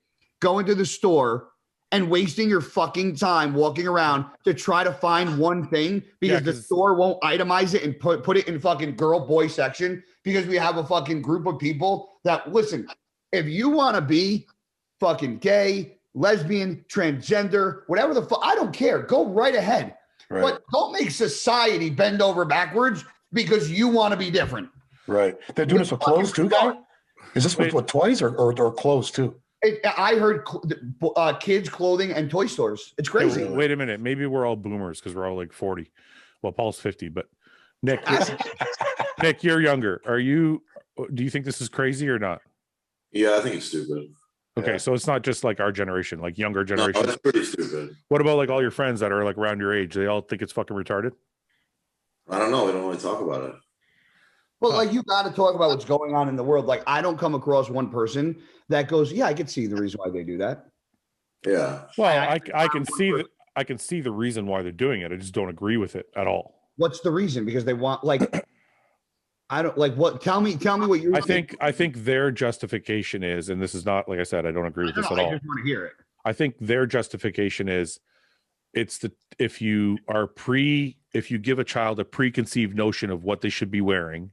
go into the store and wasting your fucking time walking around to try to find one thing because the store won't itemize it and put it in fucking girl boy section because we have a fucking group of people that listen, if you want to be fucking gay, lesbian, transgender, whatever the fuck, I don't care. Go right ahead. Right. But don't make society bend over backwards because you want to be different. Right. They're doing this with clothes too, guy? Is this with toys or clothes too? I heard kids' clothing and toy stores. It's crazy. Wait a minute. Maybe we're all boomers because we're all like 40. Well, Paul's 50, but Nick, you're younger. Do you think this is crazy or not? Yeah, I think it's stupid. Okay, so it's not just like our generation, like younger generation. No, that's pretty stupid. What about like all your friends that are like around your age? They all think it's fucking retarded? I don't know. We don't really talk about it. Well, like you got to talk about what's going on in the world. Like I don't come across one person that goes, "Yeah, I can see the reason why they do that." Yeah. Well, I can see that. I can see the reason why they're doing it. I just don't agree with it at all. What's the reason? Because they want like. I don't like what. Tell me what you. I think their justification is, and this is not like I said. I don't agree with this at all. I just want to hear it. I think their justification is, if you give a child a preconceived notion of what they should be wearing,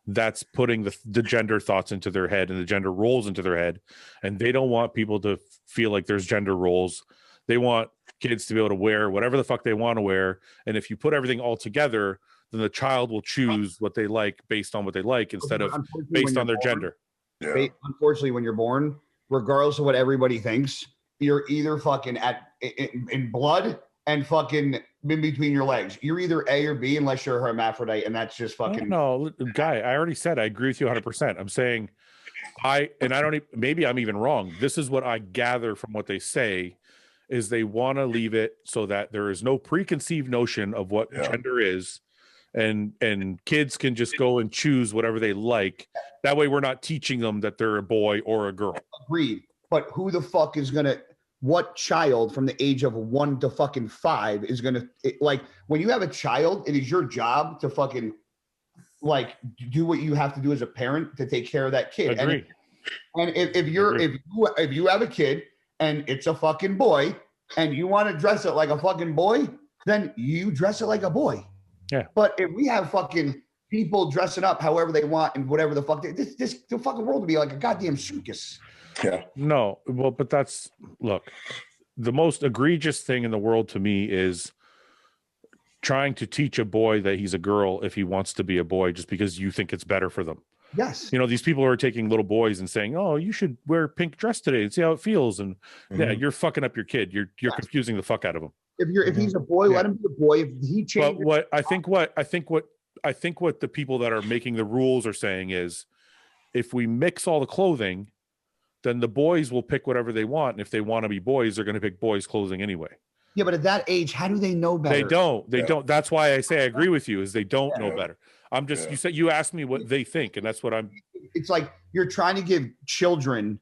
that's putting the gender thoughts into their head and the gender roles into their head, and they don't want people to feel like there's gender roles. They want kids to be able to wear whatever the fuck they want to wear. And if you put everything all together, then the child will choose what they like based on what they like instead of based on their gender. Yeah. Unfortunately, when you're born, regardless of what everybody thinks, you're either fucking in blood and fucking in between your legs. You're either A or B unless you're a hermaphrodite, and that's just fucking. No, guy, I already said I agree with you 100%. I'm saying maybe I'm even wrong. This is what I gather from what they say is they want to leave it so that there is no preconceived notion of what gender is. And kids can just go and choose whatever they like. That way we're not teaching them that they're a boy or a girl. Agreed. But who the fuck is gonna? What child from the age of 1 to fucking 5 is gonna like when you have a child? It is your job to fucking like do what you have to do as a parent to take care of that kid. Agree. And if you have a kid and it's a fucking boy and you want to dress it like a fucking boy, then you dress it like a boy. Yeah. But if we have fucking people dressing up however they want and whatever the fuck, the fucking world would be like a goddamn circus. Yeah. No, well, but look, the most egregious thing in the world to me is trying to teach a boy that he's a girl if he wants to be a boy just because you think it's better for them. Yes. You know, these people are taking little boys and saying, "Oh, you should wear a pink dress today and see how it feels." And yeah, you're fucking up your kid. You're confusing the fuck out of him. If he's a boy, let him be a boy. If he changes, but I think what the people that are making the rules are saying is, if we mix all the clothing, then the boys will pick whatever they want, and if they want to be boys, they're going to pick boys' clothing anyway. Yeah, but at that age, how do they know better? They don't. That's why I say I agree with you. Is they don't know better. I'm just. You asked me what they think, and that's what I'm. It's like you're trying to give children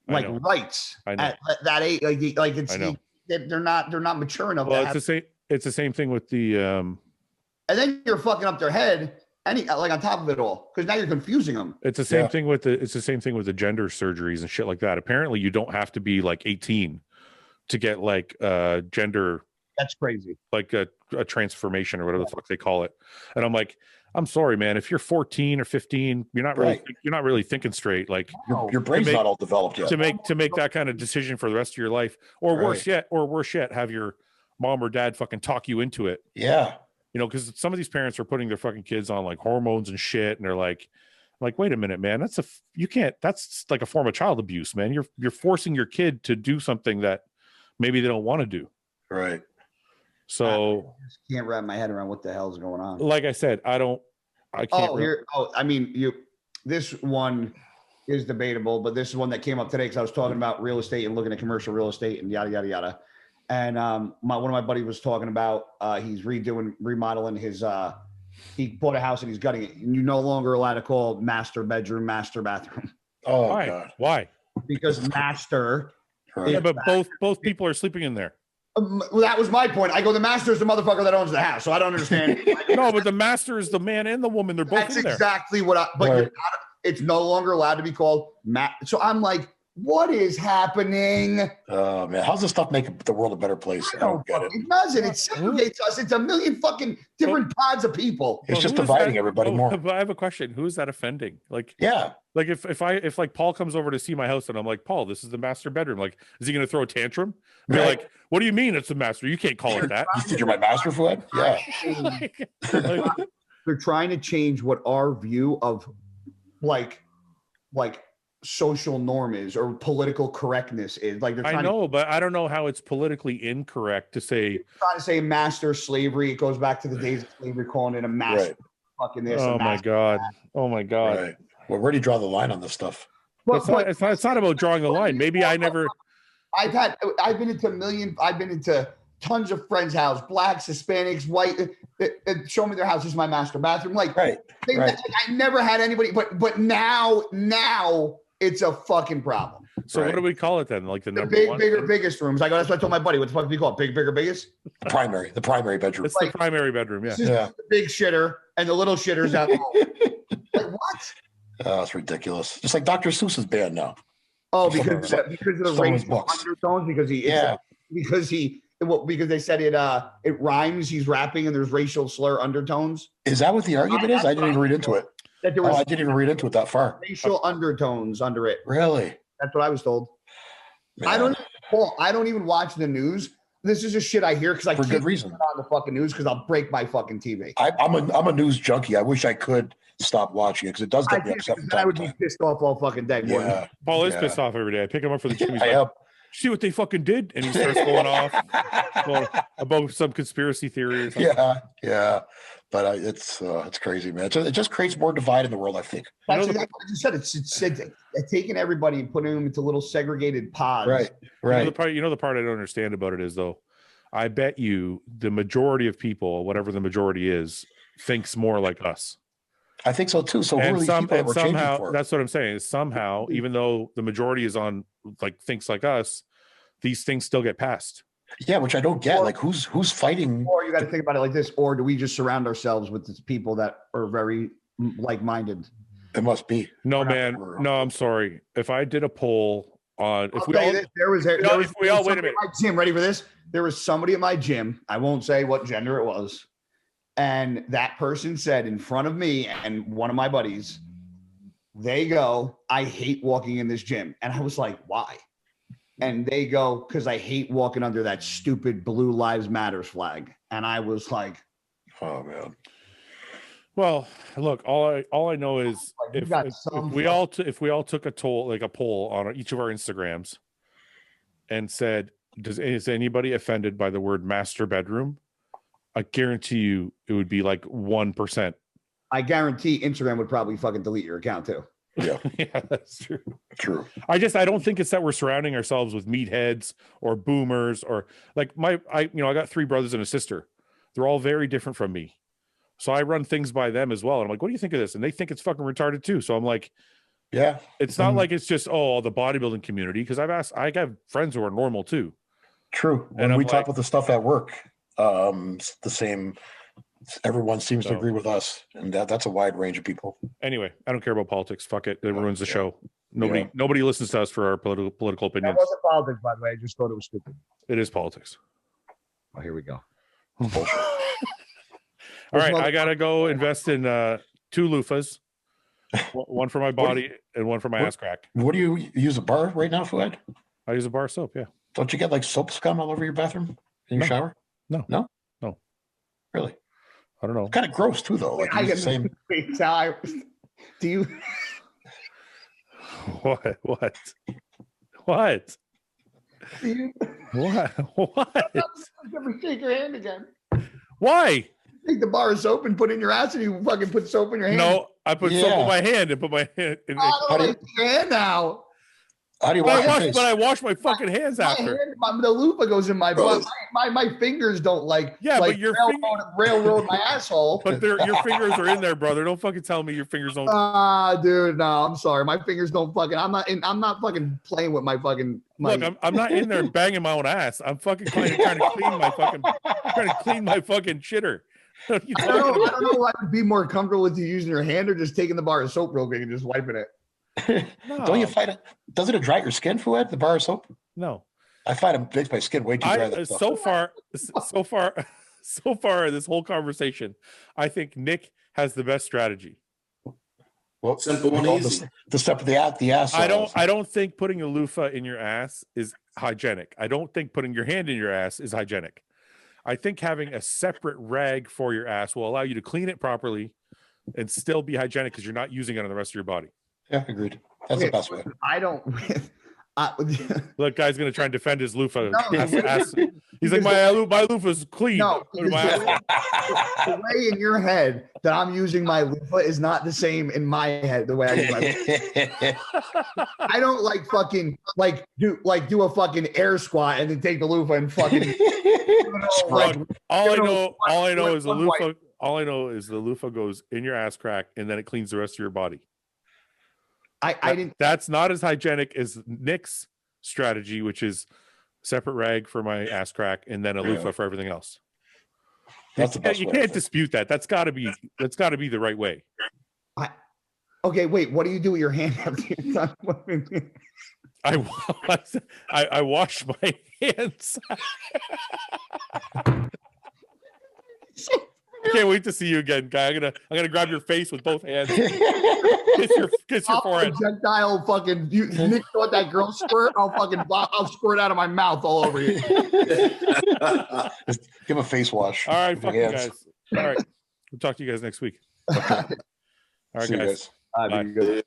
like rights at that age. Like it's they're not mature enough. Well, it's the same thing with the. And then you're fucking up their head. Like on top of it all, because now you're confusing them. It's the same thing with the gender surgeries and shit like that. Apparently, you don't have to be like 18 to get like gender. That's crazy. Like a transformation or whatever the fuck they call it. And I'm like, I'm sorry, man. If you're 14 or 15, you're not really thinking straight. Like your brain's not all developed yet. To make that kind of decision for the rest of your life, or worse yet, have your mom or dad fucking talk you into it. Yeah. You know, because some of these parents are putting their fucking kids on like hormones and shit, and they're like, wait a minute, man, that's like a form of child abuse, man. You're forcing your kid to do something that maybe they don't want to do. Right. So I just can't wrap my head around what the hell is going on. Like I said, I can't. This one is debatable, but this is one that came up today because I was talking about real estate and looking at commercial real estate and yada yada yada. And one of my buddies was talking about he's remodeling his he bought a house and he's gutting it. And you're no longer allowed to call master bedroom, master bathroom. Oh, why? God. Why? Because master. Right. Yeah, but both people are sleeping in there. Well, that was my point. I go, the master is the motherfucker that owns the house, so I don't understand. No, but the master is the man and the woman. They're both in there. That's exactly what it's no longer allowed to be called So I'm like, what is happening? Oh, man. How's this stuff make the world a better place? I don't get it. It doesn't. It segregates us. It's a million fucking different pods of people. It's just dividing everybody more. But I have a question. Who is that offending? Like, yeah. Like if like Paul comes over to see my house and I'm like, Paul, this is the master bedroom. Like, is he going to throw a tantrum? Be like, what do you mean it's the master? You can't call it that. You think you're my master, Fouad? Yeah. They're trying to change what our view of like social norm is or political correctness is. Like they're trying but I don't know how it's politically incorrect to say. Trying to say master slavery. It goes back to the days of slavery, calling it a master. Fucking this. Oh my god. Oh my god. Right. Well, where do you draw the line on this stuff? It's not about drawing the line. Maybe I never. I've been into tons of friends' house, blacks, Hispanics, white. Show me their house. This is my master bathroom. Like, right. I never had anybody, but now it's a fucking problem. So what do we call it then? Like the number big, one? biggest rooms. That's what I told my buddy. What the fuck do we call it? Big, bigger, biggest? The primary bedroom. It's the primary bedroom. Yeah. The big shitter and the little shitters out there. Like what? Oh, it's ridiculous. Just like Dr. Seuss's band now. Oh, because of the racial undertones. Because they said it rhymes. He's rapping and there's racial slur undertones. Is that what the argument is? I didn't even read into it. I didn't even read into it that far. Racial undertones under it. Really? That's what I was told. Man. I don't even watch the news. this is just shit I hear because I For can't good reason. turn on the fucking news because I'll break my fucking TV. I'm a news junkie. I wish I could stop watching it because it does I get me can't, upset because from then I time would to be time. pissed off all fucking day. Gordon. Yeah, Paul is yeah. pissed off every day. I pick him up for the gym. He's I like, am. see what they fucking did? And he starts going off about some conspiracy theory or something. Yeah. But it's crazy, man. It just creates more divide in the world, I think. That's exactly what you said. It's taking everybody and putting them into little segregated pods. Right. You know the part I don't understand about it is, though, I bet you the majority of people, whatever the majority is, thinks more like us. I think so too. So And, really, somehow, that's what I'm saying. Is somehow, even though the majority is on like thinks like us, these things still get passed. Yeah, which I don't get. Like, who's fighting? Or you got to think about it like this. Or do we just surround ourselves with these people that are very like-minded? It must be. No, man. No, I'm sorry. If I did a poll on, if we all wait a minute. My gym, ready for this? There was somebody at my gym. I won't say what gender it was. And that person said in front of me and one of my buddies, they go, I hate walking in this gym. And I was like, why? And they go, because I hate walking under that stupid Blue Lives Matters flag. And I was like, oh, man. Well, look, all I know is if we all took a poll on each of our Instagrams and said, is anybody offended by the word master bedroom? I guarantee you it would be like 1%. I guarantee Instagram would probably fucking delete your account too. Yeah. Yeah, that's true. True. I don't think it's that we're surrounding ourselves with meatheads or boomers or like I got 3 brothers and a sister. They're all very different from me. So I run things by them as well. And I'm like, what do you think of this? And they think it's fucking retarded too. So I'm like, yeah, it's not like it's just, the bodybuilding community. Cause I have friends who are normal too. True. When we talk about the stuff at work, it's the same. Everyone seems to agree with us, and that's a wide range of people. Anyway, I don't care about politics. Fuck it. It ruins the show. Nobody listens to us for our political opinions. That wasn't politics, by the way. I just thought it was stupid. It is politics. Oh, here we go. All right, I gotta go invest in 2 loofahs, one for my body and one for my ass crack. What do you use a bar right now, Fouad? I use a bar of soap. Yeah. Don't you get like soap scum all over your bathroom in your shower? No. Really? I don't know. It's kind of gross too, though. Like, I get the same. Do you? What? Do you? What? Shake your hand again. Why? Take the bar of soap and put it in your ass, and you fucking put soap in your hand. No, I put soap in my hand and put my hand in. How do you your hand now? How do you wash your face? But I wash my fucking hands after. The loofah goes in my butt. My fingers don't but your railroad my asshole. But your fingers are in there, brother. Don't fucking tell me your fingers don't. Dude, no, I'm sorry. My fingers don't fucking. I'm not fucking playing with my fucking. Look, I'm not in there banging my own ass. I'm fucking trying to clean my fucking shitter. I don't know why I'd be more comfortable with you using your hand or just taking the bar of soap real quick and just wiping it. No. Don't you find it? Doesn't it dry your skin, Fouad, the bar of soap? No. I find it makes my skin way too dry. So far, this whole conversation, I think Nick has the best strategy. Well, simple and easy. The step of the ass. I don't think putting a loofah in your ass is hygienic. I don't think putting your hand in your ass is hygienic. I think having a separate rag for your ass will allow you to clean it properly and still be hygienic because you're not using it on the rest of your body. Yeah, agreed. That's the best way. I don't. Look, guy's gonna try and defend his loofah. He's like, my loofah's clean. No, the way in your head that I'm using my loofah is not the same in my head. The way I use my loofah. I don't do a fucking air squat and then take the loofah and fucking. All I know is the loofah. All I know is the loofah goes in your ass crack and then it cleans the rest of your body. I didn't. That's not as hygienic as Nick's strategy, which is separate rag for my ass crack and then a loofah for everything else. That's the best you way. can't dispute that. That's got to be the right way. Okay, wait. What do you do with your hand after you're done? I wash my hands. can't wait to see you again, guy. I'm gonna grab your face with both hands. Kiss your forehead. Projectile fucking Nick thought that girl squirt. I'll squirt out of my mouth all over you. Just give him a face wash. All right, with your fuck you hands. guys. All right, we'll talk to you guys next week. All right, See you guys. Bye.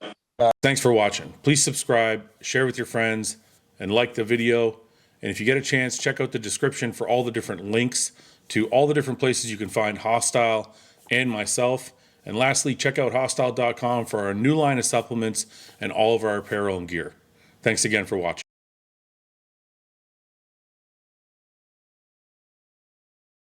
Thanks for watching. Please subscribe, share with your friends, and like the video. And if you get a chance, check out the description for all the different links to all the different places you can find Hostile and myself. And lastly, check out hostile.com for our new line of supplements and all of our apparel and gear. Thanks again for watching.